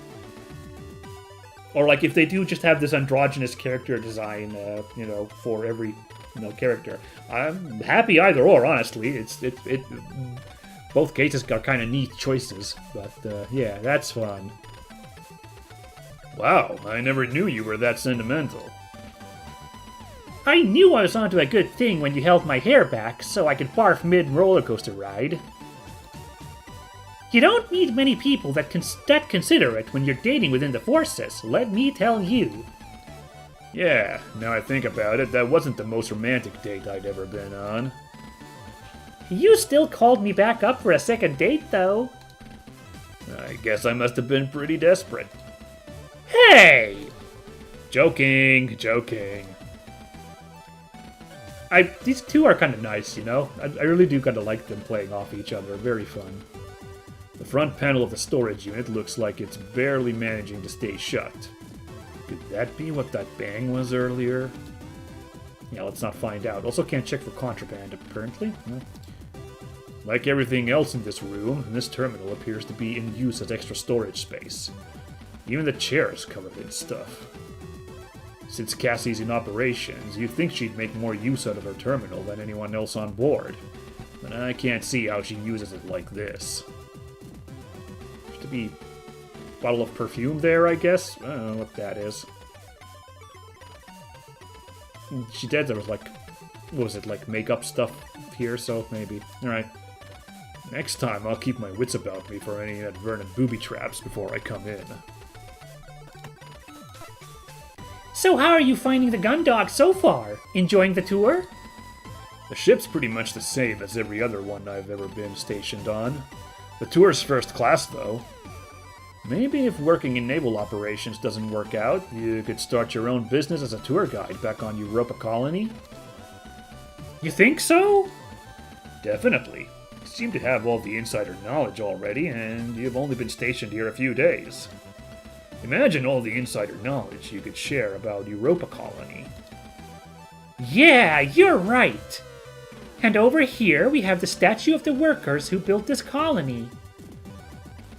Or like if they do just have this androgynous character design, for every, character. I'm happy either or, honestly. Both cases are kind of neat choices, but yeah, that's fun. Wow, I never knew you were that sentimental. I knew I was onto a good thing when you held my hair back so I could barf mid-roller coaster ride. You don't meet many people that consider it when you're dating within the Forces, let me tell you. Yeah, now I think about it, that wasn't the most romantic date I'd ever been on. You still called me back up for a second date, though. I guess I must have been pretty desperate. Hey! Joking. These two are kind of nice, you know? I really do kind of like them playing off each other. Very fun. The front panel of the storage unit looks like it's barely managing to stay shut. Could that be what that bang was earlier? Yeah, let's not find out. Also can't check for contraband, apparently. Like everything else in this room, this terminal appears to be in use as extra storage space. Even the chair is covered in stuff. Since Cassie's in operations, you'd think she'd make more use out of her terminal than anyone else on board. But I can't see how she uses it like this. There's to be a bottle of perfume there, I guess? I don't know what that is. She said there was like, what was it, like makeup stuff here, so maybe. Alright. Next time, I'll keep my wits about me for any inadvertent booby traps before I come in. So how are you finding the Gundog so far? Enjoying the tour? The ship's pretty much the same as every other one I've ever been stationed on. The tour's first class, though. Maybe if working in naval operations doesn't work out, you could start your own business as a tour guide back on Europa Colony. You think so? Definitely. You seem to have all the insider knowledge already, and you've only been stationed here a few days. Imagine all the insider knowledge you could share about Europa Colony. Yeah, you're right. And over here we have the statue of the workers who built this colony.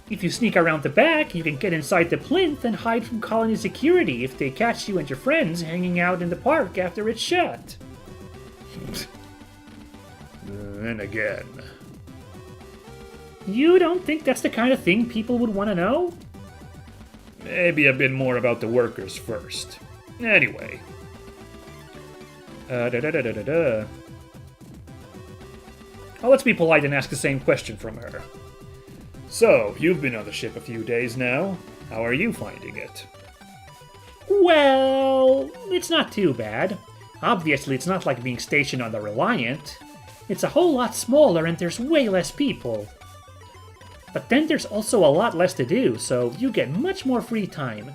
If you sneak around the back, you can get inside the plinth and hide from colony security if they catch you and your friends hanging out in the park after it's shut. Then again... You don't think that's the kind of thing people would want to know? Maybe a bit more about the workers first. Anyway. Oh, let's be polite and ask the same question from her. So, you've been on the ship a few days now. How are you finding it? Well, it's not too bad. Obviously, it's not like being stationed on the Reliant. It's a whole lot smaller and there's way less people. But then there's also a lot less to do, so you get much more free time.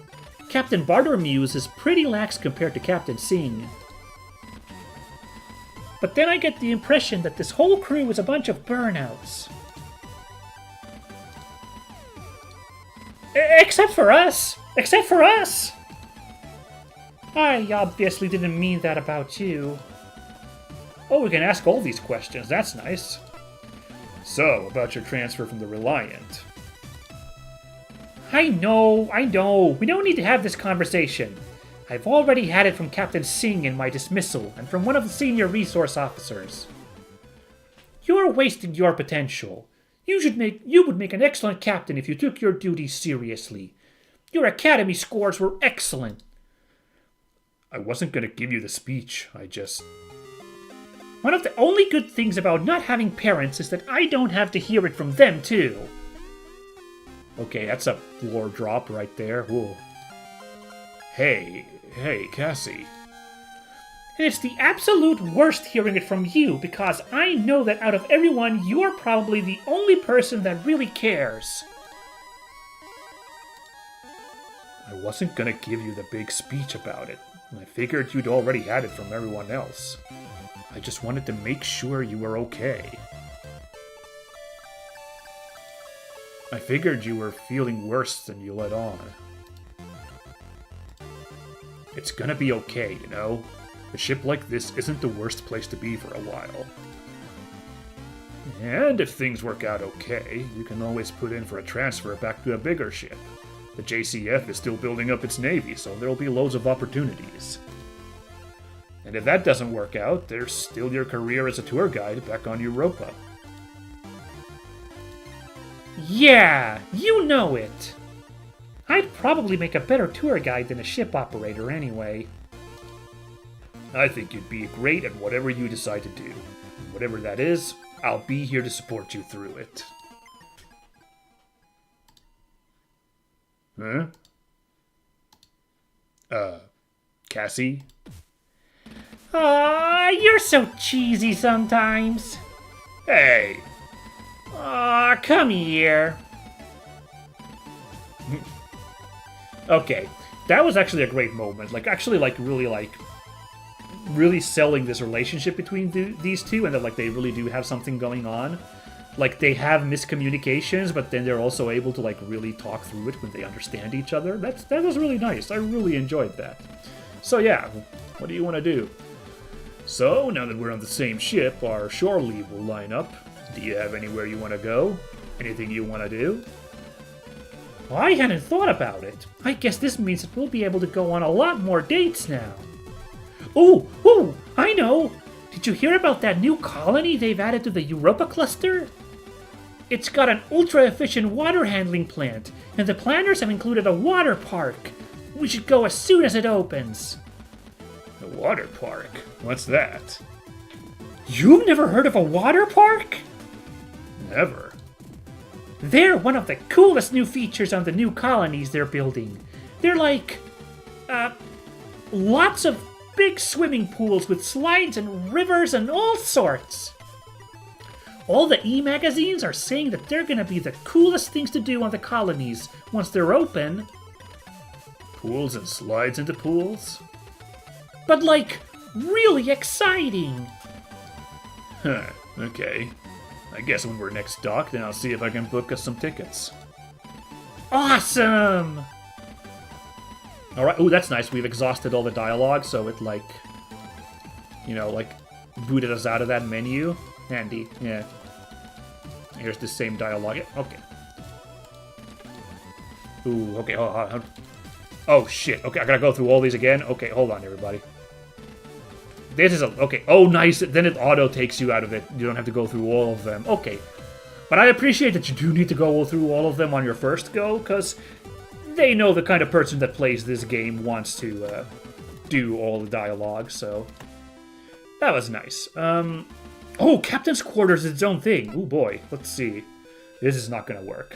Captain Bartormuse is pretty lax compared to Captain Singh. But then I get the impression that this whole crew is a bunch of burnouts. Except for us! Except for us! I obviously didn't mean that about you. Oh, we can ask all these questions, that's nice. So, about your transfer from the Reliant. I know. We don't need to have this conversation. I've already had it from Captain Singh in my dismissal, and from one of the senior resource officers. You're wasting your potential. You would make an excellent captain if you took your duties seriously. Your academy scores were excellent. I wasn't going to give you the speech, One of the only good things about not having parents is that I don't have to hear it from them, too. Okay, that's a lore drop right there. Whoa. Hey, Cassie. And it's the absolute worst hearing it from you, because I know that out of everyone, you're probably the only person that really cares. I wasn't gonna give you the big speech about it. I figured you'd already had it from everyone else. I just wanted to make sure you were okay. I figured you were feeling worse than you let on. It's gonna be okay, you know? A ship like this isn't the worst place to be for a while. And if things work out okay, you can always put in for a transfer back to a bigger ship. The JCF is still building up its navy, so there'll be loads of opportunities. And if that doesn't work out, there's still your career as a tour guide back on Europa. Yeah, you know it. I'd probably make a better tour guide than a ship operator anyway. I think you'd be great at whatever you decide to do. And whatever that is, I'll be here to support you through it. Huh? Cassie? Aw, you're so cheesy sometimes. Hey! Aw, come here. Okay, that was actually a great moment. Really selling this relationship between these two, and that like they really do have something going on. Like they have miscommunications, but then they're also able to like really talk through it when they understand each other. That was really nice. I really enjoyed that. So yeah, what do you want to do? So now that we're on the same ship, our shore leave will line up. Do you have anywhere you want to go? Anything you want to do? Well, I hadn't thought about it. I guess this means that we'll be able to go on a lot more dates now. Ooh, I know! Did you hear about that new colony they've added to the Europa cluster? It's got an ultra-efficient water handling plant, and the planners have included a water park. We should go as soon as it opens. A water park? What's that? You've never heard of a water park? Never. They're one of the coolest new features on the new colonies they're building. They're like, lots of big swimming pools with slides and rivers and all sorts. All the e-magazines are saying that they're gonna be the coolest things to do on the colonies once they're open. Pools and slides into pools? But like, really exciting. Huh, okay. I guess when we're next docked, then I'll see if I can book us some tickets. Awesome! Alright, ooh, that's nice. We've exhausted all the dialogue, so it like, you know, like, booted us out of that menu. Handy, yeah. Here's the same dialogue. Okay. Ooh, okay, hold on. Oh, shit. Okay, I gotta go through all these again? Okay, hold on, everybody. This is okay. Oh, nice. Then it auto takes you out of it. You don't have to go through all of them. Okay. But I appreciate that you do need to go through all of them on your first go, because they know the kind of person that plays this game wants to do all the dialogue, so that was nice. Oh, Captain's Quarters is its own thing. Oh boy, let's see. This is not going to work.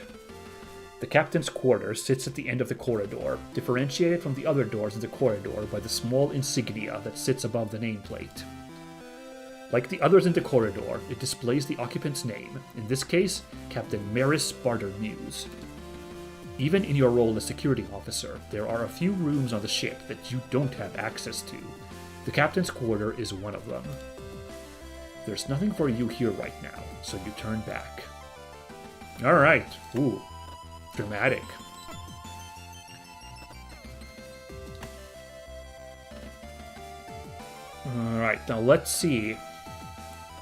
The Captain's Quarters sits at the end of the corridor, differentiated from the other doors in the corridor by the small insignia that sits above the nameplate. Like the others in the corridor, it displays the occupant's name, in this case, Captain Maris Barter-Muse. Even in your role as security officer, there are a few rooms on the ship that you don't have access to. The Captain's Quarter is one of them. There's nothing for you here right now, so you turn back. Alright, ooh. Dramatic. Alright, now let's see.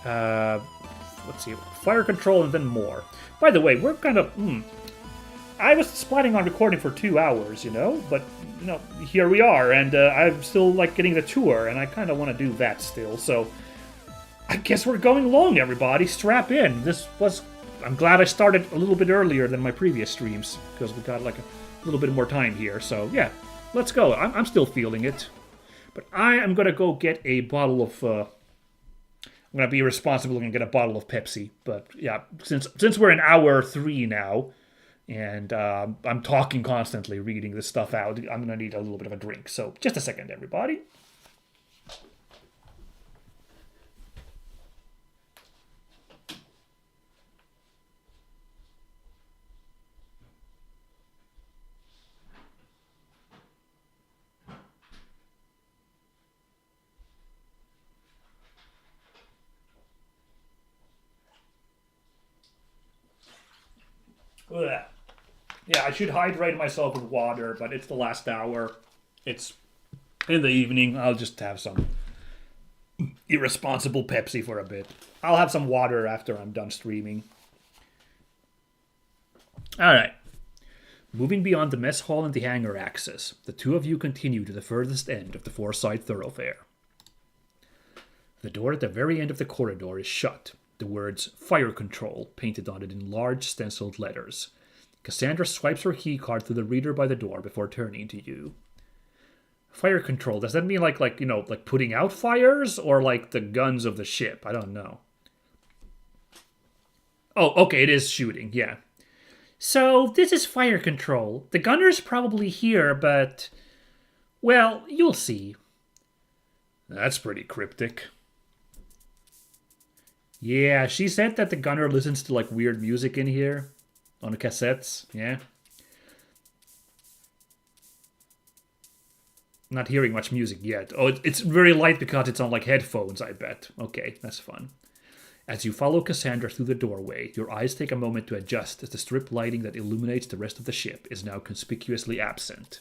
Fire control and then more. By the way, we're kind of... I was planning on recording for 2 hours, you know? But, you know, here we are, and I'm still, like, getting the tour, and I kind of want to do that still, so... I guess we're going long, everybody. Strap in. I'm glad I started a little bit earlier than my previous streams, because we got like a little bit more time here. So yeah, let's go. I'm still feeling it. But I am going to go get a bottle of... I'm going to be responsible and get a bottle of Pepsi. But yeah, since we're in hour 3 now, and I'm talking constantly, reading this stuff out, I'm going to need a little bit of a drink. So just a second, everybody. Yeah, I should hydrate myself with water, but it's the last hour. It's in the evening. I'll just have some irresponsible Pepsi for a bit. I'll have some water after I'm done streaming. Alright. Moving beyond the mess hall and the hangar axis, the two of you continue to the furthest end of the Foresight thoroughfare. The door at the very end of the corridor is shut, the words Fire Control painted on it in large stenciled letters. Cassandra swipes her keycard through the reader by the door before turning to you. Fire Control, does that mean like putting out fires, or like the guns of the ship? I don't know. Oh, okay, it is shooting, yeah. So, this is Fire Control. The gunner's probably here, but... well, you'll see. That's pretty cryptic. Yeah, she said that the gunner listens to like weird music in here. On the cassettes, yeah. Not hearing much music yet. Oh, it's very light because it's on like headphones, I bet. Okay, that's fun. As you follow Cassandra through the doorway, your eyes take a moment to adjust as the strip lighting that illuminates the rest of the ship is now conspicuously absent.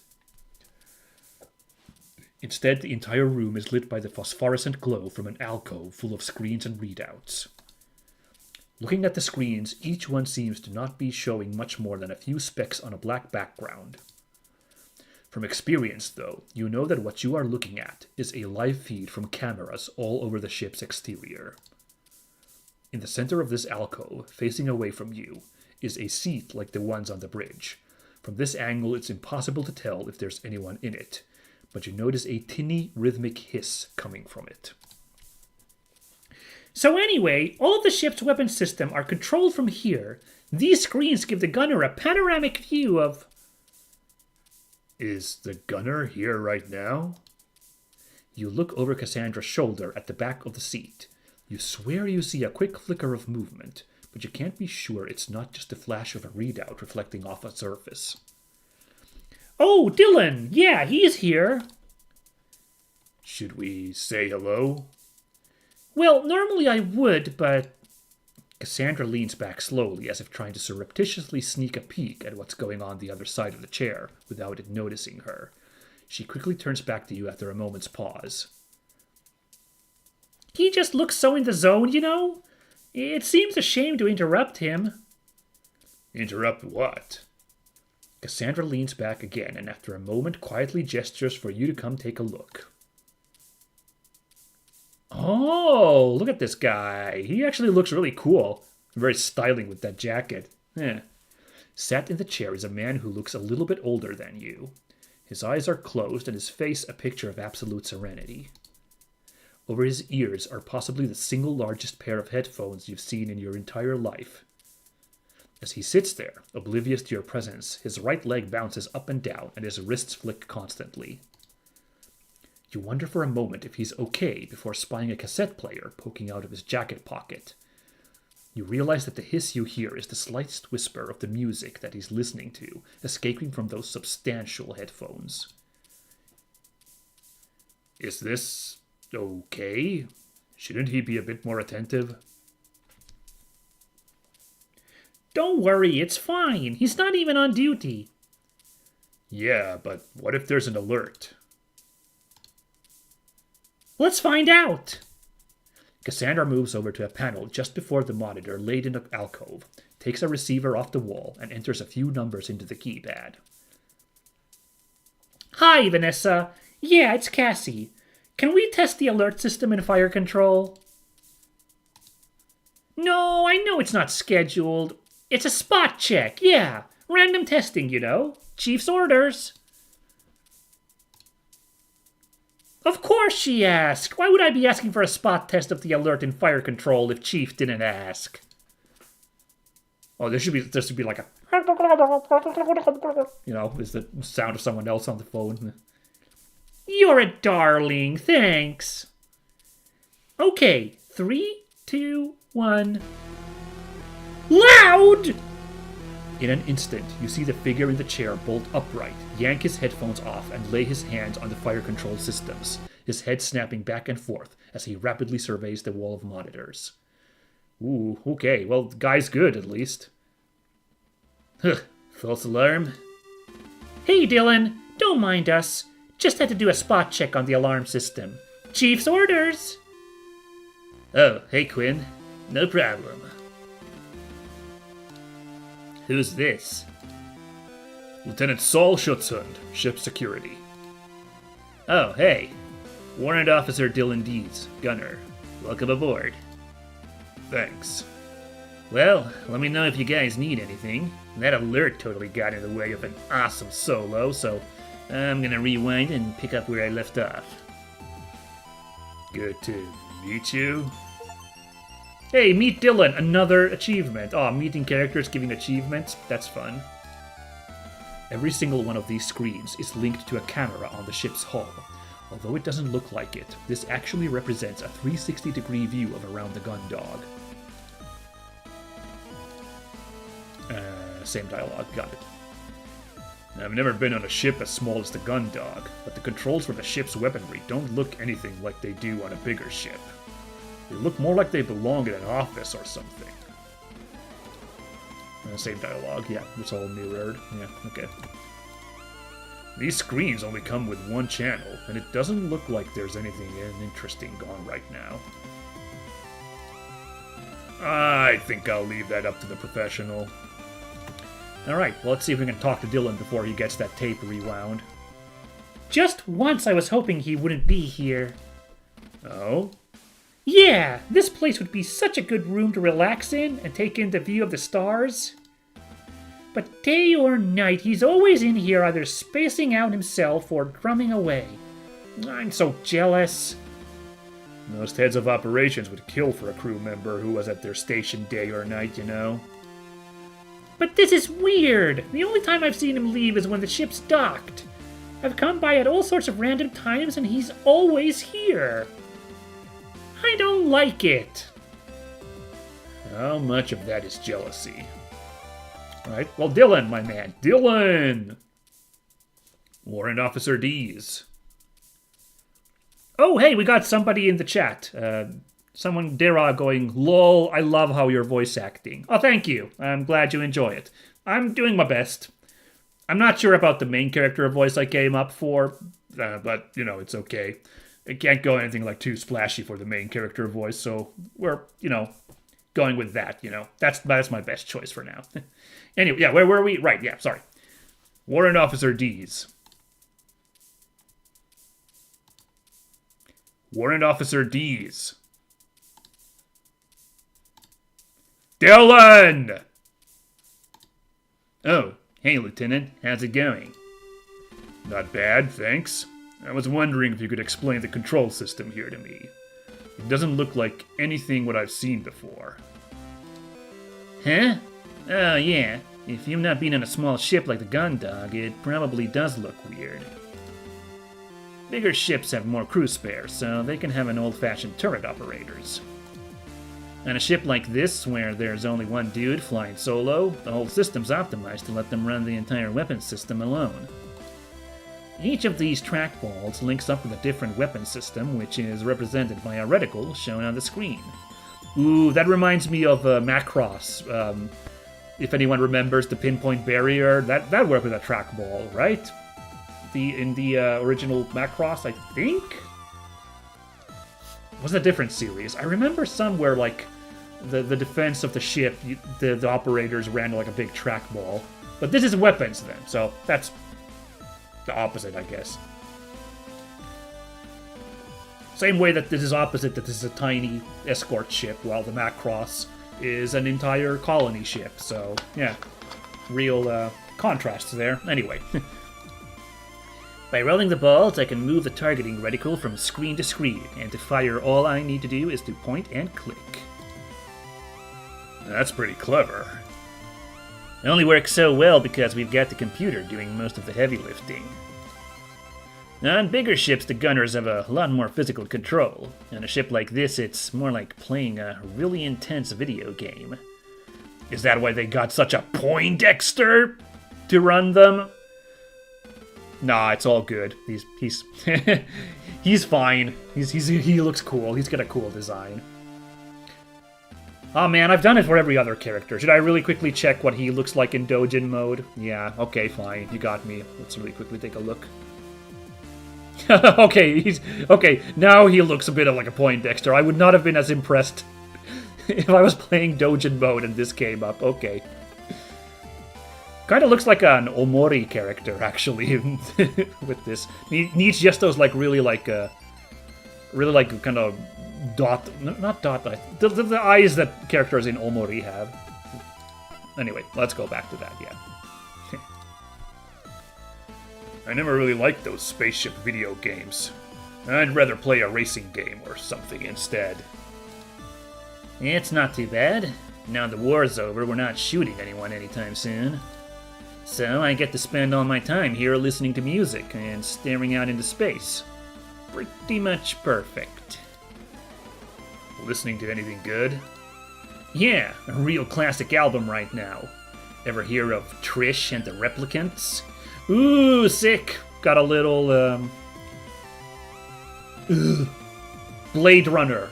Instead, the entire room is lit by the phosphorescent glow from an alcove full of screens and readouts. Looking at the screens, each one seems to not be showing much more than a few specks on a black background. From experience, though, you know that what you are looking at is a live feed from cameras all over the ship's exterior. In the center of this alcove, facing away from you, is a seat like the ones on the bridge. From this angle, it's impossible to tell if there's anyone in it, but you notice a tinny, rhythmic hiss coming from it. So anyway, all of the ship's weapon system are controlled from here. These screens give the gunner a panoramic view of... Is the gunner here right now? You look over Cassandra's shoulder at the back of the seat. You swear you see a quick flicker of movement, but you can't be sure it's not just a flash of a readout reflecting off a surface. Oh, Dylan! Yeah, he's here! Should we say hello? Well, normally I would, but... Cassandra leans back slowly, as if trying to surreptitiously sneak a peek at what's going on the other side of the chair, without it noticing her. She quickly turns back to you after a moment's pause. He just looks so in the zone, you know? It seems a shame to interrupt him. Interrupt what? Cassandra leans back again, and after a moment quietly gestures for you to come take a look. Oh, look at this guy. He actually looks really cool. Very styling with that jacket. Sat in the chair is a man who looks a little bit older than you. His eyes are closed and his face a picture of absolute serenity. Over his ears are possibly the single largest pair of headphones you've seen in your entire life. As he sits there, oblivious to your presence, his right leg bounces up and down and his wrists flick constantly. You wonder for a moment if he's okay before spying a cassette player poking out of his jacket pocket. You realize that the hiss you hear is the slightest whisper of the music that he's listening to, escaping from those substantial headphones. Is this okay? Shouldn't he be a bit more attentive? Don't worry, it's fine. He's not even on duty. Yeah, but what if there's an alert? Let's find out! Cassandra moves over to a panel just before the monitor laid in an alcove, takes a receiver off the wall, and enters a few numbers into the keypad. Hi, Vanessa. Yeah, it's Cassie. Can we test the alert system in Fire Control? No, I know it's not scheduled. It's a spot check, yeah. Random testing, you know. Chief's orders. Of course she asked. Why would I be asking for a spot test of the alert in Fire Control if Chief didn't ask? Oh, there should be like a... You know, is the sound of someone else on the phone. You're a darling. Thanks. Okay, 3, 2, 1... Loud! In an instant, you see the figure in the chair bolt upright, yank his headphones off, and lay his hands on the fire control systems, his head snapping back and forth as he rapidly surveys the wall of monitors. Ooh, okay, well, the guy's good, at least. Huh, false alarm? Hey, Dylan, don't mind us. Just had to do a spot check on the alarm system. Chief's orders! Oh, hey, Quinn. No problem. Who's this? Lieutenant Saul Schutzhund, ship security. Oh, hey. Warrant Officer Dylan Deeds, gunner. Welcome aboard. thanks. Well, let me know if you guys need anything. That alert totally got in the way of an awesome solo, so I'm gonna rewind and pick up where I left off. Good to meet you. Hey, meet Dylan, another achievement. Oh, meeting characters, giving achievements, that's fun. Every single one of these screens is linked to a camera on the ship's hull. Although it doesn't look like it, this actually represents a 360-degree view of around the Gundog. Same dialogue, got it. I've never been on a ship as small as the Gundog, but the controls for the ship's weaponry don't look anything like they do on a bigger ship. They look more like they belong in an office or something. Same dialogue, yeah, it's all mirrored. Yeah, okay. These screens only come with one channel, and it doesn't look like there's anything interesting going right now. I think I'll leave that up to the professional. Alright, well, let's see if we can talk to Dylan before he gets that tape rewound. Just once I was hoping he wouldn't be here. Oh? Yeah, this place would be such a good room to relax in and take in the view of the stars. But day or night, he's always in here either spacing out himself or drumming away. I'm so jealous. Most heads of operations would kill for a crew member who was at their station day or night, you know. But this is weird. The only time I've seen him leave is when the ship's docked. I've come by at all sorts of random times and he's always here. I don't like it. How much of that is jealousy? Alright, well, Dylan, my man. Dylan! Warrant Officer Dees. Oh, hey, we got somebody in the chat. Someone, Dara, going, lol, I love how you're voice acting. Oh, thank you. I'm glad you enjoy it. I'm doing my best. I'm not sure about the main character voice I came up for, but, you know, it's okay. It can't go anything like too splashy for the main character voice, so we're, you know, going with that, you know. That's my best choice for now. Anyway, yeah, where were we? Right, yeah, sorry. Warrant Officer Dees. Warrant Officer Dees. Dylan! Oh, hey, Lieutenant. How's it going? Not bad, thanks. I was wondering if you could explain the control system here to me. It doesn't look like anything what I've seen before. Huh? Oh, yeah. If you've not been on a small ship like the Gundog, it probably does look weird. Bigger ships have more crew spares, so they can have an old-fashioned turret operators. On a ship like this, where there's only one dude flying solo, the whole system's optimized to let them run the entire weapons system alone. Each of these trackballs links up with a different weapon system, which is represented by a reticle shown on the screen. Ooh, that reminds me of Macross. If anyone remembers the pinpoint barrier, that worked with a trackball, right? In the original Macross, I think? Was it a different series? I remember some where, like, the defense of the ship, the operators ran like a big trackball. But this is weapons then, so that's the opposite, I guess. Same way that this is opposite, that this is a tiny escort ship, while the Macross is an entire colony ship. So, yeah, real contrasts there. Anyway. By rolling the balls, I can move the targeting reticle from screen to screen, and to fire all I need to do is to point and click. That's pretty clever. It only works so well because we've got the computer doing most of the heavy lifting. On bigger ships, the gunners have a lot more physical control. On a ship like this, it's more like playing a really intense video game. Is that why they got such a Poindexter to run them? Nah, it's all good. He's he's fine. He looks cool. He's got a cool design. Oh man, I've done it for every other character. Should I really quickly check what he looks like in Dojin mode? Yeah, okay, fine. You got me. Let's really quickly take a look. Okay, now he looks a bit like a Poindexter. I would not have been as impressed if I was playing Dojin mode and this came up. Okay. Kind of looks like an Omori character, actually, with this. Needs just those, like, really, like, kind of dot, not dot, the eyes that characters in Omori have. Anyway, let's go back to that, yeah. I never really liked those spaceship video games. I'd rather play a racing game or something instead. It's not too bad. Now the war's over, we're not shooting anyone anytime soon. So I get to spend all my time here listening to music and staring out into space. Pretty much perfect. Listening to anything good? Yeah, a real classic album right now. Ever hear of Trish and the Replicants? Ooh, sick! Got a little, Blade Runner.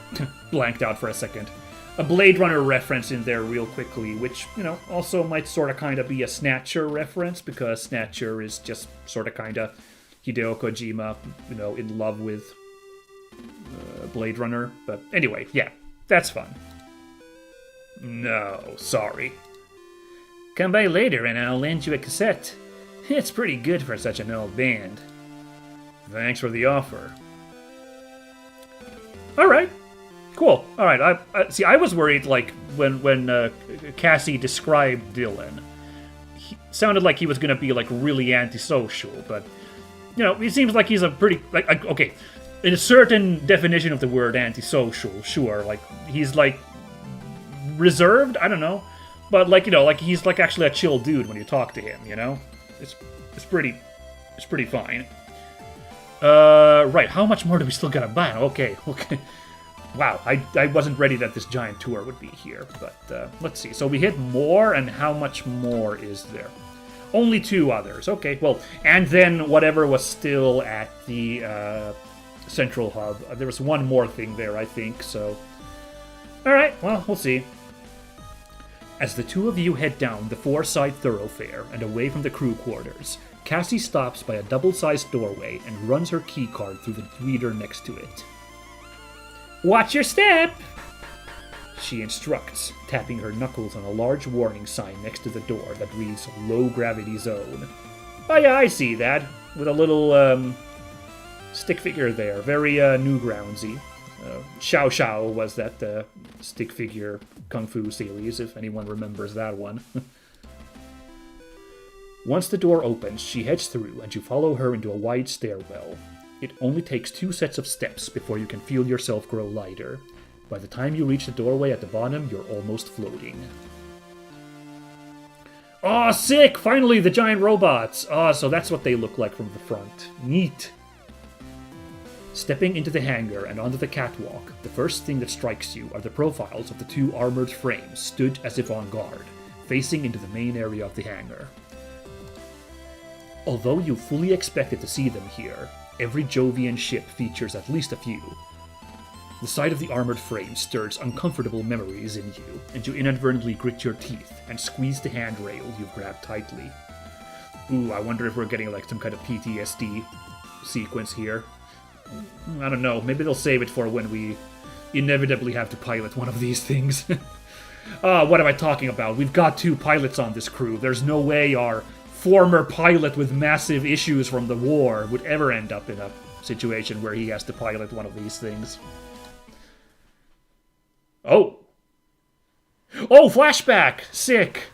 Blanked out for a second. A Blade Runner reference in there real quickly, which, you know, also might sort of kind of be a Snatcher reference, because Snatcher is just sort of kind of Hideo Kojima, you know, in love with Blade Runner. But anyway, yeah, that's fun. No, sorry. Come by later and I'll lend you a cassette. It's pretty good for such an old band. Thanks for the offer. All right. Cool. All right. I see. I was worried, like when Cassie described Dylan, he sounded like he was gonna be like really antisocial, but you know, it seems like he's a pretty like okay, in a certain definition of the word antisocial, sure. Like he's like reserved. I don't know, but like you know, like he's like actually a chill dude when you talk to him. You know, it's pretty fine. Right. How much more do we still gotta buy? Okay. Wow, I wasn't ready that this giant tour would be here, but let's see. So we hit more, and how much more is there? Only 2 others. Okay, well, and then whatever was still at the central hub. There was one more thing there, I think, so... Alright, well, we'll see. As the 2 of you head down the 4-side thoroughfare and away from the crew quarters, Cassie stops by a double-sized doorway and runs her keycard through the reader next to it. Watch your step! She instructs, tapping her knuckles on a large warning sign next to the door that reads Low Gravity Zone. Oh yeah, I see that. With a little, stick figure there. Very, Newgroundsy. Xiao Xiao was that, stick figure Kung Fu series, if anyone remembers that one. Once the door opens, she heads through, and you follow her into a wide stairwell. It only takes 2 sets of steps before you can feel yourself grow lighter. By the time you reach the doorway at the bottom, you're almost floating. Aw, sick! Finally, the giant robots! Ah, so that's what they look like from the front. Neat! Stepping into the hangar and onto the catwalk, the first thing that strikes you are the profiles of the 2 armored frames stood as if on guard, facing into the main area of the hangar. Although you fully expected to see them here, every Jovian ship features at least a few. The sight of the armored frame stirs uncomfortable memories in you, and you inadvertently grit your teeth and squeeze the handrail you've grabbed tightly. Ooh, I wonder if we're getting like some kind of PTSD sequence here. I don't know, maybe they'll save it for when we inevitably have to pilot one of these things. What am I talking about? We've got 2 pilots on this crew. There's no way our former pilot with massive issues from the war would ever end up in a situation where he has to pilot one of these things. Oh! Oh, flashback! Sick!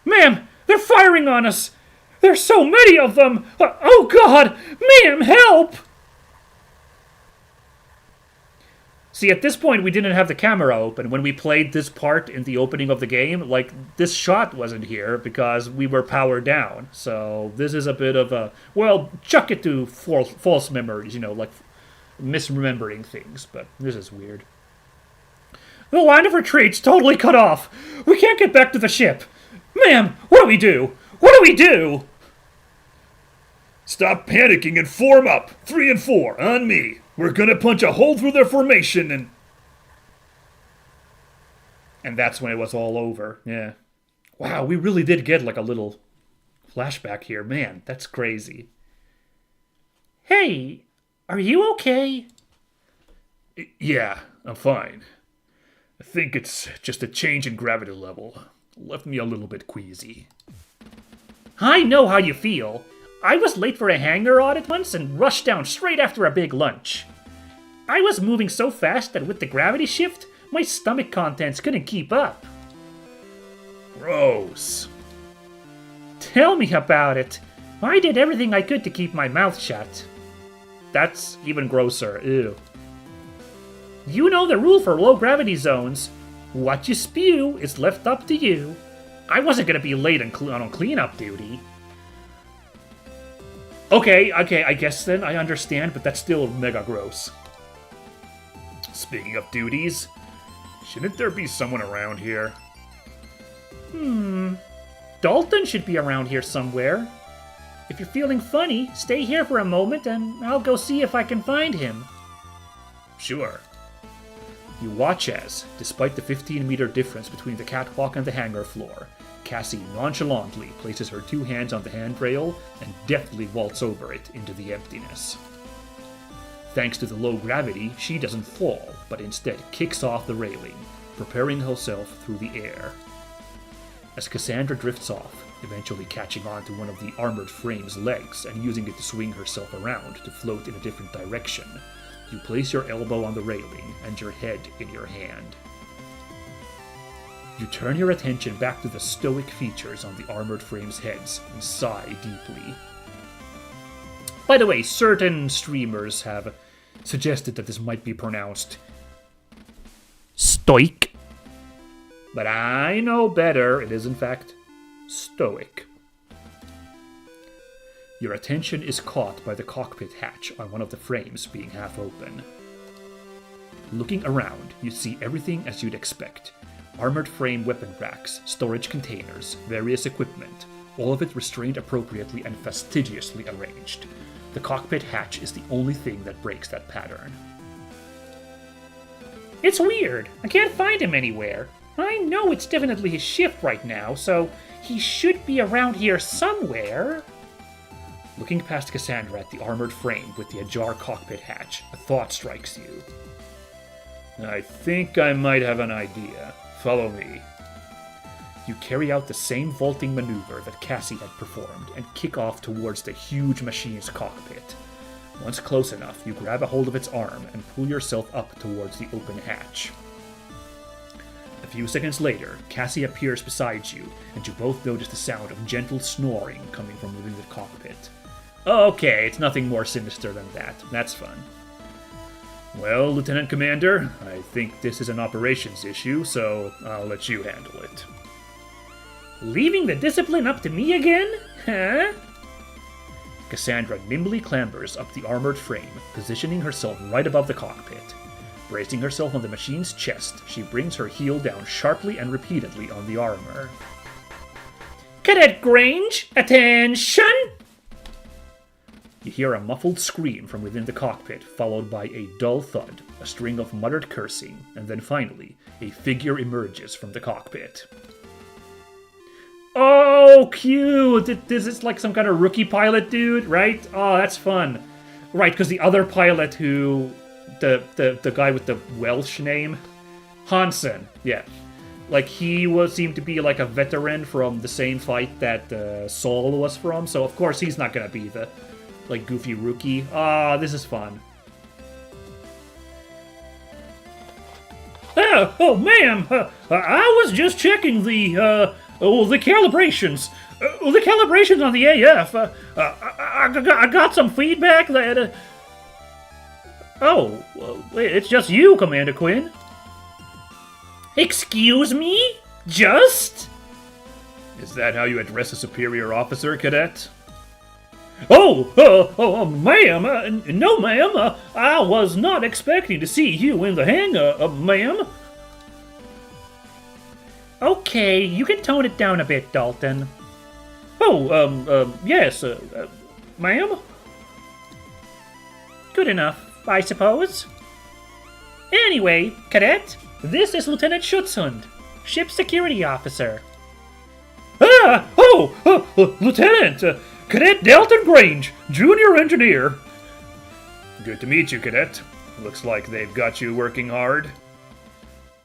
Ma'am! They're firing on us! There's so many of them! Oh god! Ma'am, help! See, at this point, we didn't have the camera open. When we played this part in the opening of the game, like, this shot wasn't here because we were powered down. So this is a bit of a... Well, chuck it to false memories, you know, like misremembering things. But this is weird. The line of retreat's totally cut off. We can't get back to the ship. Ma'am, what do we do? What do we do? Stop panicking and form up. 3 and 4, on me. We're gonna punch a hole through their formation and... And that's when it was all over, yeah. Wow, we really did get like a little flashback here. Man, that's crazy. Hey, are you okay? Yeah, I'm fine. I think it's just a change in gravity level. Left me a little bit queasy. I know how you feel. I was late for a hangar audit once and rushed down straight after a big lunch. I was moving so fast that with the gravity shift, my stomach contents couldn't keep up. Gross. Tell me about it. I did everything I could to keep my mouth shut. That's even grosser. Ew. You know the rule for low gravity zones. What you spew is left up to you. I wasn't gonna be late on cleanup duty. Okay, I guess then I understand, but that's still mega gross. Speaking of duties, shouldn't there be someone around here? Dalton should be around here somewhere. If you're feeling funny, stay here for a moment and I'll go see if I can find him. Sure. You watch as, despite the 15-meter difference between the catwalk and the hangar floor, Cassie nonchalantly places her 2 hands on the handrail and deftly vaults over it into the emptiness. Thanks to the low gravity, she doesn't fall, but instead kicks off the railing, propelling herself through the air. As Cassandra drifts off, eventually catching on to one of the armored frame's legs and using it to swing herself around to float in a different direction, you place your elbow on the railing and your head in your hand. You turn your attention back to the stoic features on the armored frame's heads and sigh deeply. By the way, certain streamers have suggested that this might be pronounced stoic, but I know better. It is in fact stoic. Your attention is caught by the cockpit hatch on one of the frames being half open. Looking around, you see everything as you'd expect. Armored frame weapon racks, storage containers, various equipment, all of it restrained appropriately and fastidiously arranged. The cockpit hatch is the only thing that breaks that pattern. It's weird. I can't find him anywhere. I know it's definitely his shift right now, so he should be around here somewhere. Looking past Cassandra at the armored frame with the ajar cockpit hatch, a thought strikes you. I think I might have an idea. Follow me. You carry out the same vaulting maneuver that Cassie had performed and kick off towards the huge machine's cockpit. Once close enough, you grab a hold of its arm and pull yourself up towards the open hatch. A few seconds later, Cassie appears beside you, and you both notice the sound of gentle snoring coming from within the cockpit. Okay, it's nothing more sinister than that. That's fun. Well, Lieutenant Commander, I think this is an operations issue, so I'll let you handle it. Leaving the discipline up to me again? Huh? Cassandra nimbly clambers up the armored frame, positioning herself right above the cockpit. Bracing herself on the machine's chest, she brings her heel down sharply and repeatedly on the armor. Cadet Grange, attention! You hear a muffled scream from within the cockpit, followed by a dull thud, a string of muttered cursing, and then finally, a figure emerges from the cockpit. Oh, cute! This is like some kind of rookie pilot dude, right? Oh, that's fun. Right, because the other pilot who... The guy with the Welsh name? Hansen, yeah. Like, he seemed to be like a veteran from the same fight that Saul was from, so of course he's not gonna be the, like, goofy rookie. Ah, this is fun. Oh, ma'am, I was just checking the calibrations. The calibrations on the AF. I got some feedback that... Oh, it's just you, Commander Quinn. Excuse me? Just? Is that how you address a superior officer, Cadet? Ma'am. No, ma'am. I was not expecting to see you in the hangar, ma'am. Okay, you can tone it down a bit, Dalton. Yes, ma'am? Good enough, I suppose. Anyway, Cadet, this is Lieutenant Schutzhund, ship security officer. Lieutenant! Cadet Dalton Grange, junior engineer. Good to meet you, Cadet. Looks like they've got you working hard.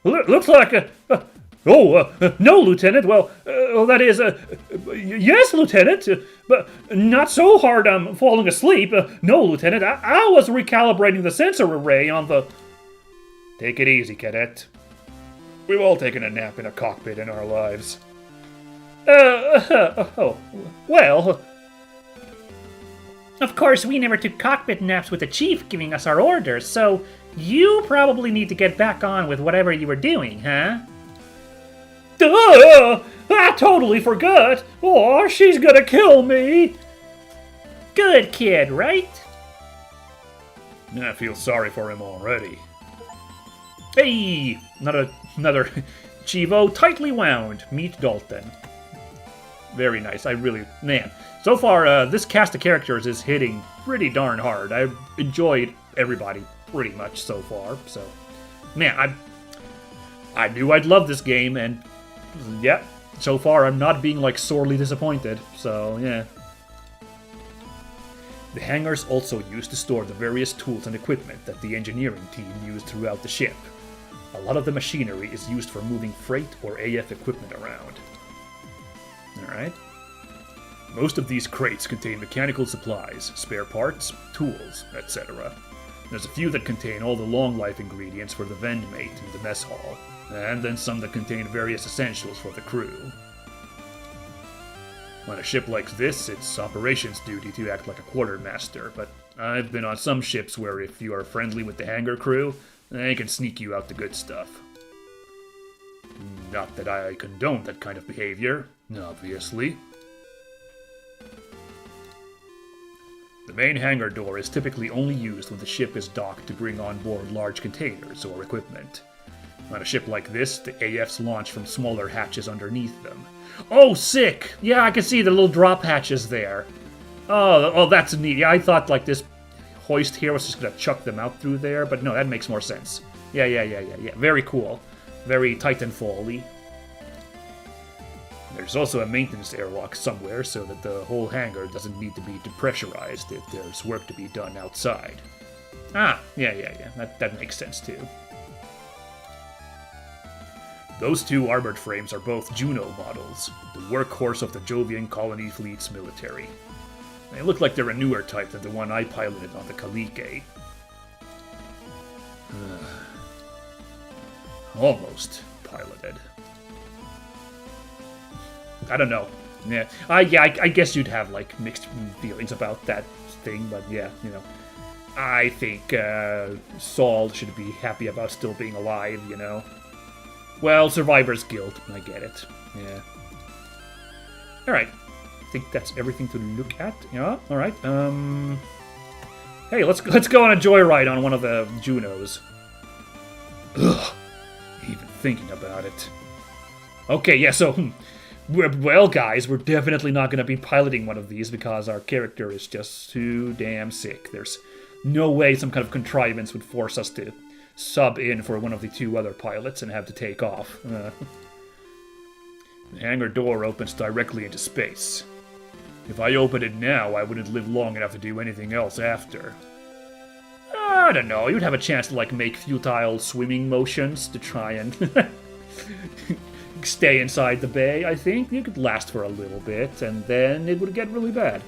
Looks like No, Lieutenant. Well, that is, yes, Lieutenant, but not so hard I'm falling asleep. No, Lieutenant, I was recalibrating the sensor array on the... Take it easy, cadet. We've all taken a nap in a cockpit in our lives. Well... Of course, we never took cockpit naps with the chief giving us our orders, so you probably need to get back on with whatever you were doing, huh? Duh! I totally forgot! Oh, she's gonna kill me! Good kid, right? I feel sorry for him already. Hey! Another Chivo tightly wound. Meet Dalton. Very nice. Man. So far, this cast of characters is hitting pretty darn hard. I've enjoyed everybody pretty much so far. So, man, I knew I'd love this game, and yeah, so far I'm not being like sorely disappointed. So, yeah. The hangars also used to store the various tools and equipment that the engineering team used throughout the ship. A lot of the machinery is used for moving freight or AF equipment around. Alright. Most of these crates contain mechanical supplies, spare parts, tools, etc. There's a few that contain all the long-life ingredients for the vendmate in the mess hall, and then some that contain various essentials for the crew. On a ship like this, it's operations duty to act like a quartermaster, but I've been on some ships where if you are friendly with the hangar crew, they can sneak you out the good stuff. Not that I condone that kind of behavior, obviously. The main hangar door is typically only used when the ship is docked to bring on board large containers or equipment. On a ship like this, the AFs launch from smaller hatches underneath them. Oh, sick! Yeah, I can see the little drop hatches there. Oh, that's neat. Yeah, I thought like this hoist here was just gonna chuck them out through there, but no, that makes more sense. Yeah. Very cool. Very Titanfall-y. There's also a maintenance airlock somewhere so that the whole hangar doesn't need to be depressurized if there's work to be done outside. Ah, yeah. That makes sense too. Those two armored frames are both Juno models, the workhorse of the Jovian colony fleet's military. They look like they're a newer type than the one I piloted on the Kalike. Almost piloted. I don't know. Yeah, I guess you'd have like mixed feelings about that thing, but yeah, you know, I think Saul should be happy about still being alive. You know, well, survivor's guilt. I get it. Yeah. All right. I think that's everything to look at. Yeah. All right. Hey, let's go on a joyride on one of the Junos. Ugh. Even thinking about it. Okay. Yeah. So. Well, guys, we're definitely not going to be piloting one of these because our character is just too damn sick. There's no way some kind of contrivance would force us to sub in for one of the two other pilots and have to take off. The hangar door opens directly into space. If I opened it now, I wouldn't live long enough to do anything else after. I don't know, you'd have a chance to, like, make futile swimming motions to try and stay inside the bay, I think. You could last for a little bit, and then it would get really bad.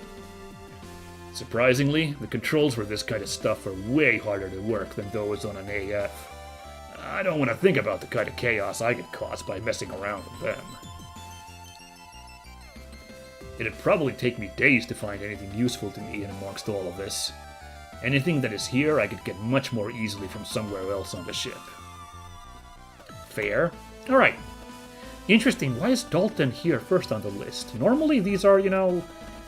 Surprisingly, the controls for this kind of stuff are way harder to work than those on an AF. I don't want to think about the kind of chaos I could cause by messing around with them. It'd probably take me days to find anything useful to me in amongst all of this. Anything that is here I could get much more easily from somewhere else on the ship. Fair. Alright. Interesting, why is Dalton here first on the list? Normally these are, you know,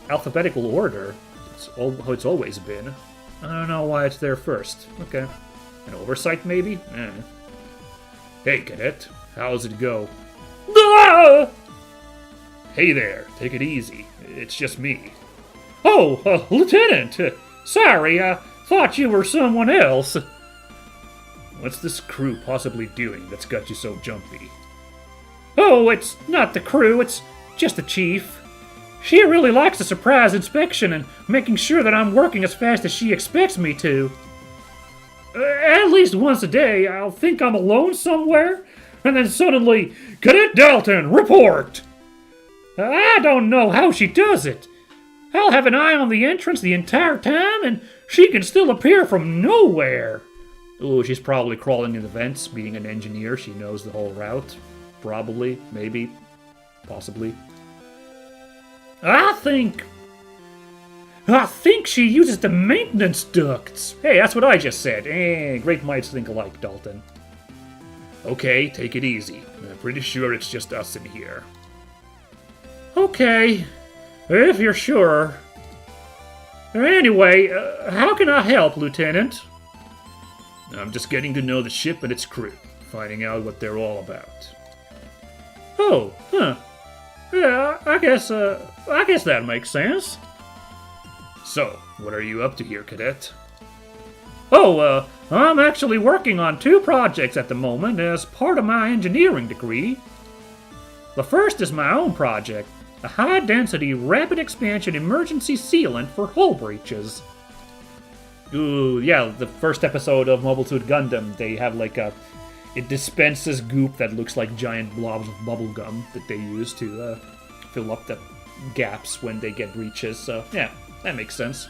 alphabetical order. It's how it's always been. I don't know why it's there first. Okay. An oversight, maybe? Hey, cadet. How's it go? Ah! Hey there, take it easy. It's just me. Oh, Lieutenant! Sorry, I thought you were someone else. What's this crew possibly doing that's got you so jumpy? Oh, it's not the crew, it's just the chief. She really likes a surprise inspection and making sure that I'm working as fast as she expects me to. At least once a day, I'll think I'm alone somewhere, and then suddenly, Cadet Dalton, report! I don't know how she does it. I'll have an eye on the entrance the entire time, and she can still appear from nowhere. Ooh, she's probably crawling in the vents. Being an engineer, she knows the whole route. Probably, maybe, possibly. I think she uses the maintenance ducts. Hey, that's what I just said. Great minds think alike, Dalton. Okay, take it easy. I'm pretty sure it's just us in here. Okay, if you're sure. Anyway, how can I help, Lieutenant? I'm just getting to know the ship and its crew, finding out what they're all about. Oh, huh. Yeah, I guess that makes sense. So, what are you up to here, Cadet? Oh, I'm actually working on 2 projects at the moment as part of my engineering degree. The first is my own project, a high-density, rapid expansion emergency sealant for hull breaches. Ooh, yeah, the first episode of Mobile Suit Gundam, they have like it dispenses goop that looks like giant blobs of bubblegum that they use to fill up the gaps when they get breaches, so yeah, that makes sense.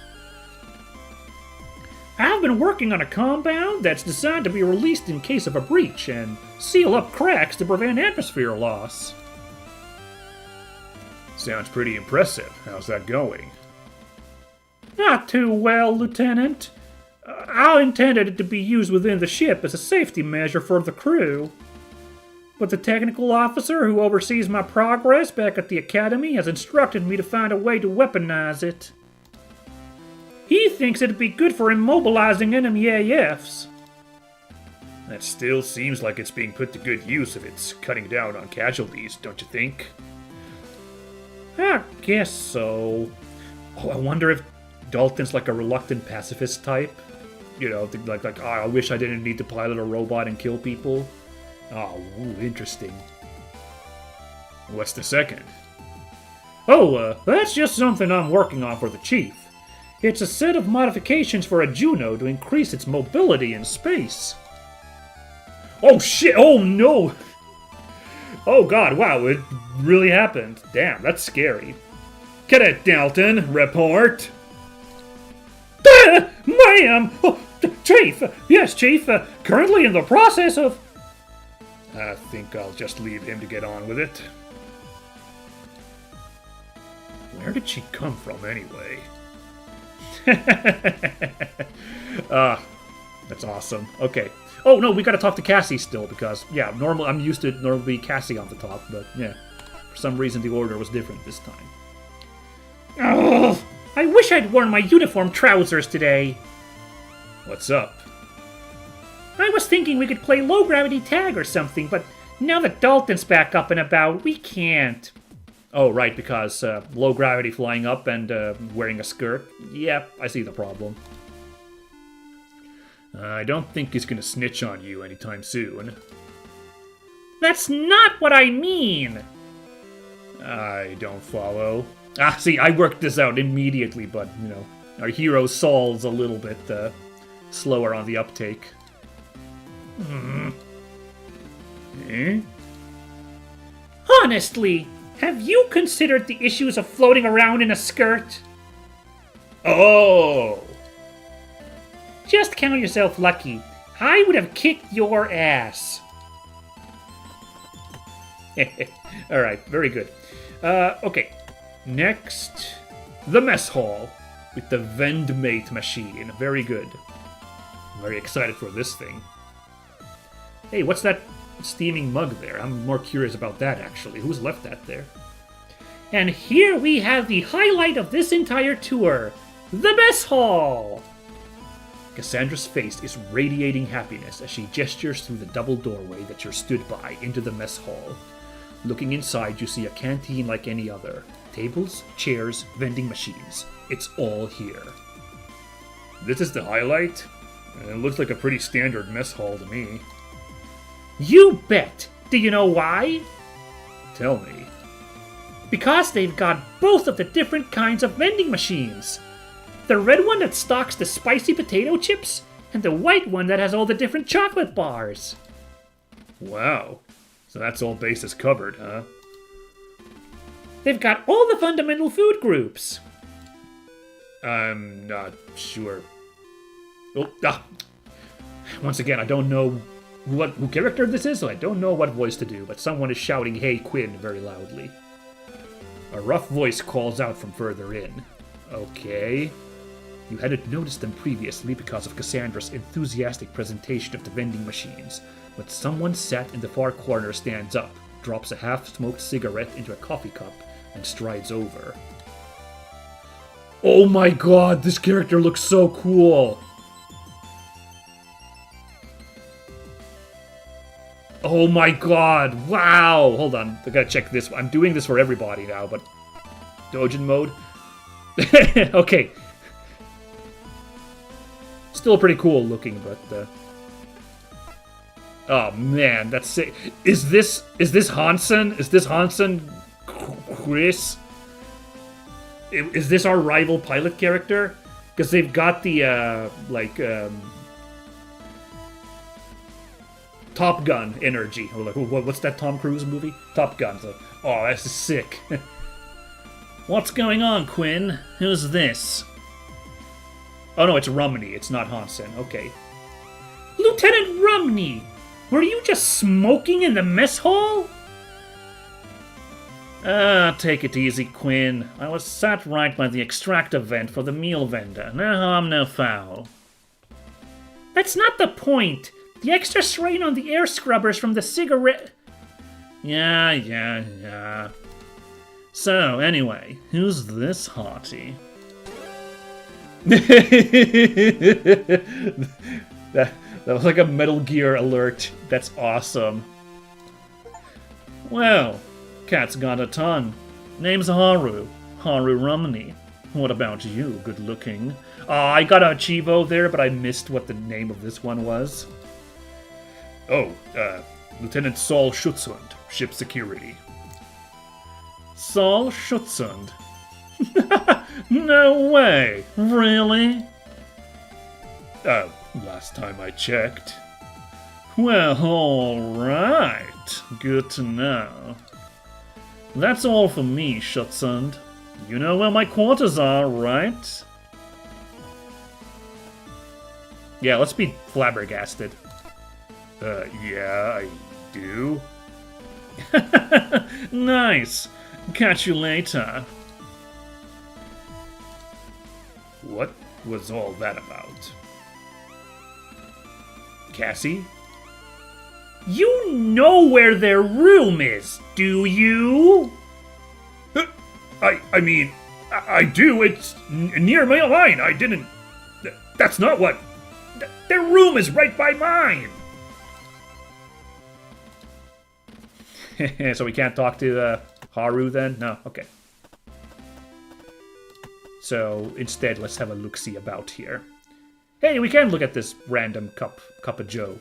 I've been working on a compound that's designed to be released in case of a breach and seal up cracks to prevent atmosphere loss. Sounds pretty impressive. How's that going? Not too well, Lieutenant. I intended it to be used within the ship as a safety measure for the crew. But the technical officer who oversees my progress back at the academy has instructed me to find a way to weaponize it. He thinks it'd be good for immobilizing enemy AFs. That still seems like it's being put to good use if it's cutting down on casualties, don't you think? I guess so. Oh, I wonder if Dalton's like a reluctant pacifist type. You know, like oh, I wish I didn't need to pilot a robot and kill people. Oh, ooh, interesting. What's the second? Oh, that's just something I'm working on for the Chief. It's a set of modifications for a Juno to increase its mobility in space. Oh shit, oh no! Oh god, wow, it really happened. Damn, that's scary. Cadet Dalton, report! Ma'am! Oh, Chief! Yes, Chief, currently in the process of... I think I'll just leave him to get on with it. Where did she come from, anyway? That's awesome. Okay. Oh, no, we gotta talk to Cassie still, because, yeah, I'm used to normally Cassie on the top, but, yeah. For some reason, the order was different this time. Oh, I wish I'd worn my uniform trousers today. What's up? I was thinking we could play low-gravity tag or something, but now that Dalton's back up and about, we can't. Oh, right, because low-gravity flying up and wearing a skirt. Yep, I see the problem. I don't think he's gonna snitch on you anytime soon. That's not what I mean! I don't follow. Ah, see, I worked this out immediately, but, you know, our hero Saul's a little bit slower on the uptake. Eh? Honestly, have you considered the issues of floating around in a skirt? Oh! Just count yourself lucky. I would have kicked your ass. Alright, very good. Okay. Next, the mess hall with the Vendmate machine. Very good. Very excited for this thing. Hey, what's that steaming mug there? I'm more curious about that, actually. Who's left that there? And here we have the highlight of this entire tour, the mess hall! Cassandra's face is radiating happiness as she gestures through the double doorway that you're stood by into the mess hall. Looking inside, you see a canteen like any other. Tables, chairs, vending machines. It's all here. This is the highlight? It looks like a pretty standard mess hall to me. You bet! Do you know why? Tell me. Because they've got both of the different kinds of vending machines. The red one that stocks the spicy potato chips, and the white one that has all the different chocolate bars. Wow. So that's all bases covered, huh? They've got all the fundamental food groups. I'm not sure. Once again, I don't know who character this is, so I don't know what voice to do, but someone is shouting, "Hey, Quinn," very loudly. A rough voice calls out from further in. Okay. You hadn't noticed them previously because of Cassandra's enthusiastic presentation of the vending machines, but someone sat in the far corner stands up, drops a half-smoked cigarette into a coffee cup, and strides over. Oh my god, this character looks so cool! Oh my god, wow! Hold on, I gotta check this. I'm doing this for everybody now, but... Dojin mode? Okay. Still pretty cool looking, but... Oh man, that's sick. Is this Hansen? Is this Hansen Chris? Is this our rival pilot character? Because they've got the, Top Gun energy. What's that Tom Cruise movie? Top Gun. So, oh, that's sick. What's going on, Quinn? Who's this? Oh no, it's Rumney. It's not Hansen. Okay. Lieutenant Rumney! Were you just smoking in the mess hall? Take it easy, Quinn. I was sat right by the extractor vent for the meal vendor. No harm, no foul. That's not the point. The extra strain on the air scrubbers from the cigarette... Yeah. So, anyway, who's this hottie? That was like a Metal Gear alert. That's awesome. Well, cat's got a tongue. Name's Haru. Haru Rumney. What about you, good looking? I got a Chivo there, but I missed what the name of this one was. Oh, Lieutenant Saul Schutzhund, ship security. Saul Schutzhund? No way! Really? Last time I checked. Well, alright. Good to know. That's all for me, Schutzhund. You know where my quarters are, right? Yeah, let's be flabbergasted. Yeah, I do. Nice. Catch you later. What was all that about? Cassie? You know where their room is, do you? I mean, I do. It's near my line. I didn't... That's not what... Their room is right by mine. So we can't talk to Haru then? No? Okay. So instead, let's have a look-see about here. Hey, we can look at this random cup of joe.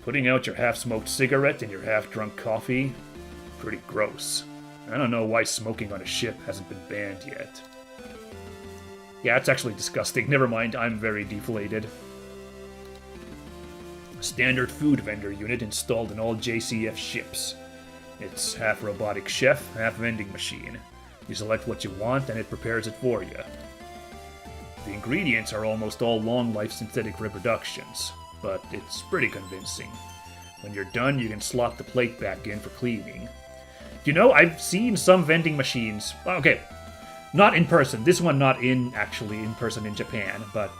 Putting out your half-smoked cigarette and your half-drunk coffee? Pretty gross. I don't know why smoking on a ship hasn't been banned yet. Yeah, it's actually disgusting. Never mind, I'm very deflated. Standard food vendor unit installed in all JCF ships. It's half robotic chef, half vending machine. You select what you want and it prepares it for you. The ingredients are almost all long-life synthetic reproductions, but it's pretty convincing. When you're done, you can slot the plate back in for cleaning. You know, I've seen some vending machines. Okay, not in person. This one not actually in person in Japan, but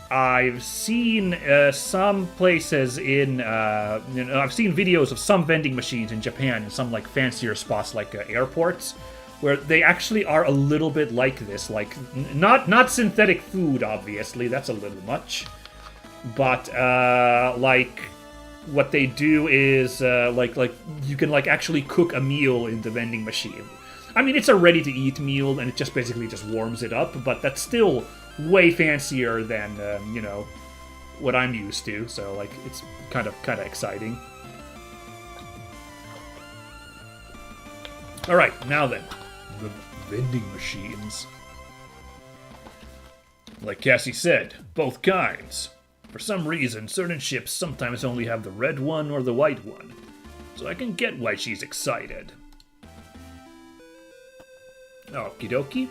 I've seen some places in, I've seen videos of some vending machines in Japan in some like fancier spots like airports, where they actually are a little bit like this, like not synthetic food, obviously, that's a little much, but like what they do is like you can like actually cook a meal in the vending machine. I mean, it's a ready-to-eat meal, and it just basically just warms it up, but that's still way fancier than you know, what I'm used to. So like, it's kind of exciting. All right, now then, the vending machines. Like Cassie said, both kinds. For some reason, certain ships sometimes only have the red one or the white one, so I can get why she's excited. Okie dokie.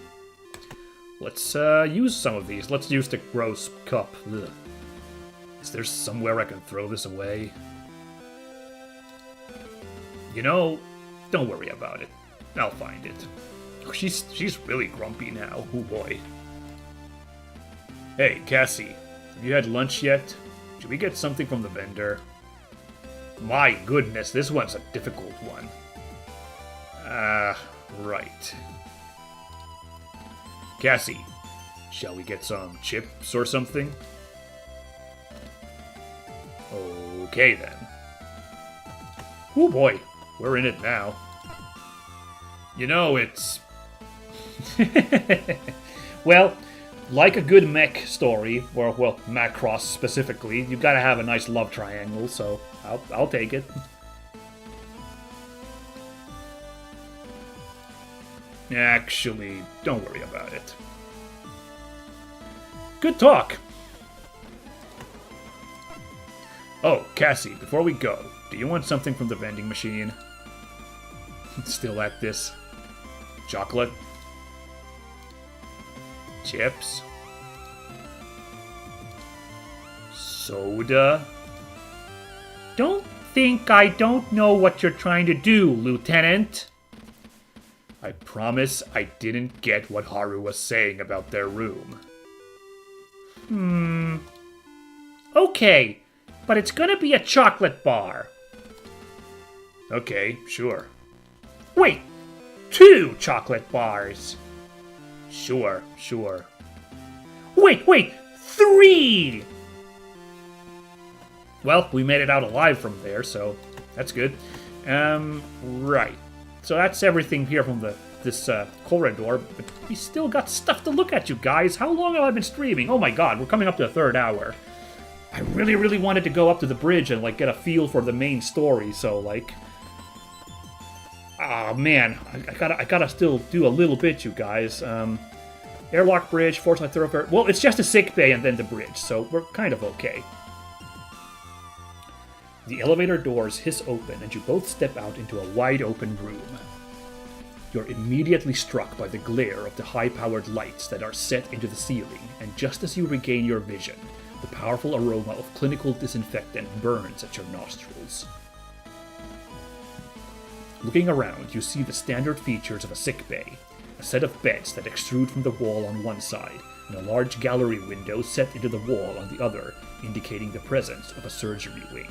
Let's use some of these. Let's use the gross cup. Ugh. Is there somewhere I can throw this away? You know, don't worry about it. I'll find it. Oh, she's really grumpy now. Oh boy. Hey, Cassie, have you had lunch yet? Should we get something from the vendor? My goodness, this one's a difficult one. Right. Cassie, shall we get some chips or something? Okay then. Oh boy, we're in it now. You know, it's... Well, like a good mech story, or, well, Macross specifically, you've got to have a nice love triangle, so I'll take it. Actually, don't worry about it. Good talk. Oh, Cassie, before we go, do you want something from the vending machine? Still at this? Chocolate? Chips? Soda? Don't think I don't know what you're trying to do, Lieutenant. I promise I didn't get what Haru was saying about their room. Okay, but it's gonna be a chocolate bar. Okay, sure. Wait, 2 chocolate bars. Sure. Wait, 3! Well, we made it out alive from there, so that's good. Right. So that's everything here from this corridor, but we still got stuff to look at, you guys. How long have I been streaming? Oh my god, we're coming up to the 3rd hour. I really wanted to go up to the bridge and, like, get a feel for the main story, so, like... Ah, man, I gotta still do a little bit, you guys. Airlock Bridge, Forsyth Thoroughfare... Well, it's just a sick bay and then the bridge, so we're kind of okay. The elevator doors hiss open, and you both step out into a wide-open room. You're immediately struck by the glare of the high-powered lights that are set into the ceiling, and just as you regain your vision, the powerful aroma of clinical disinfectant burns at your nostrils. Looking around, you see the standard features of a sick bay, a set of beds that extrude from the wall on one side, and a large gallery window set into the wall on the other, indicating the presence of a surgery wing.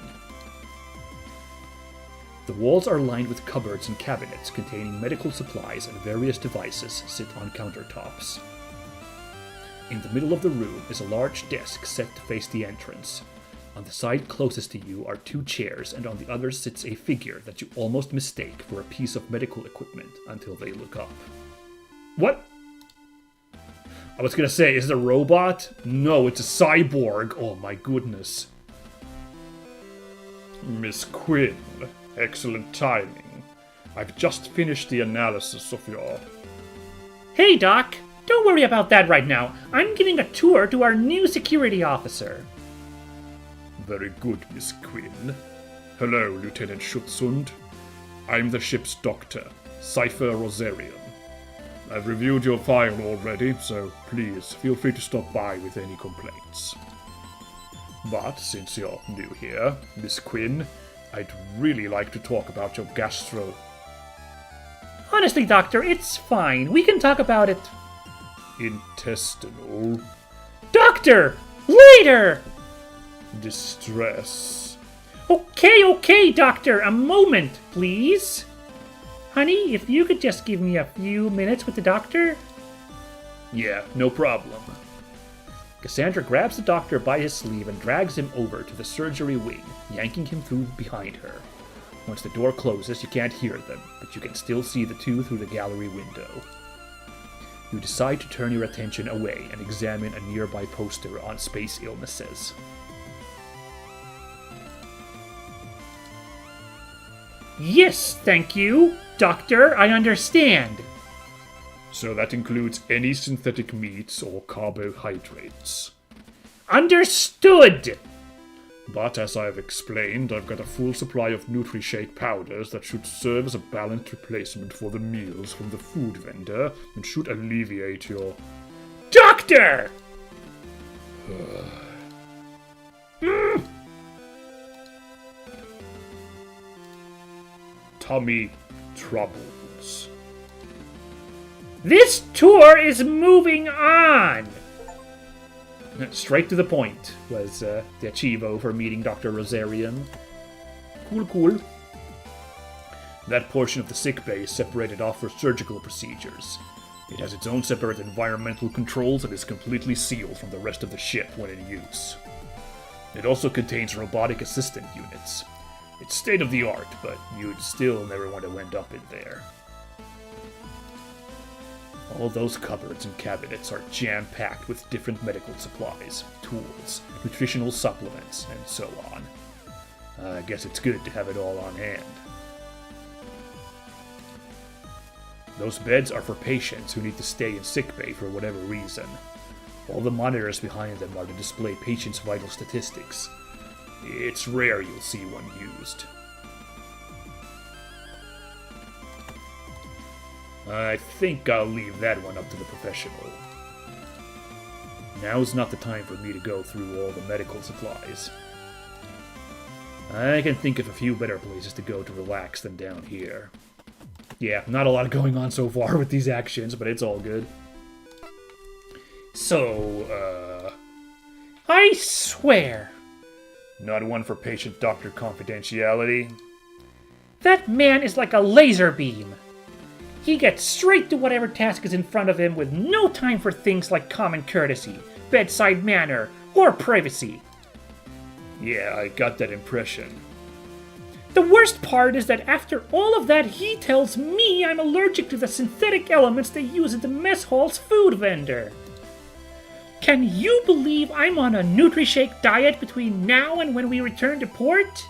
The walls are lined with cupboards and cabinets containing medical supplies and various devices sit on countertops. In the middle of the room is a large desk set to face the entrance. On the side closest to you are 2 chairs, and on the other sits a figure that you almost mistake for a piece of medical equipment until they look up. What? I was gonna say, is it a robot? No, it's a cyborg. Oh my goodness. Miss Quinn. Excellent timing. I've just finished the analysis of your... Hey, Doc! Don't worry about that right now. I'm giving a tour to our new security officer. Very good, Miss Quinn. Hello, Lieutenant Schutzhund. I'm the ship's doctor, Cypher Rosarian. I've reviewed your file already, so please feel free to stop by with any complaints. But since you're new here, Miss Quinn, I'd really like to talk about your Honestly, Doctor, it's fine. We can talk about it. Intestinal... Doctor! Later! Distress. Okay, Doctor. A moment, please. Honey, if you could just give me a few minutes with the doctor? Yeah, no problem. Cassandra grabs the doctor by his sleeve and drags him over to the surgery wing, yanking him through behind her. Once the door closes, you can't hear them, but you can still see the 2 through the gallery window. You decide to turn your attention away and examine a nearby poster on space illnesses. Yes, thank you. Doctor, I understand. So that includes any synthetic meats or carbohydrates. Understood! But as I've explained, I've got a full supply of Nutri-Shake powders that should serve as a balanced replacement for the meals from the food vendor and should alleviate your... Doctor! Tummy troubles. This tour is moving on! Straight to the point was the Archivo for meeting Dr. Rosarian. Cool. That portion of the sickbay is separated off for surgical procedures. It has its own separate environmental controls and is completely sealed from the rest of the ship when in use. It also contains robotic assistant units. It's state-of-the-art, but you'd still never want to end up in there. All those cupboards and cabinets are jam-packed with different medical supplies, tools, nutritional supplements, and so on. I guess it's good to have it all on hand. Those beds are for patients who need to stay in sickbay for whatever reason. All the monitors behind them are to display patients' vital statistics. It's rare you'll see one used. I think I'll leave that one up to the professional. Now's not the time for me to go through all the medical supplies. I can think of a few better places to go to relax than down here. Yeah, not a lot going on so far with these actions, but it's all good. So, I swear. Not one for patient-doctor confidentiality? That man is like a laser beam. He gets straight to whatever task is in front of him with no time for things like common courtesy, bedside manner, or privacy. Yeah, I got that impression. The worst part is that after all of that, he tells me I'm allergic to the synthetic elements they use at the mess hall's food vendor. Can you believe I'm on a Nutri-Shake diet between now and when we return to port?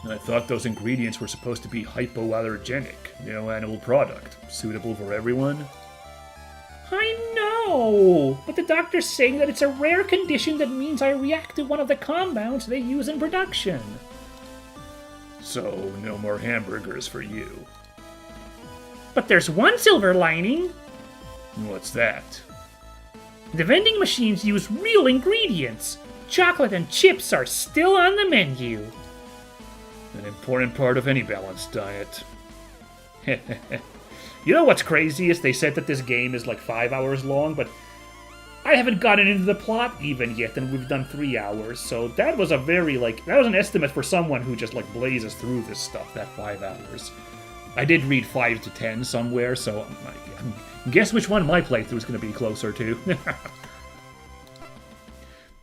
I thought those ingredients were supposed to be hypoallergenic, no animal product, suitable for everyone. I know, but the doctor's saying that it's a rare condition that means I react to one of the compounds they use in production. So, no more hamburgers for you. But there's one silver lining. What's that? The vending machines use real ingredients. Chocolate and chips are still on the menu. An important part of any balanced diet. You know what's crazy is they said that this game is like 5 hours long, but I haven't gotten into the plot even yet, and we've done 3 hours, so that was a very, that was an estimate for someone who just, blazes through this stuff, that 5 hours. I did read 5 to 10 somewhere, so guess which one my playthrough is going to be closer to.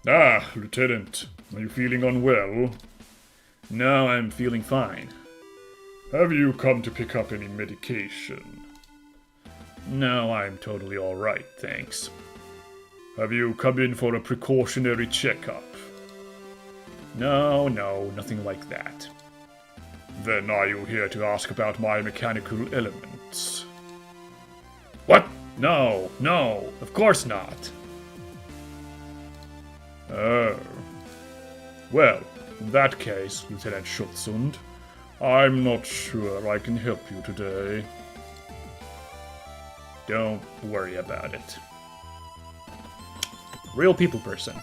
Ah, Lieutenant, are you feeling unwell? No, I'm feeling fine. Have you come to pick up any medication? No, I'm totally alright, thanks. Have you come in for a precautionary checkup? No, nothing like that. Then are you here to ask about my mechanical elements? What? No, of course not. Oh. Well, in that case, Lieutenant Schutzhund, I'm not sure I can help you today. Don't worry about it. Real people person.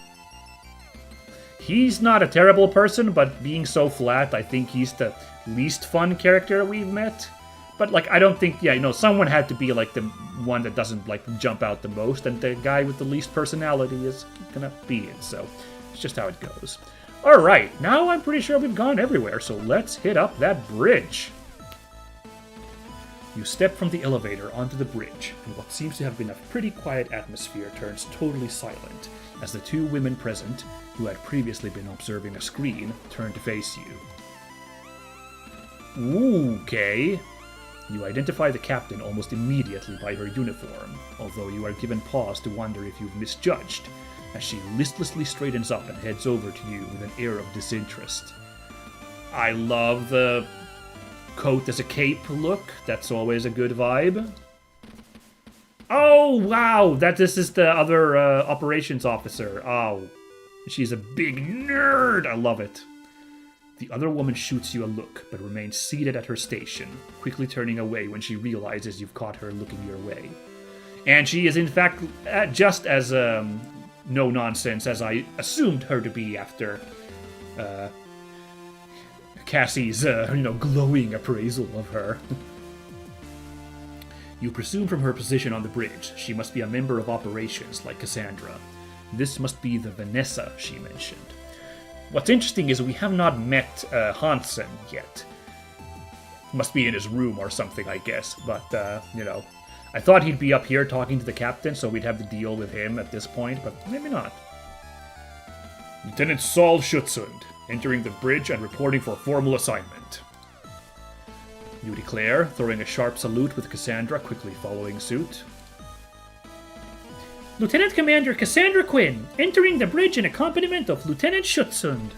He's not a terrible person, but being so flat, I think he's the least fun character we've met. But, I don't think, someone had to be, the one that doesn't, jump out the most, and the guy with the least personality is gonna be it, so it's just how it goes. Alright, now I'm pretty sure we've gone everywhere, so let's hit up that bridge. You step from the elevator onto the bridge, and what seems to have been a pretty quiet atmosphere turns totally silent as the two women present, who had previously been observing a screen, turn to face you. Okay. You identify the captain almost immediately by her uniform, although you are given pause to wonder if you've misjudged, as she listlessly straightens up and heads over to you with an air of disinterest. I love the coat as a cape look. That's always a good vibe. Oh, wow! This is the other operations officer. Oh, she's a big nerd. I love it. The other woman shoots you a look, but remains seated at her station, quickly turning away when she realizes you've caught her looking your way. And she is, in fact, just as no-nonsense as I assumed her to be after Cassie's, glowing appraisal of her. You presume from her position on the bridge she must be a member of operations like Cassandra. This must be the Vanessa she mentioned. What's interesting is we have not met Hansen yet. Must be in his room or something, I guess. But, I thought he'd be up here talking to the captain, so we'd have to deal with him at this point, but maybe not. Lieutenant Saul Schutzhund, entering the bridge and reporting for formal assignment. You declare, throwing a sharp salute with Cassandra quickly following suit. Lieutenant Commander Cassandra Quinn, entering the bridge in accompaniment of Lieutenant Schutzhund.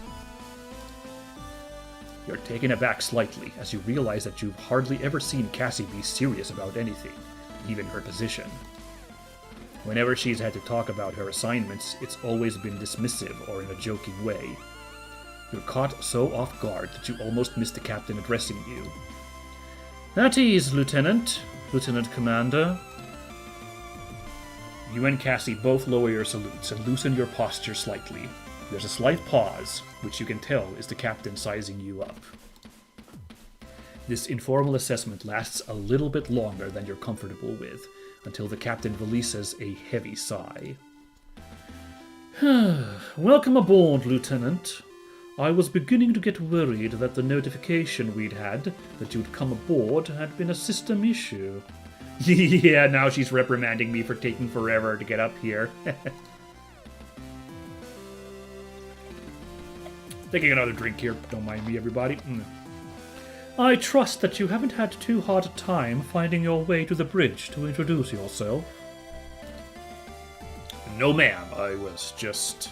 You're taken aback slightly as you realize that you've hardly ever seen Cassie be serious about anything, even her position. Whenever she's had to talk about her assignments, it's always been dismissive or in a joking way. You're caught so off guard that you almost miss the captain addressing you. At ease, Lieutenant Commander. You and Cassie both lower your salutes and loosen your posture slightly. There's a slight pause, which you can tell is the captain sizing you up. This informal assessment lasts a little bit longer than you're comfortable with, until the captain releases a heavy sigh. Welcome aboard, Lieutenant. I was beginning to get worried that the notification we'd had that you'd come aboard had been a system issue. Yeah, now she's reprimanding me for taking forever to get up here. Taking another drink here, don't mind me, everybody. I trust that you haven't had too hard a time finding your way to the bridge to introduce yourself. No, ma'am, I was just...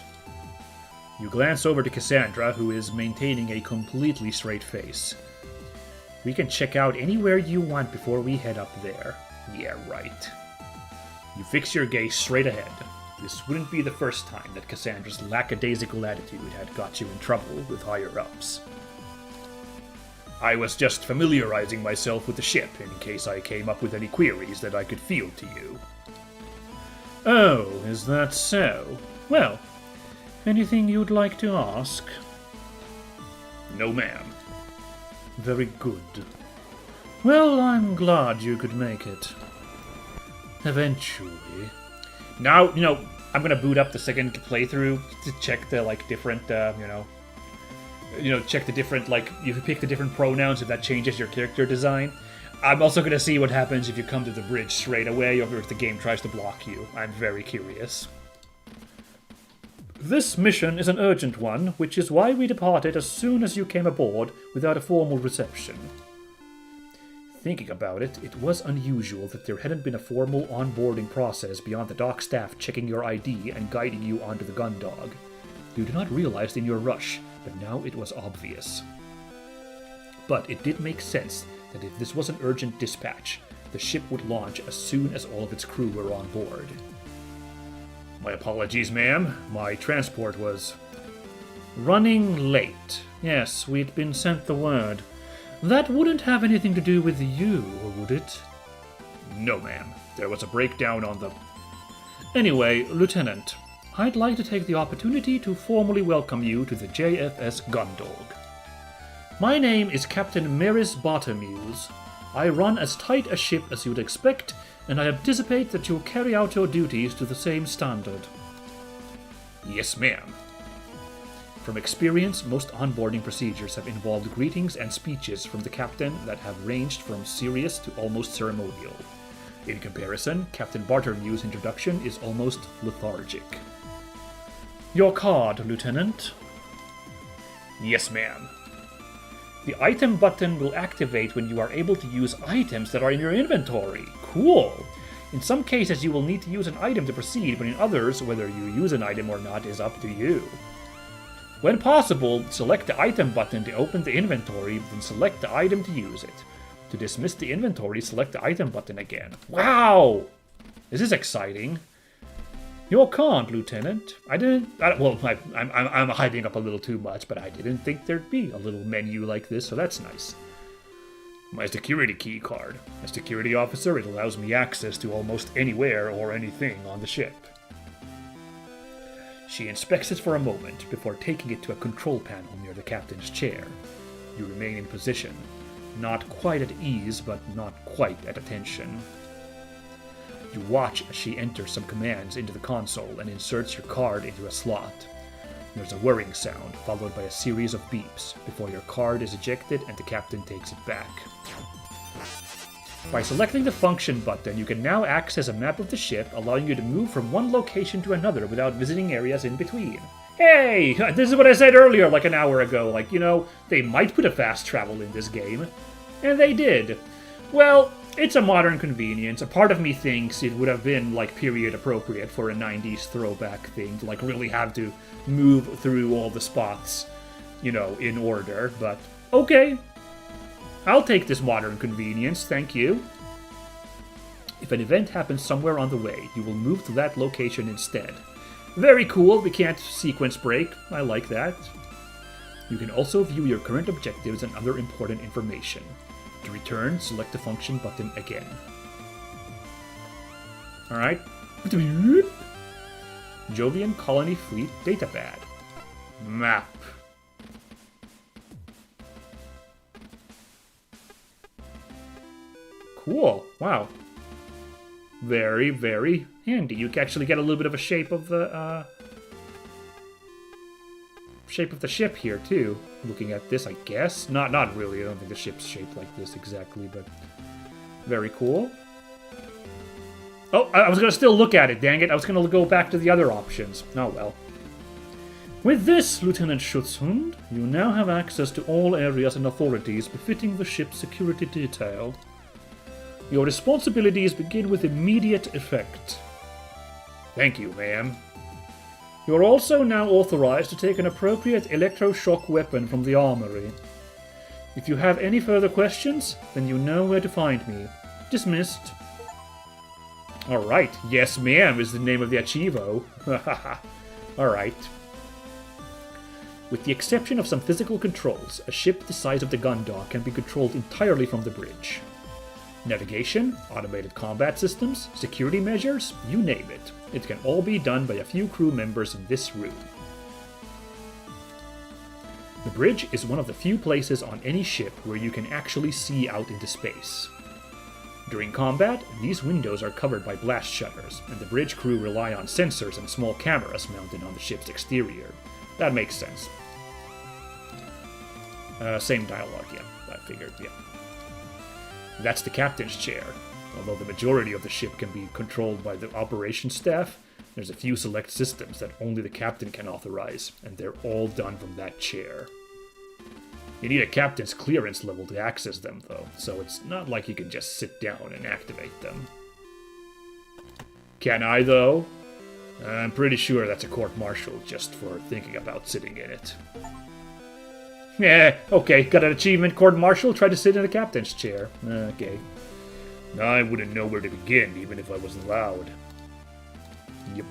You glance over to Cassandra, who is maintaining a completely straight face. We can check out anywhere you want before we head up there. Yeah, right. You fix your gaze straight ahead. This wouldn't be the first time that Cassandra's lackadaisical attitude had got you in trouble with higher-ups. I was just familiarizing myself with the ship in case I came up with any queries that I could field to you. Oh, is that so? Well, anything you'd like to ask? No, ma'am. Very good. Well, I'm glad you could make it. Eventually. Now, I'm gonna boot up the second playthrough to check the, different, check the different, you pick the different pronouns if that changes your character design. I'm also gonna see what happens if you come to the bridge straight away or if the game tries to block you. I'm very curious. This mission is an urgent one, which is why we departed as soon as you came aboard without a formal reception. Thinking about it, it was unusual that there hadn't been a formal onboarding process beyond the dock staff checking your ID and guiding you onto the Gundog. You did not realize in your rush, but now it was obvious. But it did make sense that if this was an urgent dispatch, the ship would launch as soon as all of its crew were on board. My apologies, ma'am. My transport was... running late. Yes, we'd been sent the word. That wouldn't have anything to do with you, would it? No, ma'am. There was a breakdown on the... Anyway, Lieutenant, I'd like to take the opportunity to formally welcome you to the JFS Gundog. My name is Captain Maris Bottomuse. I run as tight a ship as you'd expect, and I anticipate that you'll carry out your duties to the same standard. Yes, ma'am. From experience, most onboarding procedures have involved greetings and speeches from the captain that have ranged from serious to almost ceremonial. In comparison, Captain Bartermew's introduction is almost lethargic. Your card, Lieutenant. Yes, ma'am. The item button will activate when you are able to use items that are in your inventory. Cool! In some cases, you will need to use an item to proceed, but in others, whether you use an item or not is up to you. When possible, select the item button to open the inventory, then select the item to use it. To dismiss the inventory, select the item button again. Wow! This is exciting. Your card, Lieutenant. I'm hyping up a little too much, but I didn't think there'd be a little menu like this, so that's nice. My security key card. As security officer, it allows me access to almost anywhere or anything on the ship. She inspects it for a moment before taking it to a control panel near the captain's chair. You remain in position, not quite at ease, but not quite at attention. You watch as she enters some commands into the console and inserts your card into a slot. There's a whirring sound, followed by a series of beeps, before your card is ejected and the captain takes it back. By selecting the function button, you can now access a map of the ship, allowing you to move from one location to another without visiting areas in between. Hey! This is what I said earlier, like an hour ago. Like, you know, they might put a fast travel in this game. And they did. Well, it's a modern convenience. A part of me thinks it would have been, like, period appropriate for a 90s throwback thing to, like, really have to move through all the spots, you know, in order. But, okay. I'll take this modern convenience, thank you. If an event happens somewhere on the way, you will move to that location instead. Very cool, we can't sequence break. I like that. You can also view your current objectives and other important information. To return, select the function button again. Alright. Jovian Colony Fleet Datapad. Map. Cool. Wow. Very, very handy. You can actually get a little bit of a shape of the ship here too. Looking at this, I guess. Not really. I don't think the ship's shaped like this exactly, but very cool. Oh, I was gonna still look at it. Dang it! I was gonna go back to the other options. Oh well. With this, Lieutenant Schutzhund, you now have access to all areas and authorities befitting the ship's security detail. Your responsibilities begin with immediate effect. Thank you, ma'am. You are also now authorized to take an appropriate electroshock weapon from the armory. If you have any further questions, then you know where to find me. Dismissed. Alright, yes ma'am is the name of the Archivo. Alright. With the exception of some physical controls, a ship the size of the gun dock can be controlled entirely from the bridge. Navigation, automated combat systems, security measures, you name it. It can all be done by a few crew members in this room. The bridge is one of the few places on any ship where you can actually see out into space. During combat, these windows are covered by blast shutters, and the bridge crew rely on sensors and small cameras mounted on the ship's exterior. That makes sense. Same dialogue, yeah, I figured, yeah. That's the captain's chair. Although the majority of the ship can be controlled by the operations staff, there's a few select systems that only the captain can authorize, and they're all done from that chair. You need a captain's clearance level to access them, though, so it's not like you can just sit down and activate them. Can I, though? I'm pretty sure that's a court-martial just for thinking about sitting in it. Yeah, okay, got an achievement, court-martial, try to sit in the captain's chair. Okay. I wouldn't know where to begin, even if I was allowed. Yep.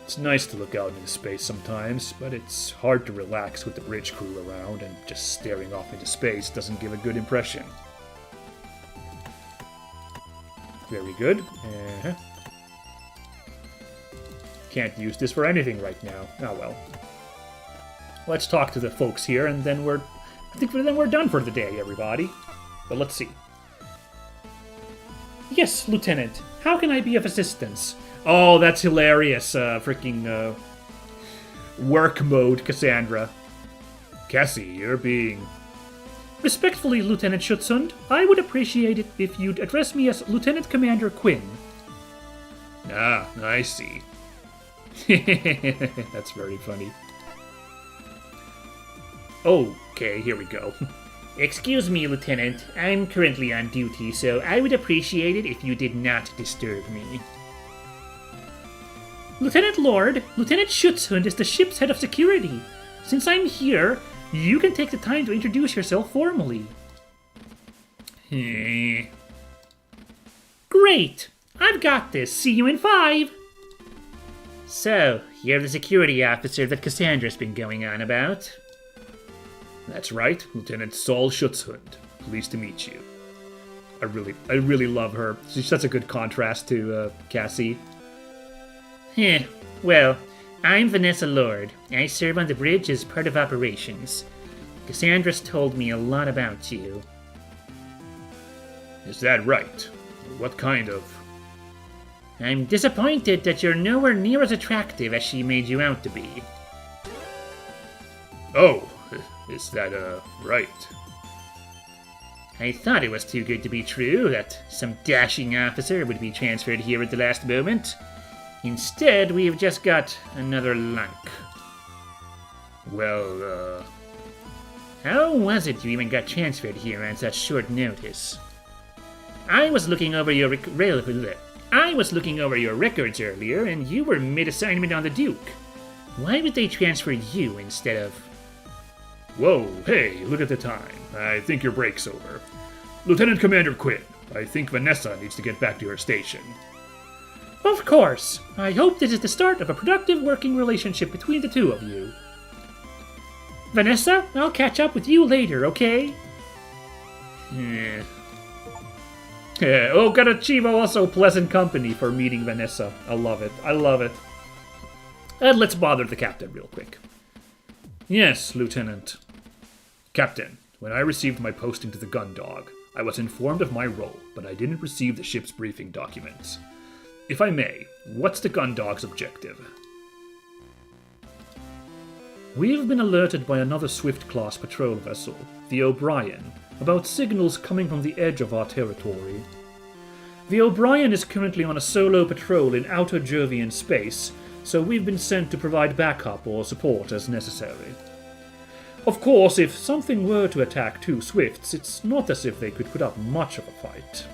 It's nice to look out into space sometimes, but it's hard to relax with the bridge crew around, and just staring off into space doesn't give a good impression. Very good. Can't use this for anything right now. Oh well. Let's talk to the folks here, and then we're done for the day, everybody. But let's see. Yes, Lieutenant. How can I be of assistance? Oh, that's hilarious. Freaking work mode, Cassandra. Cassie, you're being... Respectfully, Lieutenant Schutzhund, I would appreciate it if you'd address me as Lieutenant Commander Quinn. Ah, I see. That's very funny. Okay, here we go. Excuse me, Lieutenant. I'm currently on duty, so I would appreciate it if you did not disturb me. Lieutenant Lord, Lieutenant Schutzhund is the ship's head of security. Since I'm here, you can take the time to introduce yourself formally. Great! I've got this. See you in 5. So, you're the security officer that Cassandra's been going on about? That's right, Lieutenant Saul Schutzhund. Pleased to meet you. I really love her. She's such a good contrast to Cassie. Well, I'm Vanessa Lord. I serve on the bridge as part of operations. Cassandra's told me a lot about you. Is that right? What kind of... I'm disappointed that you're nowhere near as attractive as she made you out to be. Oh, is that, right? I thought it was too good to be true that some dashing officer would be transferred here at the last moment. Instead, we've just got another lunk. Well, How was it you even got transferred here on such short notice? I was looking over your records earlier, and you were mid-assignment on the Duke. Why would they transfer you instead of... Whoa, hey, look at the time. I think your break's over. Lieutenant Commander Quinn, I think Vanessa needs to get back to her station. Of course. I hope this is the start of a productive working relationship between the two of you. Vanessa, I'll catch up with you later, okay? Okarachivo also pleasant company for meeting Vanessa. I love it. And let's bother the captain real quick. Yes, Lieutenant. Captain, when I received my posting to the Gundog, I was informed of my role, but I didn't receive the ship's briefing documents. If I may, what's the Gundog's objective? We've been alerted by another Swift-class patrol vessel, the O'Brien, about signals coming from the edge of our territory. The O'Brien is currently on a solo patrol in outer Jovian space, so we've been sent to provide backup or support as necessary. Of course, if something were to attack 2 Swifts, it's not as if they could put up much of a fight.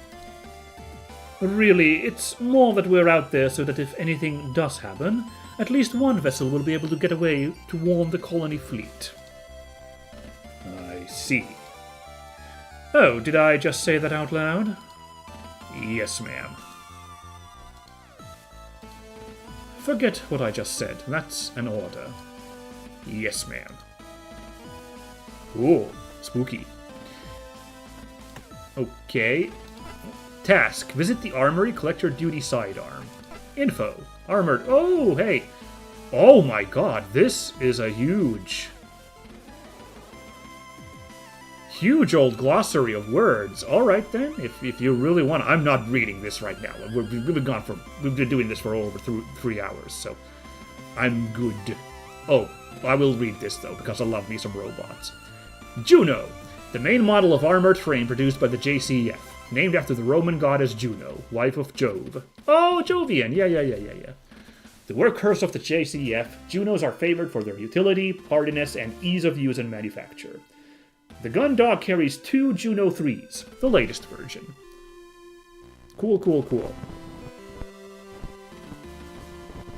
Really, it's more that we're out there so that if anything does happen, at least one vessel will be able to get away to warn the colony fleet. I see. Oh, did I just say that out loud? Yes, ma'am. Forget what I just said. That's an order. Yes, ma'am. Ooh, spooky. Okay. Task. Visit the armory, collect your duty sidearm. Info. Armored. Oh, hey. Oh my god, this is a huge old glossary of words. Alright then, if you really want to. I'm not reading this right now. We've been doing this for over 3 hours, so I'm good. Oh, I will read this though, because I love me some robots. Juno, the main model of armored frame produced by the JCF, named after the Roman goddess Juno, wife of Jove. Oh, Jovian, yeah. The workhorse of the JCF, Junos are favored for their utility, hardiness, and ease of use and manufacture. The Gundog carries 2 Juno 3s, the latest version. Cool.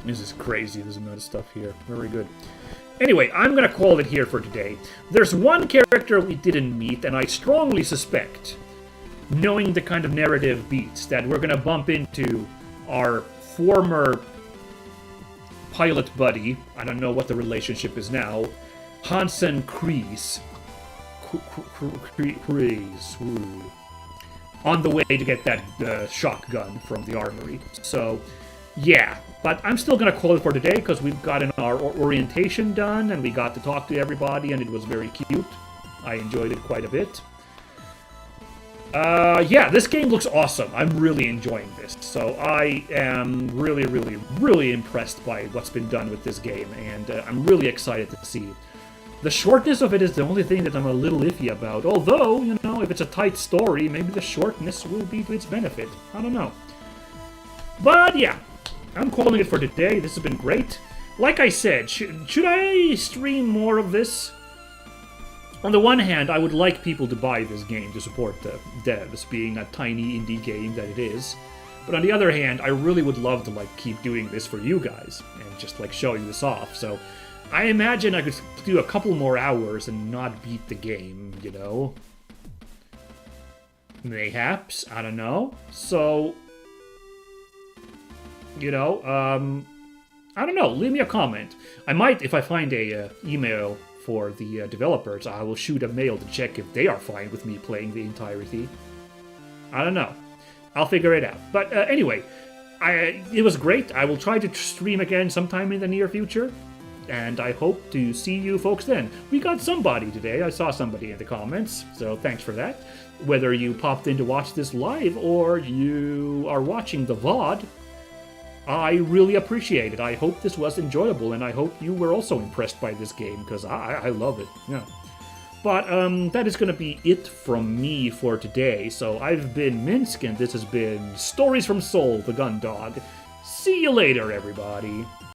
This is crazy, there's a amount of stuff here. Very good. Anyway, I'm gonna call it here for today. There's one character we didn't meet, and I strongly suspect, knowing the kind of narrative beats, that we're gonna bump into our former pilot buddy, I don't know what the relationship is now, Hansen Kreese. On the way to get that shotgun from the armory. So, yeah. But I'm still going to call it for today because we've gotten our orientation done and we got to talk to everybody and it was very cute. I enjoyed it quite a bit. Yeah, this game looks awesome. I'm really enjoying this. So I am really impressed by what's been done with this game. And I'm really excited to see. The shortness of it is the only thing that I'm a little iffy about. Although, you know, if it's a tight story, maybe the shortness will be to its benefit. I don't know. But yeah, I'm calling it for today. This has been great. Like I said, should I stream more of this? On the one hand, I would like people to buy this game to support the devs, being a tiny indie game that it is. But on the other hand, I really would love to keep doing this for you guys and just showing this off. So I imagine I could do a couple more hours and not beat the game, you know? Mayhaps, I don't know. So you know, I don't know. Leave me a comment. I might, if I find a email for the developers, I will shoot a mail to check if they are fine with me playing the entirety. I don't know. I'll figure it out. But anyway, it was great. I will try to stream again sometime in the near future. And I hope to see you folks then. We got somebody today. I saw somebody in the comments, so thanks for that. Whether you popped in to watch this live or you are watching the VOD, I really appreciate it. I hope this was enjoyable, and I hope you were also impressed by this game, because I love it. Yeah. But that is going to be it from me for today. So I've been Minsk, and this has been Stories from Soul, the Gun Dog. See you later, everybody.